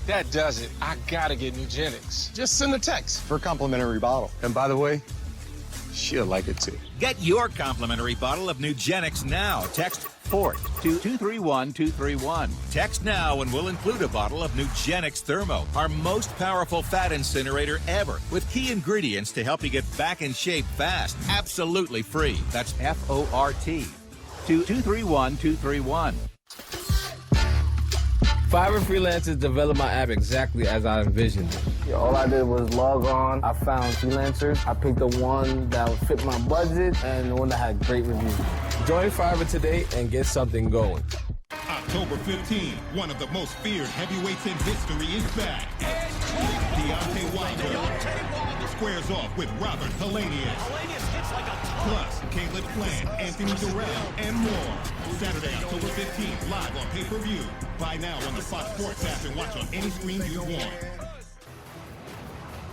That does it. I gotta get Nugenix. Just send a text for a complimentary bottle. And by the way, she'll like it too. Get your complimentary bottle of Nugenix now. Text FORT to 231-231. Text now and we'll include a bottle of Nugenix Thermo, our most powerful fat incinerator ever, with key ingredients to help you get back in shape fast. Absolutely free. That's FORT to 231-231. Fiverr freelancers developed my app exactly as I envisioned it. All I did was log on, I found freelancers, I picked the one that would fit my budget and the one that had great reviews. Join Fiverr today and get something going. October 15th, one of the most feared heavyweights in history is back. Deontay Wilder squares off with Robert Helenius. Plus, Caleb Plant, Anthony Durrell, and more. Saturday, October 15th, live on pay-per-view. Buy now on the Fox Sports app and watch on any screen you want.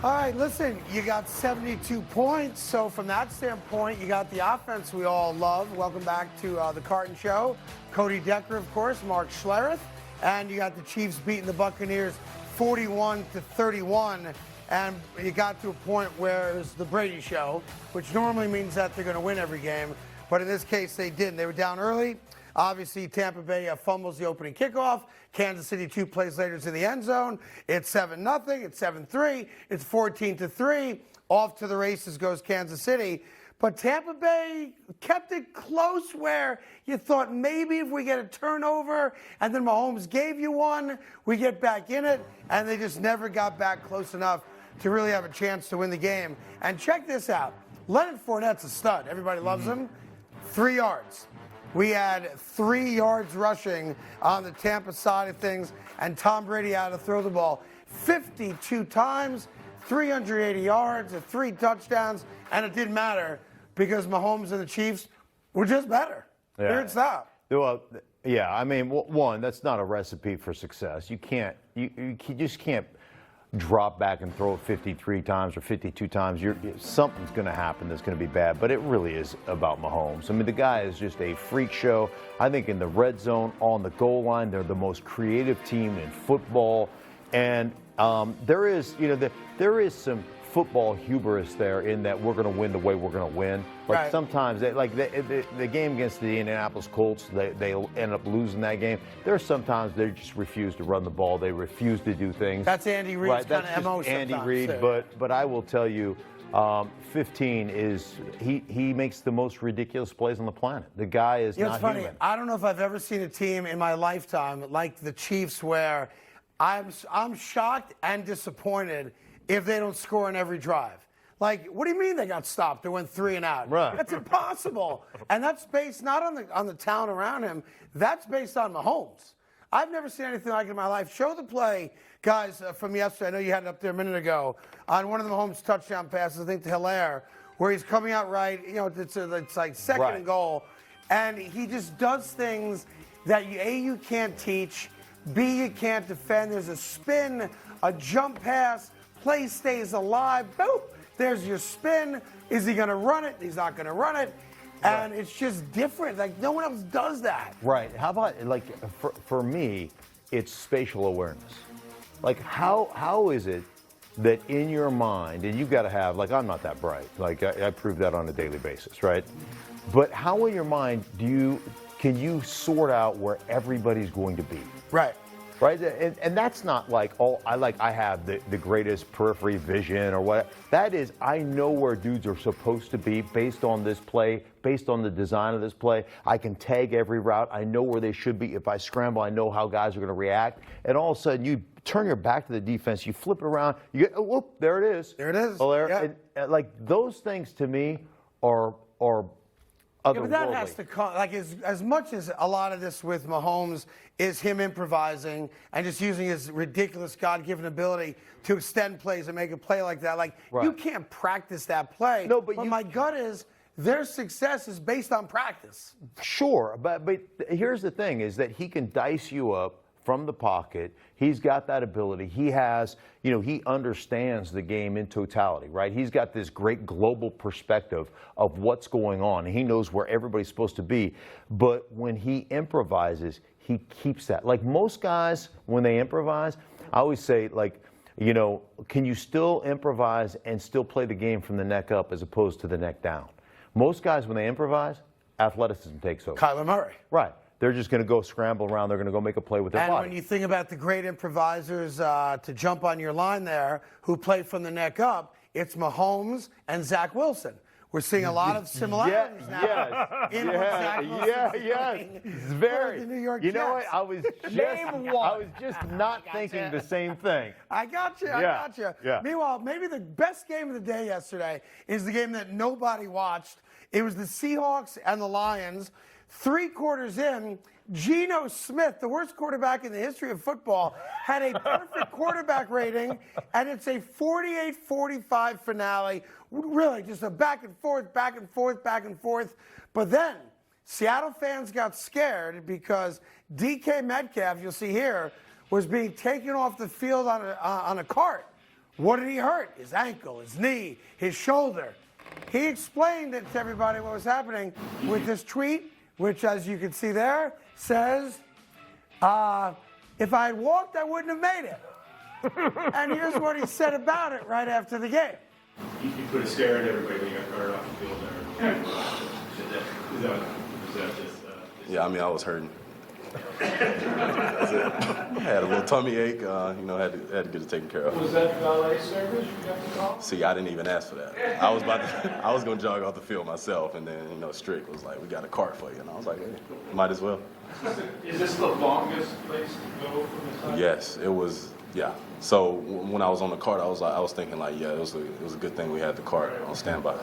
All right, listen, you got 72 points. So from that standpoint, you got the offense we all love. Welcome back to the Carton Show. Cody Decker, of course, Mark Schlereth. And you got the Chiefs beating the Buccaneers 41-31. And you got to a point where it was the Brady Show, which normally means that they're going to win every game. But in this case, they didn't. They were down early. Obviously, Tampa Bay fumbles the opening kickoff. Kansas City 2 plays later is in the end zone. It's 7-0. It's 7-3. It's 14-3. Off to the races goes Kansas City. But Tampa Bay kept it close where you thought maybe if we get a turnover and then Mahomes gave you one, we get back in it, and they just never got back close enough to really have a chance to win the game. And check this out. Leonard Fournette's a stud. Everybody loves him. 3 yards. We had 3 yards rushing on the Tampa side of things, and Tom Brady had to throw the ball 52 times, 380 yards, and 3 touchdowns, and it didn't matter because Mahomes and the Chiefs were just better. Yeah. Period, stop. Well, yeah, I mean, one, that's not a recipe for success. You just can't drop back and throw it 53 times or 52 times. Something's going to happen that's going to be bad, but it really is about Mahomes. I mean, the guy is just a freak show. I think in the red zone, on the goal line, they're the most creative team in football. And there is some football hubris there in that we're going to win the way we're going to win. Like Right. sometimes, the game against the Indianapolis Colts, they end up losing that game. There are sometimes they just refuse to run the ball. They refuse to do things. That's Andy Reid's right, kind that's of MO just Andy sometimes, Reid, too. but I will tell you, 15 is he makes the most ridiculous plays on the planet. The guy is You know, not it's funny. human. I don't know if I've ever seen a team in my lifetime like the Chiefs where I'm shocked and disappointed if they don't score in every drive. Like, what do you mean they got stopped? They went 3 and out. Right. That's impossible. And that's based not on the talent around him. That's based on Mahomes. I've never seen anything like it in my life. Show the play, guys, from yesterday. I know you had it up there a minute ago on one of the Mahomes touchdown passes, I think to Hilaire, where he's coming out right. You know, it's like second Right. and goal. And he just does things that you can't teach, B, you can't defend. There's a spin, a jump pass, play stays alive. Boom! There's your spin. Is he going to run it? He's not going to run it. And it's just different. Like, no one else does that. Right. How about, like, for me, it's spatial awareness. Like, how is it that in your mind, and you've got to have, like, I'm not that bright. Like, I prove that on a daily basis, right? But how in your mind can you sort out where everybody's going to be? Right. Right, and that's not like I have the greatest periphery vision or what. That is, I know where dudes are supposed to be based on this play, based on the design of this play. I can tag every route. I know where they should be. If I scramble, I know how guys are going to react. And all of a sudden, you turn your back to the defense, you flip it around, you get, oh, whoop, there it is. There it is. Yeah. And like those things to me are Yeah, but that has to come, like as much as a lot of this with Mahomes is him improvising and just using his ridiculous God-given ability to extend plays and make a play like that. Like, Right. you can't practice that play. No, but my gut is their success is based on practice. Sure, but here's the thing is that he can dice you up from the pocket. He's got that ability. He has, he understands the game in totality, right? He's got this great global perspective of what's going on. He knows where everybody's supposed to be. But when he improvises, he keeps that. Like most guys, when they improvise, I always say, like, can you still improvise and still play the game from the neck up as opposed to the neck down? Most guys, when they improvise, athleticism takes over. Kyler Murray. Right. They're just going to go scramble around. They're going to go make a play with their And body. when you think about the great improvisers to jump on your line there who play from the neck up, it's Mahomes and Zach Wilson. We're seeing a lot of similarities now. Yes, in what Zach Wilson's yes. doing It's very. for the New York You know what? Jets. I was just not thinking the same thing. I got you. I Yeah, got you. yeah. Meanwhile, maybe the best game of the day yesterday is the game that nobody watched. It was the Seahawks and the Lions. 3 quarters in, Geno Smith, the worst quarterback in the history of football, had a perfect quarterback rating, and it's a 48-45 finale. Really, just a back and forth, back and forth, back and forth. But then Seattle fans got scared because DK Metcalf, you'll see here, was being taken off the field on a cart. What did he hurt? His ankle, his knee, his shoulder. He explained it to everybody what was happening with this tweet, which, as you can see there, says, if I had walked, I wouldn't have made it. And here's what he said about it right after the game. You put a scare at everybody when you got carted off the field there. Is that just... Yeah, I mean, I was hurting. I had a little tummy ache, had to get it taken care of. Was that valet service you got the call? See, I didn't even ask for that. I was going to jog off the field myself, and then, Strick was like, we got a cart for you. And I was like, hey, might as well. Is this the longest place to go from the side? Yes, it was, yeah. So when I was on the cart, I was thinking like, yeah, it was a good thing we had the cart on standby.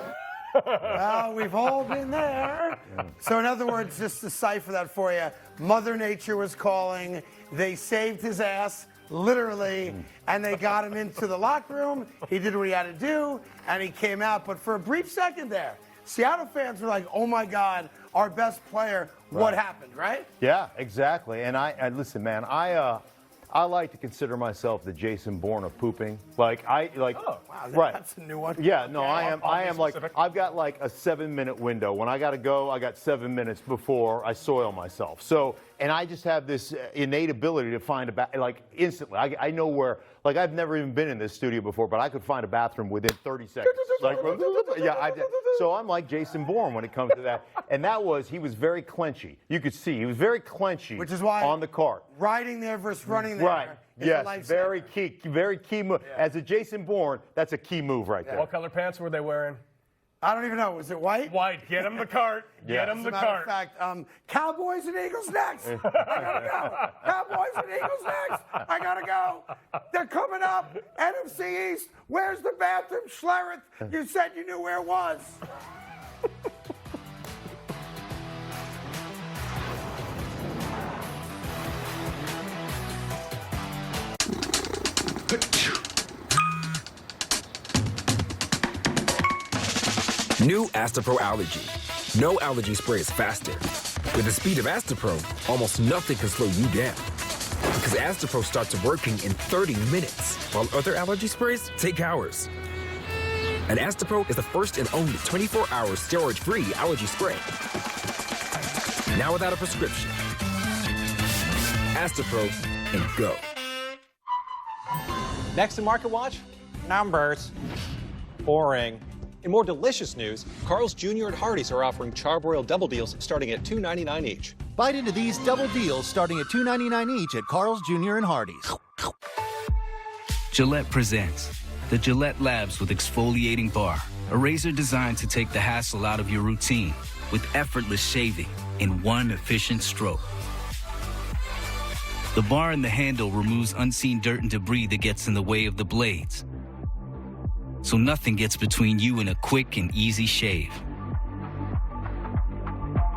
Well, we've all been there. So in other words, just to decipher that for you, Mother Nature was calling. They saved his ass, literally, and they got him into the locker room. He did what he had to do, and he came out. But for a brief second there, Seattle fans were like, oh, my God, our best player, what happened, right? Yeah, exactly. And I listen, man, I like to consider myself the Jason Bourne of pooping. Oh, wow, that's a new one. Yeah, no, I am like, I've got like a 7-minute window. When I got to go, I got 7 minutes before I soil myself. So, and I just have this innate ability to find instantly. I know where, I've never even been in this studio before, but I could find a bathroom within 30 seconds. So I'm like Jason Bourne when it comes to that. And he was very clenchy. You could see, he was very clenchy. Which is why on the cart. Riding there versus running there. Right. Yes, very key move. Yeah. As a Jason Bourne, that's a key move right there. What color pants were they wearing? I don't even know. Was it white? White. Get him the cart. Get him the cart. As a matter of fact, Cowboys and Eagles next. I gotta go. Cowboys and Eagles next. I gotta go. They're coming up. NFC East. Where's the bathroom, Schlereth? You said you knew where it was. New Astapro Allergy. No allergy spray is faster. With the speed of Astapro, almost nothing can slow you down. Because Astapro starts working in 30 minutes, while other allergy sprays take hours. And Astapro is the first and only 24-hour steroid-free allergy spray. Now without a prescription. Astapro and go. Next in Market Watch, numbers. Boring. In more delicious news, Carl's Jr. and Hardee's are offering charbroiled double deals starting at $2.99 each. Bite into these double deals starting at $2.99 each at Carl's Jr. and Hardee's. Gillette presents the Gillette Labs with Exfoliating Bar, a razor designed to take the hassle out of your routine with effortless shaving in one efficient stroke. The bar and the handle removes unseen dirt and debris that gets in the way of the blades, so nothing gets between you and a quick and easy shave.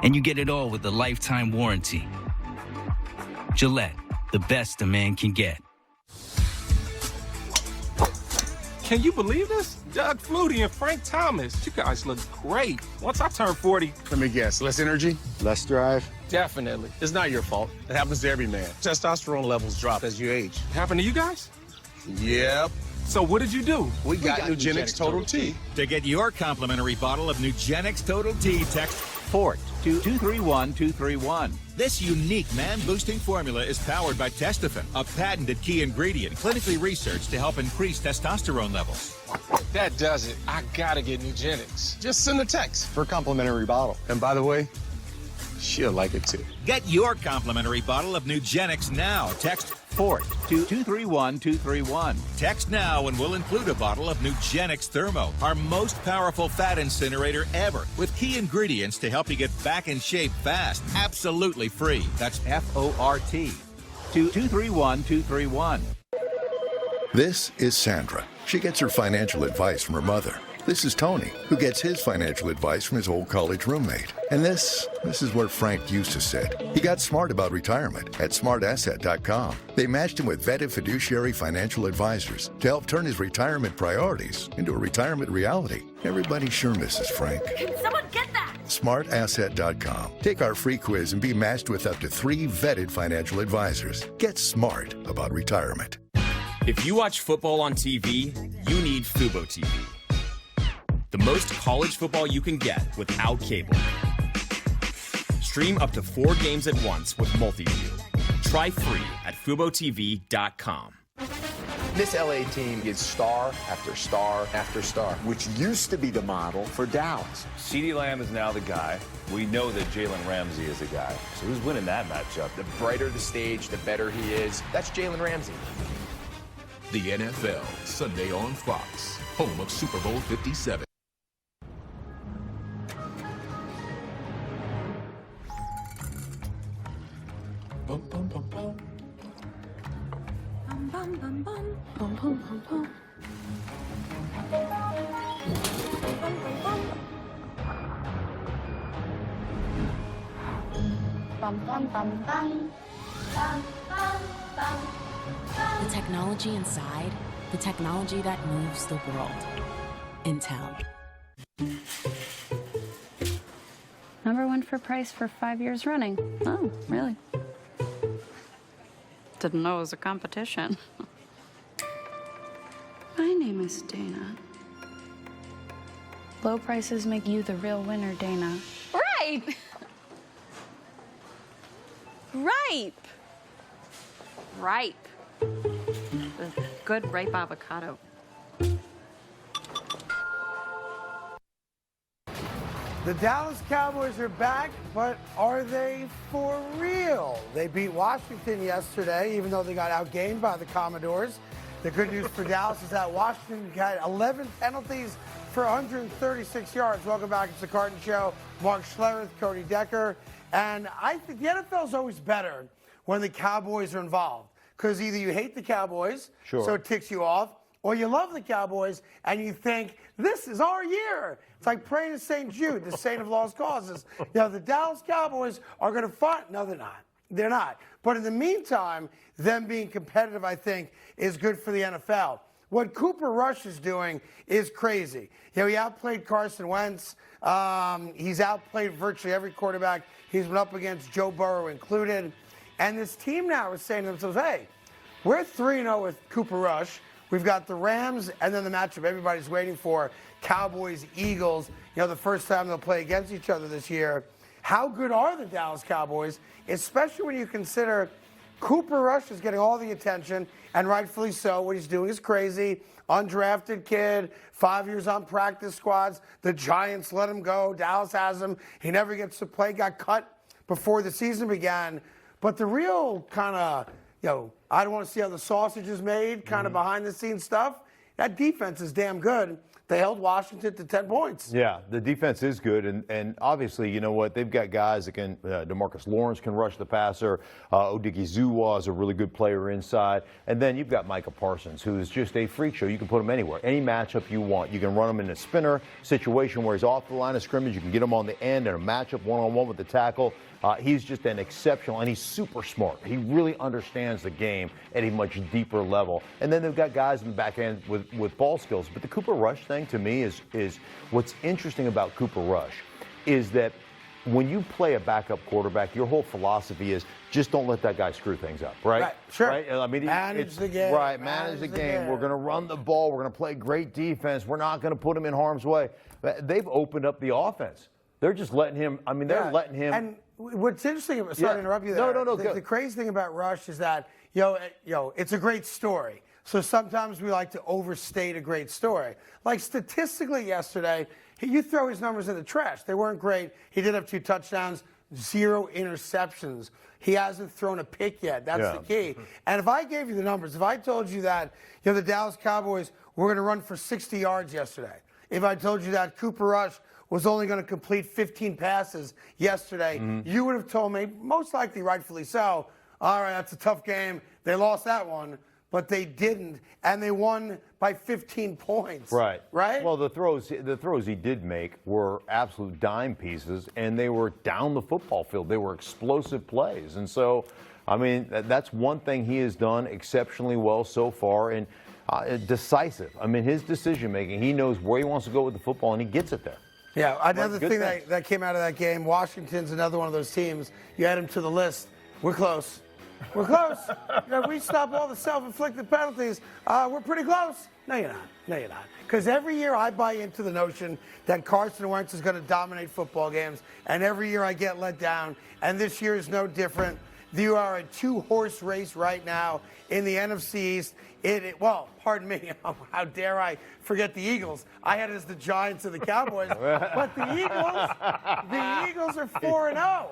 And you get it all with a lifetime warranty. Gillette, the best a man can get. Can you believe this? Doug Flutie and Frank Thomas. You guys look great. Once I turn 40... Let me guess, less energy, less drive? Definitely. It's not your fault. It happens to every man. Testosterone levels drop as you age. Happened to you guys? Yep. So what did you do? We got Nugenix Total T. To get your complimentary bottle of Nugenix Total T, text FORT to 231-231. This unique man-boosting formula is powered by Testofen, a patented key ingredient clinically researched to help increase testosterone levels. That does it. I gotta get Nugenix. Just send a text for a complimentary bottle. And by the way, she'll like it too. Get your complimentary bottle of Nugenix now. Text FORT to 231-231. Text now and we'll include a bottle of Nugenix Thermo, our most powerful fat incinerator ever, with key ingredients to help you get back in shape fast. Absolutely free. That's FORT to 231-231. This is Sandra. She gets her financial advice from her mother. This is Tony, who gets his financial advice from his old college roommate. And this is where Frank used to sit. He got smart about retirement at smartasset.com. They matched him with vetted fiduciary financial advisors to help turn his retirement priorities into a retirement reality. Everybody sure misses Frank. Can someone get that? smartasset.com. Take our free quiz and be matched with up to 3 vetted financial advisors. Get smart about retirement. If you watch football on TV, you need Fubo TV. The most college football you can get without cable. Stream up to 4 games at once with multi-view. Try free at FuboTV.com. This LA team gets star after star after star, which used to be the model for Dallas. CeeDee Lamb is now the guy. We know that Jalen Ramsey is the guy. So who's winning that matchup? The brighter the stage, the better he is. That's Jalen Ramsey. The NFL, Sunday on Fox, home of Super Bowl 57. Bum, bum, bum, bum. Bum, bum, bum, bum. Bum, bum, bum, bum. Bum, bum, bum, bum. Bum, bum, bum. The technology inside, the technology that moves the world. Intel. #1 for price for 5 years running. Oh, really? Didn't know it was a competition. My name is Dana. Low prices make you the real winner, Dana. Right. Ripe. Ripe. Good ripe avocado. The Dallas Cowboys are back, but are they for real? They beat Washington yesterday, even though they got outgained by the Commodores. The good news for Dallas is that Washington had 11 penalties for 136 yards. Welcome back. It's the Carton Show. Mark Schlereth, Cody Decker. And I think the NFL is always better when the Cowboys are involved, because either you hate the Cowboys, so it ticks you off, or you love the Cowboys and you think, this is our year. It's like praying to St. Jude, the saint of lost causes. You know, the Dallas Cowboys are going to fight. No, they're not. They're not. But in the meantime, them being competitive, I think, is good for the NFL. What Cooper Rush is doing is crazy. You know, he outplayed Carson Wentz. He's outplayed virtually every quarterback he's been up against, Joe Burrow included. And this team now is saying to themselves, hey, we're 3-0 with Cooper Rush. We've got the Rams and then the matchup everybody's waiting for, Cowboys, Eagles. You know, the first time they'll play against each other this year. How good are the Dallas Cowboys, especially when you consider Cooper Rush is getting all the attention, and rightfully so. What he's doing is crazy. Undrafted kid, 5 years on practice squads. The Giants let him go. Dallas has him. He never gets to play. Got cut before the season began. But the real kind of, you know, I don't want to see how the sausage is made, kind of behind-the-scenes stuff. That defense is damn good. They held Washington to 10 points. Yeah, the defense is good, and obviously, you know what, they've got guys that can, DeMarcus Lawrence can rush the passer, Odighizuwa is a really good player inside, and then you've got Micah Parsons, who is just a freak show. You can put him anywhere, any matchup you want. You can run him in a spinner situation where he's off the line of scrimmage. You can get him on the end in a matchup one-on-one with the tackle. He's just an exceptional, and he's super smart. He really understands the game at a much deeper level. And then they've got guys in the back end with ball skills. But the Cooper Rush thing, to me, is what's interesting about Cooper Rush is that when you play a backup quarterback, your whole philosophy is just don't let that guy screw things up, right? Right, sure. Right? I mean, manage the game. Right, manage the game. We're going to run the ball. We're going to play great defense. We're not going to put him in harm's way. They've opened up the offense. They're just letting him, I mean, they're letting him. And what's interesting, sorry to interrupt you there. No, the crazy thing about Rush is that, you know, it's a great story. So sometimes we like to overstate a great story. Like statistically yesterday, you throw his numbers in the trash. They weren't great. He did have 2 touchdowns, 0 interceptions. He hasn't thrown a pick yet. That's the key. And if I gave you the numbers, if I told you that, you know, the Dallas Cowboys were going to run for 60 yards yesterday, if I told you that Cooper Rush was only going to complete 15 passes yesterday, you would have told me, most likely rightfully so, all right, that's a tough game. They lost that one, but they didn't, and they won by 15 points. Right. Right? Well, the throws he did make were absolute dime pieces, and they were down the football field. They were explosive plays. And so, I mean, that's one thing he has done exceptionally well so far, and decisive. I mean, his decision-making, he knows where he wants to go with the football, and he gets it there. Yeah, another thing that came out of that game, Washington's another one of those teams. You add them to the list. We're close. We're close. You know, we stop all the self-inflicted penalties. We're pretty close. No, you're not. No, you're not. Because every year I buy into the notion that Carson Wentz is going to dominate football games, and every year I get let down, and this year is no different. You are a two-horse race right now in the NFC East. Well, pardon me, how dare I forget the Eagles? I had it as the Giants and the Cowboys, but the Eagles are 4-0,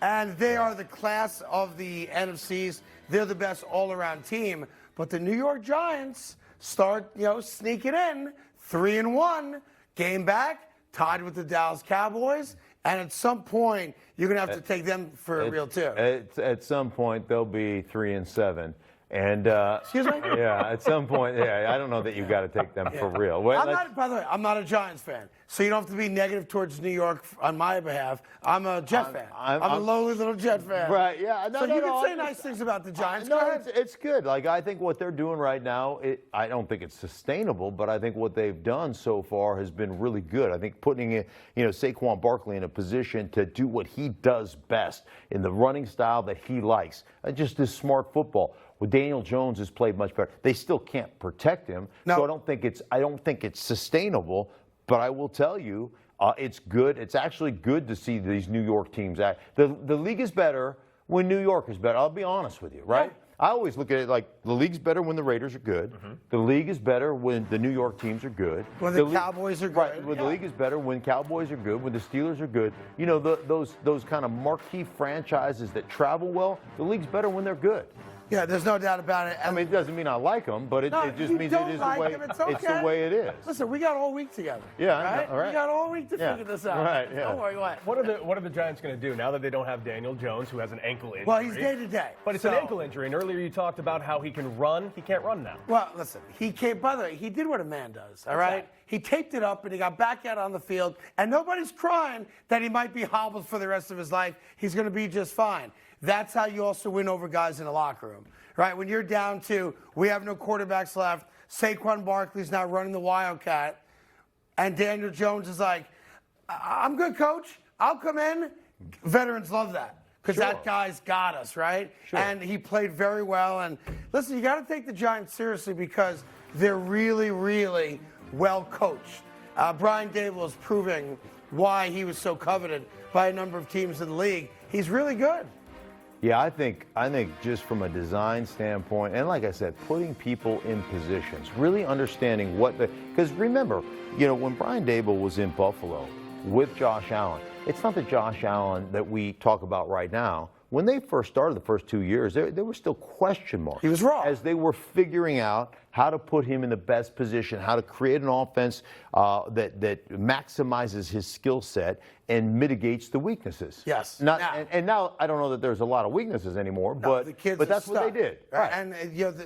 and they are the class of the NFC East. They're the best all-around team, but the New York Giants start, sneaking in 3-1, game back, tied with the Dallas Cowboys. And at some point, you're going to have to take them for real, too. At some point, they'll be 3-7. And excuse me? Yeah, at some point, I don't know that you've got to take them for real. Wait, by the way, I'm not a Giants fan, so you don't have to be negative towards New York on my behalf. I'm a Jet fan. I'm a lowly little Jet fan. Right? Yeah. So you can say nice things about the Giants. No, it's good. Like, I think what they're doing right now, I don't think it's sustainable, but I think what they've done so far has been really good. I think putting Saquon Barkley in a position to do what he does best in the running style that he likes, just this smart football. Well, Daniel Jones has played much better. They still can't protect him, so I don't think it's sustainable. But I will tell you, it's good. It's actually good to see these New York teams act. The league is better when New York is better. I'll be honest with you, right? Yeah. I always look at it like the league's better when the Raiders are good. Mm-hmm. The league is better when the New York teams are good. When the Cowboys are good. Right. When the league is better when Cowboys are good. When the Steelers are good. Those kind of marquee franchises that travel well. The league's better when they're good. Yeah, there's no doubt about it. I mean, it doesn't mean I like them, but it just means it is the way. It's the way it is. Listen, we got all week together. Yeah, right? All right. We got all week to figure this out. Right. Yeah. Don't worry. What are the Giants going to do now that they don't have Daniel Jones, who has an ankle injury? Well, he's day to day. But it's an ankle injury, and earlier you talked about how he can run. He can't run now. Well, listen, he can't. By the way, he did what a man does. All right. He taped it up and he got back out on the field, and nobody's crying that he might be hobbled for the rest of his life. He's going to be just fine. That's how you also win over guys in the locker room. Right, when you're down to, we have no quarterbacks left, Saquon Barkley's now running the Wildcat, and Daniel Jones is like, I'm good, coach. I'll come in. Veterans love that because that guy's got us, right? Sure. And he played very well. And listen, you got to take the Giants seriously because they're really, really well coached. Brian Daboll is proving why he was so coveted by a number of teams in the league. He's really good. Yeah, I think just from a design standpoint, and like I said, putting people in positions, really understanding because remember, when Brian Daboll was in Buffalo with Josh Allen, it's not the Josh Allen that we talk about right now. When they first started the first 2 years, there were still question marks. He was wrong. As they were figuring out how to put him in the best position, how to create an offense that maximizes his skill set and mitigates the weaknesses. Yes. Now I don't know that there's a lot of weaknesses anymore, but that's what they did. Right. And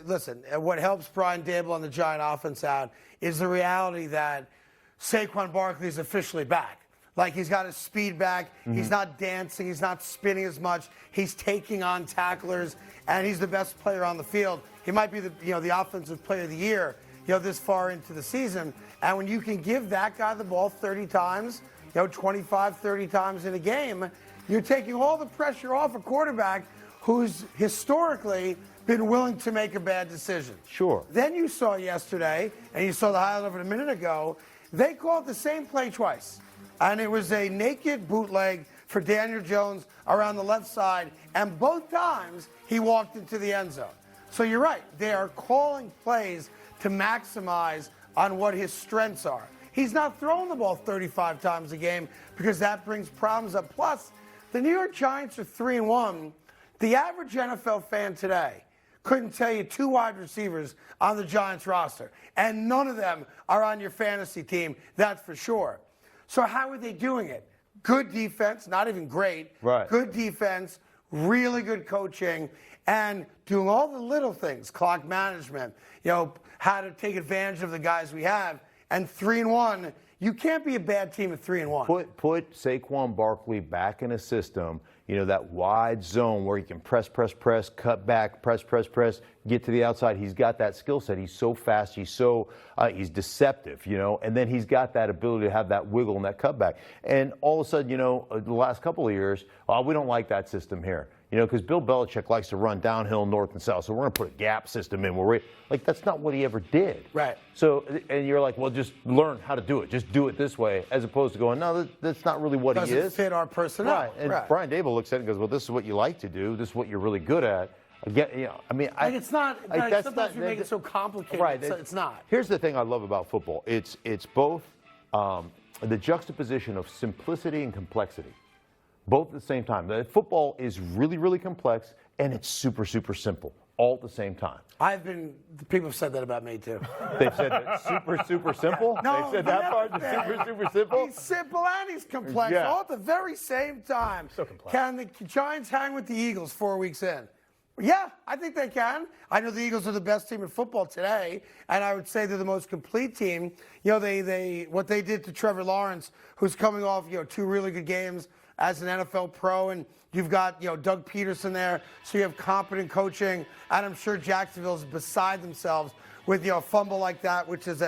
listen, what helps Brian Daboll and the Giant offense out is the reality that Saquon Barkley is officially back. Like, he's got his speed back. Mm-hmm. He's not dancing. He's not spinning as much. He's taking on tacklers, and he's the best player on the field. He might be the offensive player of the year, this far into the season. And when you can give that guy the ball 30 times, 25, 30 times in a game, you're taking all the pressure off a quarterback who's historically been willing to make a bad decision. Sure. Then you saw yesterday, and you saw the highlight of it a minute ago, they called the same play twice. And it was a naked bootleg for Daniel Jones around the left side, and both times he walked into the end zone. So you're right. They are calling plays to maximize on what his strengths are. He's not throwing the ball 35 times a game because that brings problems up. Plus, the New York Giants are 3-1. The average NFL fan today couldn't tell you 2 wide receivers on the Giants roster, and none of them are on your fantasy team, that's for sure. So how are they doing it? Good defense, not even great. Right. Good defense, really good coaching, and doing all the little things, clock management, how to take advantage of the guys we have. And 3-1, you can't be a bad team at 3-1. Put Saquon Barkley back in a system, that wide zone where he can press, cut back, press, get to the outside. He's got that skill set. He's so fast. He's deceptive, and then he's got that ability to have that wiggle and that cutback. And all of a sudden, the last couple of years, we don't like that system here. You know, because Bill Belichick likes to run downhill, north and south. So we're going to put a gap system in where that's not what he ever did. Right. So, and you're like, well, just learn how to do it. Just do it this way, as opposed to going, no, that's not really what he is. Doesn't fit our personnel. Right. And Brian Dable looks at it and goes, well, this is what you like to do. This is what you're really good at. Again, you know, I mean, it's not. Sometimes we make it so complicated. Right. It's not. Here's the thing I love about football. It's both the juxtaposition of simplicity and complexity, both at the same time. Football is really, really complex, and it's super, super simple, all at the same time. People have said that about me, too. They've said that super, super simple? No, they've said that part, the super, super simple? He's simple and he's complex, all at the very same time. So complex. Can the Giants hang with the Eagles 4 weeks in? Yeah, I think they can. I know the Eagles are the best team in football today, and I would say they're the most complete team. You know, what they did to Trevor Lawrence, who's coming off, 2 really good games as an NFL pro, and you've got, Doug Peterson there, so you have competent coaching, and I'm sure Jacksonville's beside themselves with, a fumble like that, which is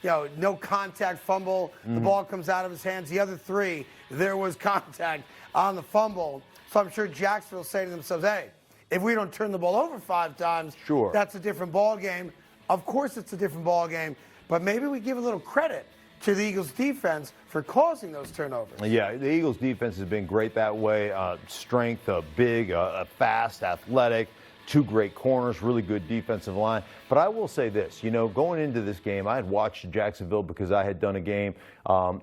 no contact fumble. The ball comes out of his hands. The other 3, there was contact on the fumble. So I'm sure Jacksonville's saying to themselves, hey, if we don't turn the ball over 5 times, that's a different ball game. Of course it's a different ball game, but maybe we give a little credit to the Eagles' defense for causing those turnovers. Yeah, the Eagles' defense has been great that way. Strength, big, fast, athletic, 2 great corners, really good defensive line. But I will say this, going into this game, I had watched Jacksonville because I had done a game an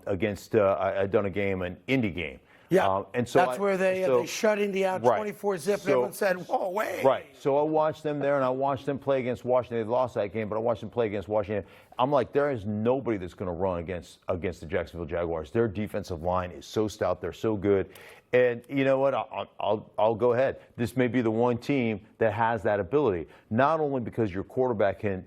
Indy game. Yeah, and so that's where they shut Indy out 24-zip, and everyone said, whoa, wait. Right, so I watched them there, and I watched them play against Washington. They lost that game, but I watched them play against Washington. I'm like, there is nobody that's going to run against the Jacksonville Jaguars. Their defensive line is so stout. They're so good. And you know what? I'll go ahead. This may be the one team that has that ability. Not only because your quarterback can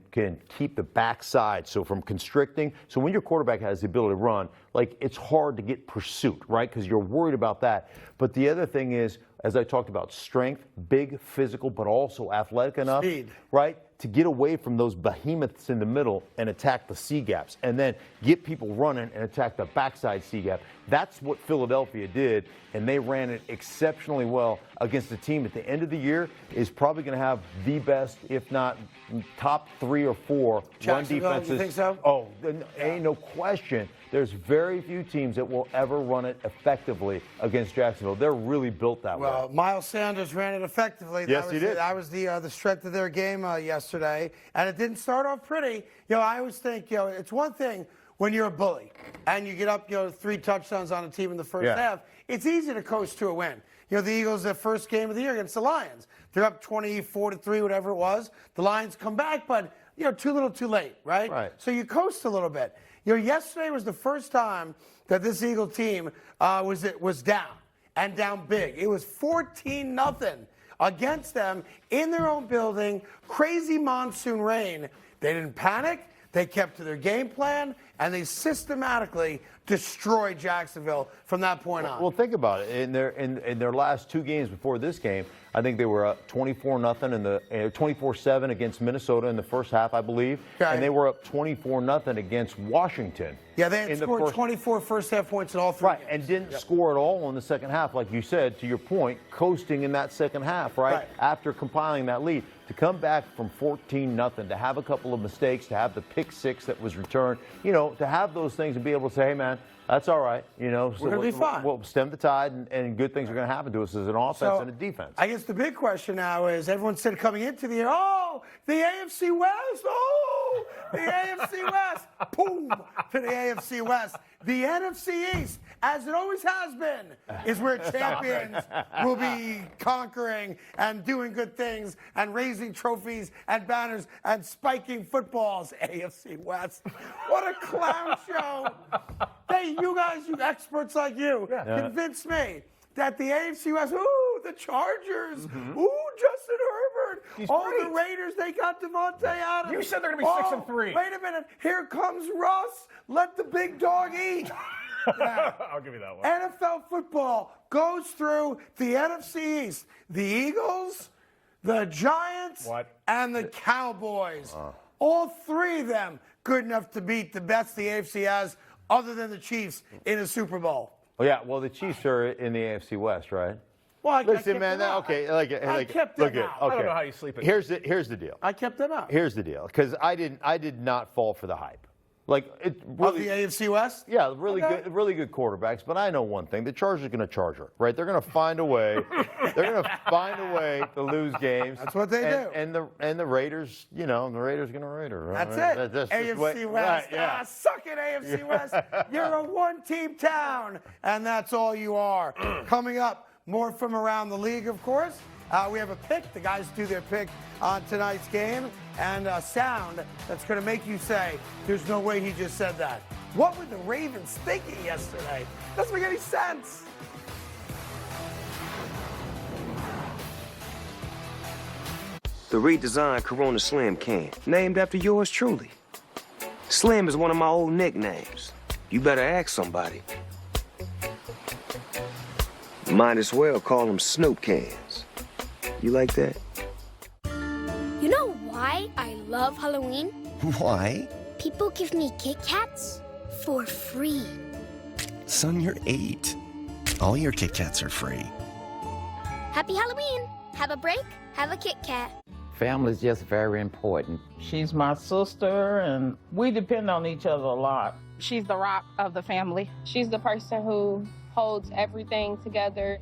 keep the backside, so from constricting. So when your quarterback has the ability to run, it's hard to get pursuit, right? Because you're worried about that. But the other thing is, as I talked about, strength, big, physical, but also athletic enough, speed, right, to get away from those behemoths in the middle and attack the C gaps, and then get people running and attack the backside C gap. That's what Philadelphia did, and they ran it exceptionally well against a team at the end of the year is probably going to have the best, if not top 3 or 4 run defenses. You think so? Oh, ain't no question. There's very few teams that will ever run it effectively against Jacksonville. They're really built that way. Well, Miles Sanders ran it effectively. Yes, he did. That was the strength of their game yesterday, and it didn't start off pretty. I always think, it's one thing when you're a bully and you get up, 3 touchdowns on a team in the first half. It's easy to coast to a win. The Eagles, their first game of the year against the Lions, they're up 24-3, whatever it was. The Lions come back, but too little, too late, right? Right. So you coast a little bit. Yesterday was the first time that this Eagle team was down, and down big. It was 14-0 against them in their own building. Crazy monsoon rain. They didn't panic. They kept to their game plan, and they systematically destroyed Jacksonville from that point on. Well, think about it. In their last 2 games before this game, I think they were up 24-0 in the 24-7 against Minnesota in the first half, I believe, and they were up 24-0 against Washington. Yeah, they had scored 24 first-half points in all 3 games. And didn't score at all in the second half, like you said, to your point, coasting in that second half, right? After compiling that lead. To come back from 14-0, to have a couple of mistakes, to have the pick 6 that was returned, to have those things and be able to say, hey, man, that's all right. We're going to be fine. We'll stem the tide, and good things are going to happen to us as an offense and a defense. I guess the big question now is everyone said coming into the year, oh, the AFC West, oh, the AFC West, boom, to the AFC West. The NFC East, as it always has been, is where champions will be conquering and doing good things and raising trophies and banners and spiking footballs. AFC West. What a clown show. Hey, you guys, you experts like you, convince me that the AFC West, ooh, the Chargers, ooh, Justin Herbert, the Raiders, they got Devontae Adams. You said they're going to be 6-3. Wait a minute, here comes Russ. Let the big dog eat. I'll give you that one. NFL football goes through the NFC East. The Eagles, the Giants, and the Cowboys. All 3 of them good enough to beat the best the AFC has, other than the Chiefs in a Super Bowl. Oh, yeah, well, the Chiefs are in the AFC West, right? Well, listen, man. I kept them out. I don't know how you sleep at night. Here's the deal. I kept them out. Here's the deal, because I did not fall for the hype. Like it really, of the AFC West? Yeah, really good quarterbacks. But I know one thing: the Chargers are going to charge her, right? They're going to find a way. They're going to find a way to lose games. That's what they do. And the Raiders, the Raiders going to Raider. Right? That's it. That's AFC West. Right, yeah. Suck it, AFC West. You're a one-team town, and that's all you are. Coming up, more from around the league, of course. We have a pick. The guys do their pick on tonight's game, and a sound that's going to make you say, there's no way he just said that. What were the Ravens thinking yesterday? Doesn't make any sense. The redesigned Corona Slim can, named after yours truly. Slim is one of my old nicknames. You better ask somebody. Might as well call them Snoop cans. You like that? You know why I love Halloween? Why? People give me Kit Kats for free. Son, you're 8. All your Kit Kats are free. Happy Halloween! Have a break, have a Kit Kat. Family is just very important. She's my sister, and we depend on each other a lot. She's the rock of the family. She's the person who holds everything together.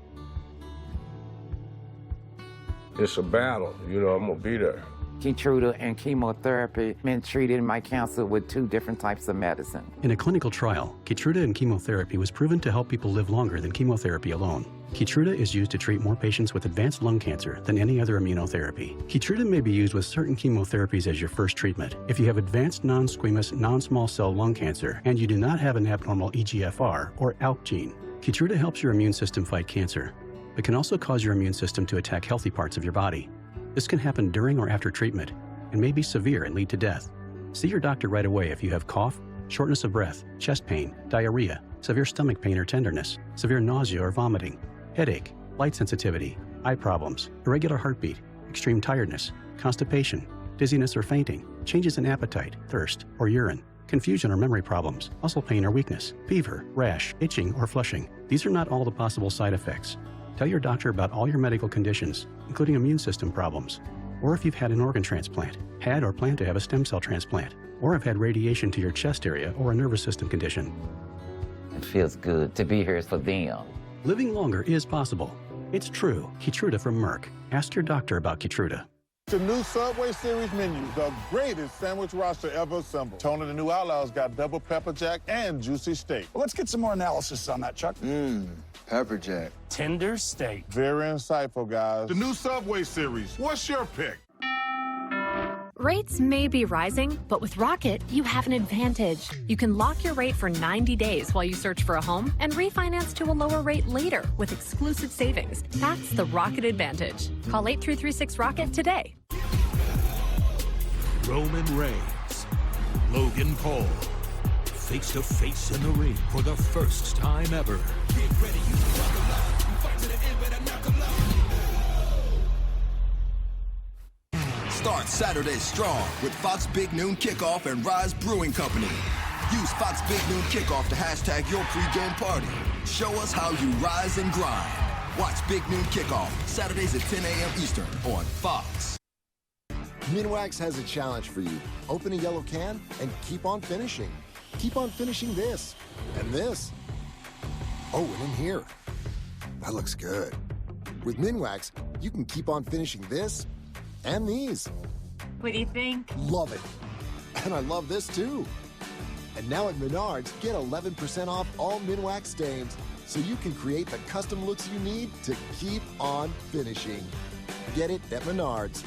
It's a battle, I'm gonna be there. Keytruda and chemotherapy been treated my cancer with 2 different types of medicine. In a clinical trial, Keytruda and chemotherapy was proven to help people live longer than chemotherapy alone. Keytruda is used to treat more patients with advanced lung cancer than any other immunotherapy. Keytruda may be used with certain chemotherapies as your first treatment. If you have advanced non-squamous non-small cell lung cancer and you do not have an abnormal EGFR or ALK gene, Keytruda helps your immune system fight cancer, but can also cause your immune system to attack healthy parts of your body. This can happen during or after treatment and may be severe and lead to death. See your doctor right away if you have cough, shortness of breath, chest pain, diarrhea, severe stomach pain or tenderness, severe nausea or vomiting, headache, light sensitivity, eye problems, irregular heartbeat, extreme tiredness, constipation, dizziness or fainting, changes in appetite, thirst, or urine, confusion or memory problems, muscle pain or weakness, fever, rash, itching, or flushing. These are not all the possible side effects. Tell your doctor about all your medical conditions, including immune system problems, or if you've had an organ transplant, had or plan to have a stem cell transplant, or have had radiation to your chest area or a nervous system condition. It feels good to be here for them. Living longer is possible. It's true. Keytruda from Merck. Ask your doctor about Keytruda. The new Subway Series menu, the greatest sandwich roster ever assembled. Tony the new Outlaws got double pepper jack and juicy steak. Well, let's get some more analysis on that, Chuck. Pepper jack. Tender steak. Very insightful, guys. The new Subway Series. What's your pick? Rates may be rising, but with Rocket, you have an advantage. You can lock your rate for 90 days while you search for a home and refinance to a lower rate later with exclusive savings. That's the Rocket advantage. Call 8336-ROCKET today. Roman Reigns, Logan Paul, face to face in the ring for the first time ever. Get ready, you fight to the end, better knock 'em out. Start Saturday strong with Fox Big Noon Kickoff and Rise Brewing Company. Use Fox Big Noon Kickoff to hashtag your pregame party. Show us how you rise and grind. Watch Big Noon Kickoff, Saturdays at 10 a.m. Eastern on Fox. Minwax has a challenge for you. Open a yellow can and keep on finishing. Keep on finishing this and this. Oh, and in here. That looks good. With Minwax, you can keep on finishing this and these. What do you think? Love it. And I love this too. And now at Menards, get 11% off all Minwax stains so you can create the custom looks you need to keep on finishing. Get it at Menards.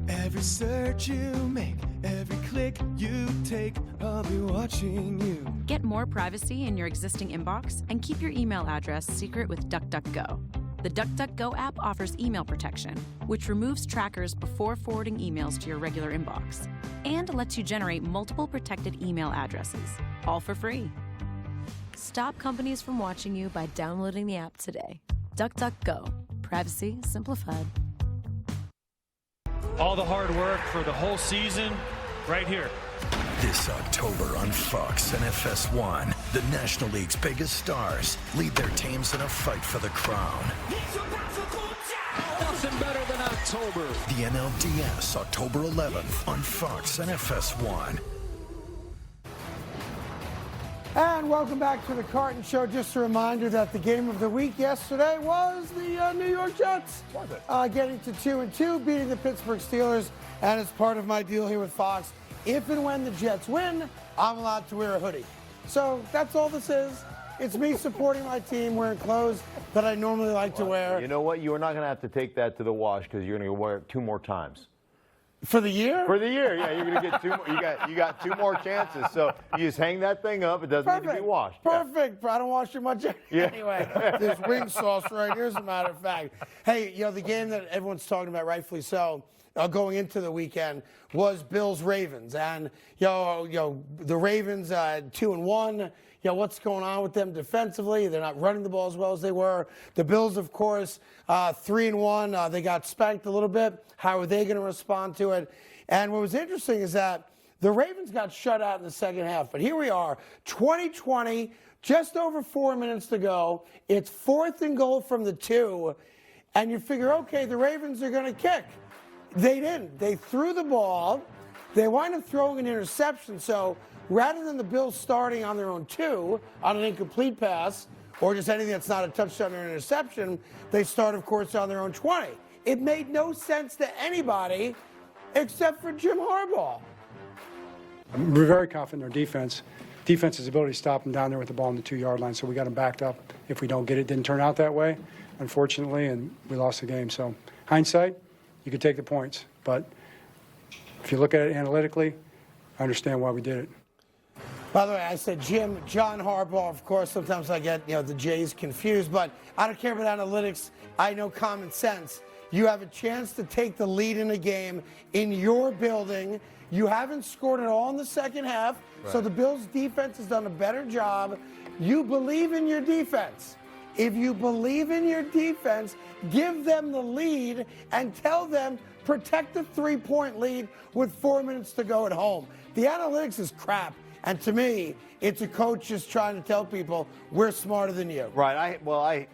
Every search you make, every click you take, I'll be watching you. Get more privacy in your existing inbox and keep your email address secret with DuckDuckGo. The DuckDuckGo app offers email protection, which removes trackers before forwarding emails to your regular inbox, and lets you generate multiple protected email addresses, all for free. Stop companies from watching you by downloading the app today. DuckDuckGo. Privacy simplified. All the hard work for the whole season, right here. This October on Fox and FS1, the National League's biggest stars lead their teams in a fight for the crown. Nothing better than October. The NLDS, October 11th on Fox and FS1. And welcome back to the Carton Show. Just a reminder that the game of the week yesterday was the New York Jets. Was it? Getting to 2-2, beating the Pittsburgh Steelers. And as part of my deal here with Fox, if and when the Jets win, I'm allowed to wear a hoodie. So that's all this is. It's me supporting my team, wearing clothes that I normally like to wear. You know what? You are not going to have to take that to the wash because you're going to wear it 2 more times. For the year? For the year, yeah. You're going to get 2 more. You got 2 more chances. So you just hang that thing up. It doesn't need to be washed. Perfect. Yeah. I don't wash it much yeah. anyway. There's wing sauce right here, as a matter of fact. Hey, the game that everyone's talking about, rightfully so, going into the weekend was Bills-Ravens. And, the Ravens 2-1. What's going on with them defensively? They're not running the ball as well as they were. The Bills, of course, 3-1. They got spanked a little bit. How are they going to respond to it? And what was interesting is that the Ravens got shut out in the second half. But here we are, 2020, just over 4 minutes to go. It's 4th and goal from the 2. And you figure, okay, the Ravens are going to kick. They didn't. They threw the ball. They wind up throwing an interception. So rather than the Bills starting on their own 2 on an incomplete pass or just anything that's not a touchdown or an interception, they start, of course, on their own 20. It made no sense to anybody except for Jim Harbaugh. We're very confident in our defense. Defense's ability to stop them down there with the ball on the 2-yard line, so we got them backed up. If we don't get it, didn't turn out that way, unfortunately, and we lost the game. So hindsight, you could take the points. But if you look at it analytically, I understand why we did it. By the way, I said John Harbaugh. Of course, sometimes I get the J's confused, but I don't care about analytics. I know common sense. You have a chance to take the lead in a game in your building. You haven't scored at all in the second half, so the Bills' defense has done a better job. You believe in your defense. If you believe in your defense, give them the lead and tell them protect the 3-point lead with 4 minutes to go at home. The analytics is crap. And to me, it's a coach just trying to tell people we're smarter than you. Right.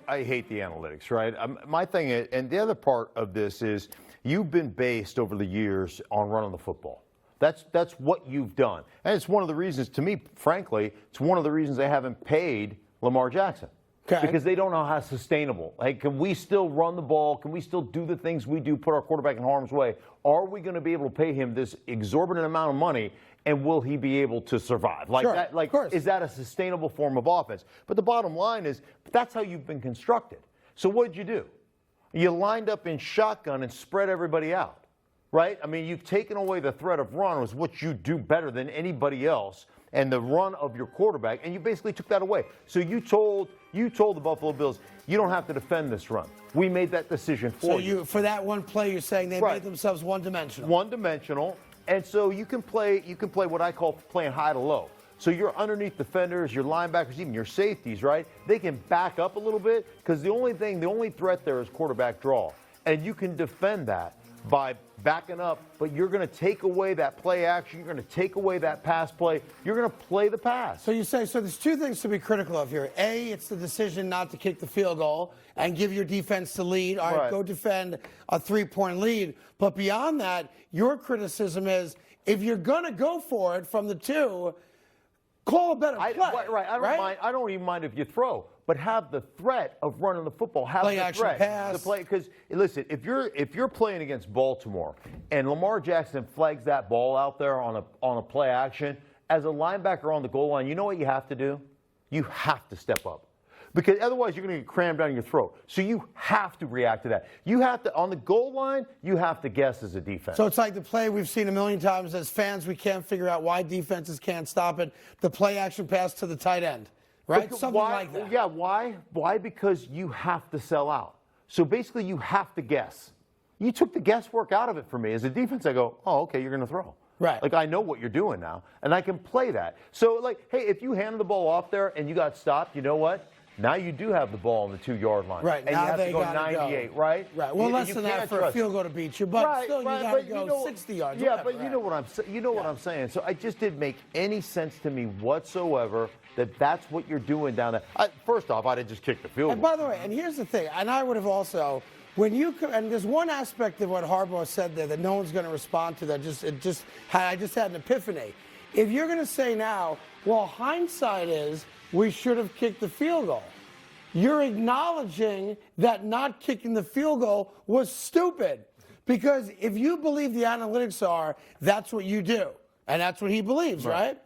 I hate the analytics, right? My thing is, and the other part of this is you've been based over the years on running the football. That's what you've done. And it's one of the reasons, to me, frankly, it's one of the reasons they haven't paid Lamar Jackson. Okay. Because they don't know how sustainable. Like, can we still run the ball? Can we still do the things we do, put our quarterback in harm's way? Are we going to be able to pay him this exorbitant amount of money, and will he be able to survive? Like, that, like, is that a sustainable form of offense? But the bottom line is that's how you've been constructed. So what did you do? You lined up in shotgun and spread everybody out, right? I mean, you've taken away the threat of run, was what you do better than anybody else, and the run of your quarterback, and you basically took that away. So you told the Buffalo Bills, you don't have to defend this run. We made that decision for you. So for that one play, you're saying they made themselves one-dimensional. One-dimensional, and so you can play what I call playing high to low. So you're underneath defenders, your linebackers, even your safeties, right? They can back up a little bit because the only threat there is quarterback draw, and you can defend that by backing up, but you're going to take away that play action. You're going to take away that pass play. You're going to play the pass. So you say, so there's 2 things to be critical of here. A, it's the decision not to kick the field goal and give your defense the lead. All right, go defend a 3-point lead. But beyond that, your criticism is if you're going to go for it from the 2, call a better play. I don't even mind if you throw, but have the threat of running the football. Have play the action threat. pass. The play, because listen, if you're playing against Baltimore and Lamar Jackson flags that ball out there on a play action, as a linebacker on the goal line, you know what you have to do? You have to step up. Because otherwise you're going to get crammed down your throat. So you have to react to that. You have to, on the goal line, you have to guess as a defense. So it's like the play we've seen a million times. As fans, we can't figure out why defenses can't stop it. The play action pass to the tight end, right? Something like that. Yeah, why? Why? Because you have to sell out. So basically you have to guess. You took the guesswork out of it for me. As a defense, I go, oh, okay, you're going to throw. Right. Like, I know what you're doing now, and I can play that. So, like, hey, if you handed the ball off there and you got stopped, you know what? Now you do have the ball on the 2-yard line. Right, and now you have they to go gotta 98, go. right? Right. Well, less than that for a field goal to beat you, but still you got to go 60 yards. Yeah, whatever, but you know what what I'm saying. So it just didn't make any sense to me whatsoever that that's what you're doing down there. First off, I'd have just kicked the field goal. And by the way, and here's the thing, and I would have also, and there's one aspect of what Harbaugh said there that no one's going to respond to. I just had an epiphany. If you're going to say now, well, hindsight is we should have kicked the field goal, you're acknowledging that not kicking the field goal was stupid. Because if you believe the analytics are, that's what you do, and that's what he believes, right?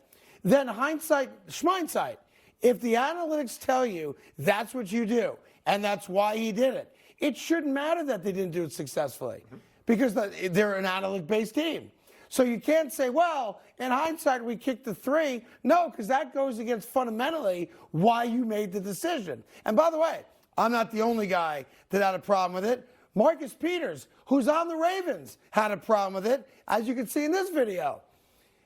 Then hindsight, schmindsight. If the analytics tell you that's what you do, and that's why he did it, it shouldn't matter that they didn't do it successfully, because they're an analytic-based team. So you can't say, well, in hindsight, we kicked the 3. No, because that goes against fundamentally why you made the decision. And by the way, I'm not the only guy that had a problem with it. Marcus Peters, who's on the Ravens, had a problem with it, as you can see in this video.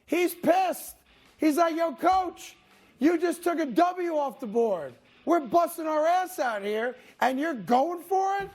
He's pissed. He's like, yo, coach, you just took a W off the board. We're busting our ass out here, and you're going for it?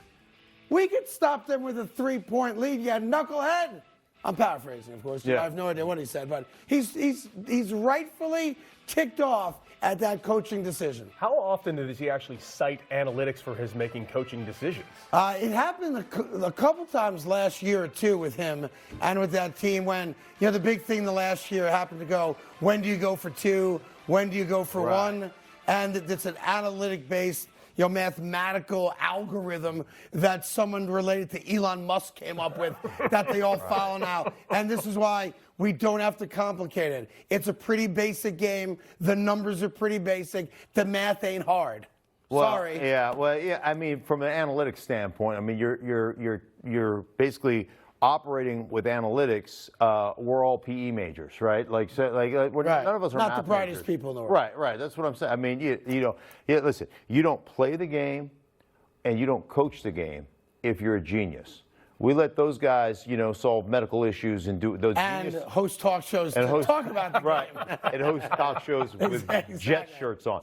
We could stop them with a 3-point lead, you knucklehead. I'm paraphrasing, of course. Yeah. I have no idea what he said, but he's rightfully ticked off at that coaching decision. How often does he actually cite analytics for his making coaching decisions? It happened a couple times last year or two with him and with that team when, the big thing the last year happened to go, when do you go for 2? When do you go for 1? And it's an analytic-based, mathematical algorithm that someone related to Elon Musk came up with that they all follow now. And this is why we don't have to complicate it. It's a pretty basic game. The numbers are pretty basic. The math ain't hard. Sorry. Yeah. Well, yeah. I mean, from an analytics standpoint, I mean, you're basically operating with analytics. We're all PE majors, right? None of us are not the math brightest majors. people in the world. Right. That's what I'm saying. I mean, listen, you don't play the game, and you don't coach the game if you're a genius. We let those guys, solve medical issues and do those and host talk shows and talk about the right, and host talk shows with jet shirts on.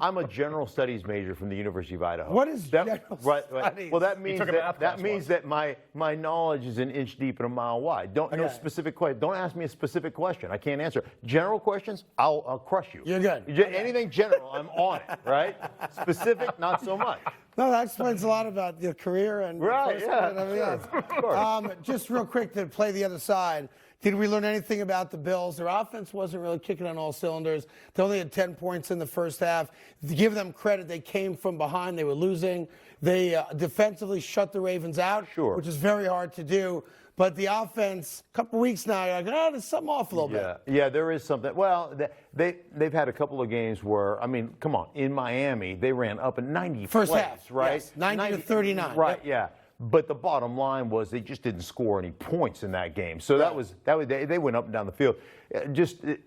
I'm a general studies major from the University of Idaho. What is general studies? Well, that means that my knowledge is an inch deep and a mile wide. No specific question. Don't ask me a specific question. I can't answer. General questions, I'll crush you. You're good. Anything general, I'm on it. Right? Specific, not so much. No, that explains a lot about your career and everything else. Of course. Just real quick to play the other side. Did we learn anything about the Bills? Their offense wasn't really kicking on all cylinders. They only had 10 points in the first half. To give them credit, they came from behind. They were losing. They defensively shut the Ravens out, which is very hard to do. But the offense, a couple weeks now, you're like, there's something off a little bit. Yeah, there is something. Well, they've had a couple of games where, I mean, come on, in Miami, they ran up at 90 First plays, half, right? Yes, 90 to 39. Right, yeah. But the bottom line was they just didn't score any points in that game. So they went up and down the field.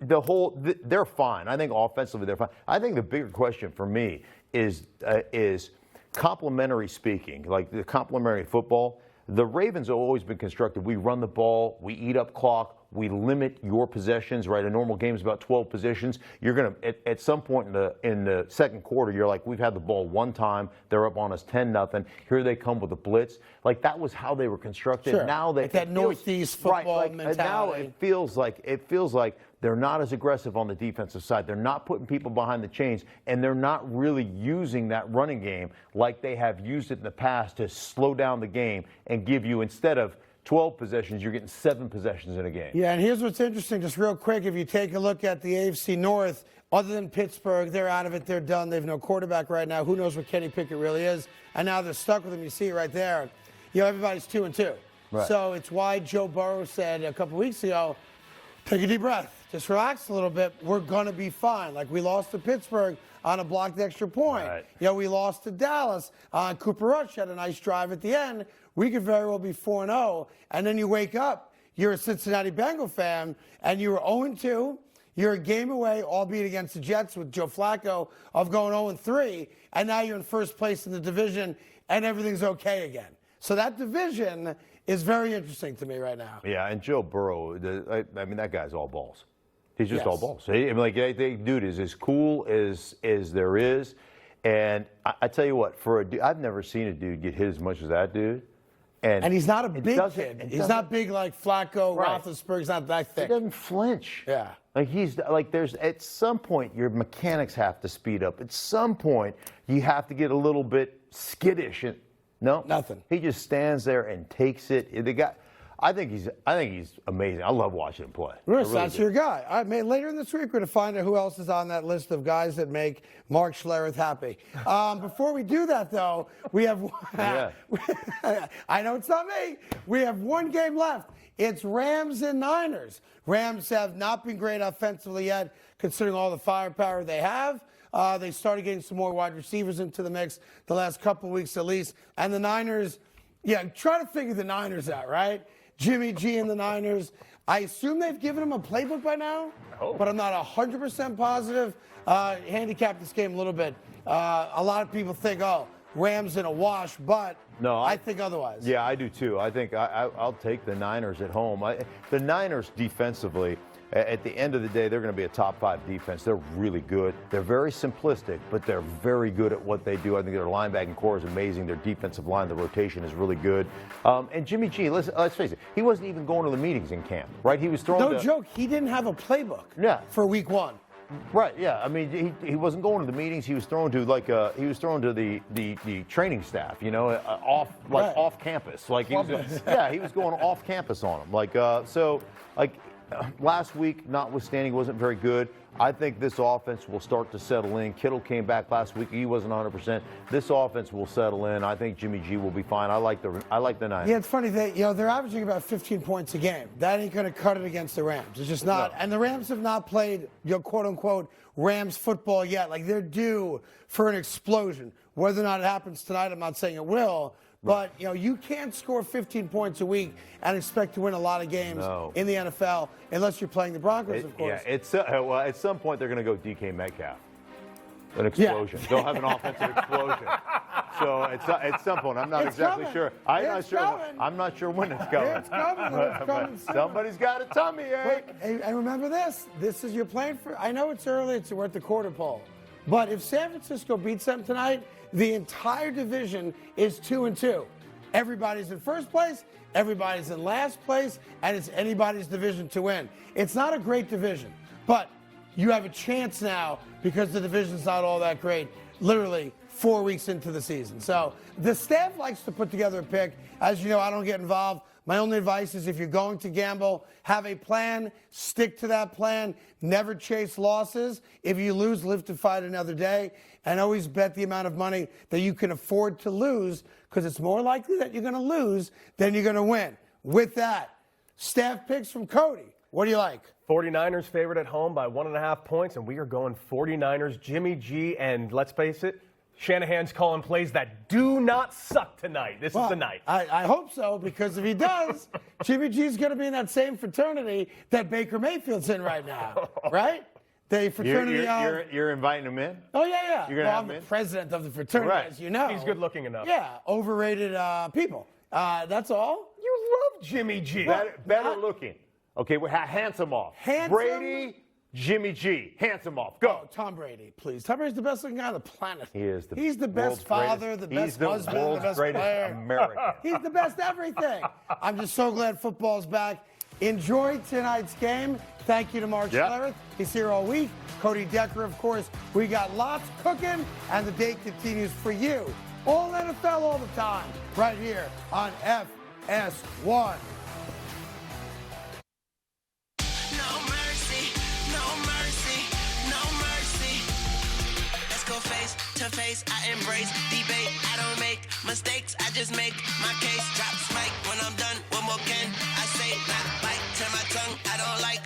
They're fine. I think offensively they're fine. I think the bigger question for me is complementary speaking, like the complementary football. The Ravens have always been constructed. We run the ball, we eat up clock, we limit your possessions, right? A normal game is about 12 possessions. You're going to, at some point in the second quarter, you're like, we've had the ball one time, they're up on us 10-0. Here they come with a blitz. Like, that was how they were constructed. Sure. Now that Northeast football mentality. Now it feels like they're not as aggressive on the defensive side. They're not putting people behind the chains, and they're not really using that running game like they have used it in the past to slow down the game and give you, instead of 12 possessions, you're getting 7 possessions in a game. Yeah, and here's what's interesting, just real quick. If you take a look at the AFC North, other than Pittsburgh, they're out of it. They're done. They have no quarterback right now. Who knows what Kenny Pickett really is? And now they're stuck with him. You see it right there. Everybody's 2-2. Right. So it's why Joe Burrow said a couple weeks ago, take a deep breath. Just relax a little bit. We're going to be fine. Like, we lost to Pittsburgh on a blocked extra point. Right. We lost to Dallas. Cooper Rush had a nice drive at the end. We could very well be 4-0. And then you wake up, you're a Cincinnati Bengal fan, and you were 0-2. You're a game away, albeit against the Jets with Joe Flacco, of going 0-3. And now you're in first place in the division, and everything's okay again. So that division is very interesting to me right now. Yeah, and Joe Burrow, I mean, that guy's all balls. He's just all balls. Like, dude is as cool as there is. And I tell you what, for a dude, I've never seen a dude get hit as much as that dude. And he's not a big kid. He's not big like Flacco, Roethlisberger. He's not that thick. He doesn't flinch. Yeah. Like there's at some point your mechanics have to speed up. At some point you have to get a little bit skittish. And no, nothing. He just stands there and takes it. The guy, I think he's amazing. I love watching him play. Russ, that's your guy. All right, later in this week, we're going to find out who else is on that list of guys that make Mark Schlereth happy. Before we do that, though, we have I know it's not me. We have one game left. It's Rams and Niners. Rams have not been great offensively yet, considering all the firepower they have. They started getting some more wide receivers into the mix the last couple of weeks at least. And the Niners, try to figure the Niners out, right? Jimmy G and the Niners. I assume they've given him a playbook by now, but I'm not 100% positive. Handicap this game a little bit. A lot of people think, Rams in a wash, but no, I think otherwise. Yeah, I do too. I think I'll take the Niners at home. The Niners defensively, at the end of the day, they're going to be a top 5 defense. They're really good. They're very simplistic, but they're very good at what they do. I think their linebacking core is amazing. Their defensive line, the rotation is really good. And Jimmy G, let's face it, he wasn't even going to the meetings in camp, right? He was throwing. No joke. He didn't have a playbook. For week 1. Right. Yeah. I mean, he wasn't going to the meetings. He was thrown to the training staff. Off campus. Like he was going off campus on them. Last week, notwithstanding, wasn't very good. I think this offense will start to settle in. Kittle came back last week. He wasn't 100%. This offense will settle in. I think Jimmy G will be fine. I like the Niners. Yeah, it's funny. They're averaging about 15 points a game. That ain't going to cut it against the Rams. It's just not. No. And the Rams have not played, quote-unquote, Rams football yet. Like, they're due for an explosion. Whether or not it happens tonight, I'm not saying it will. But, you can't score 15 points a week and expect to win a lot of games in the NFL unless you're playing the Broncos, of course. Yeah, at some point they're going to go DK Metcalf. An explosion. Yeah. They'll have an offensive explosion. So at some point, I'm not exactly sure. I'm not sure when it's coming. It's coming. Somebody's got a tummy ache. And remember this. This is your plan for. I know it's early. We're at the quarter pole. But if San Francisco beats them tonight, the entire division is 2-2. Everybody's in first place, everybody's in last place, and it's anybody's division to win. It's not a great division, but you have a chance now because the division's not all that great, literally 4 weeks into the season. So the staff likes to put together a pick. As you know, I don't get involved. My only advice is if you're going to gamble, have a plan, stick to that plan, never chase losses. If you lose, live to fight another day, and always bet the amount of money that you can afford to lose, because it's more likely that you're going to lose than you're going to win. With that, staff picks from Cody. What do you like? 49ers favored at home by 1.5 points, and we are going 49ers. Jimmy G, and let's face it, Shanahan's calling plays that do not suck tonight. This is the night. I hope so, because if he does, Jimmy G's going to be in that same fraternity that Baker Mayfield's in right now, right? The fraternity. You're inviting him in? Oh, yeah. You're I'm the president of the fraternity, as you know. He's good looking enough. Yeah, overrated people. That's all. You love Jimmy G. Better looking. Okay, handsome off. Brady, Jimmy G. Handsome off. Go. Oh, Tom Brady, please. Tom Brady's the best looking guy on the planet. He's the best father, the best husband, the best player. American. He's the best everything. I'm just so glad football's back. Enjoy tonight's game. Thank you to Mark Schlereth. He's here all week. Cody Decker, of course. We got lots cooking, and the date continues for you. All NFL all the time, right here on FS1. Face, I embrace debate. I don't make mistakes, I just make my case. Drop mic when I'm done. One more can I say? Not bite to my tongue. I don't like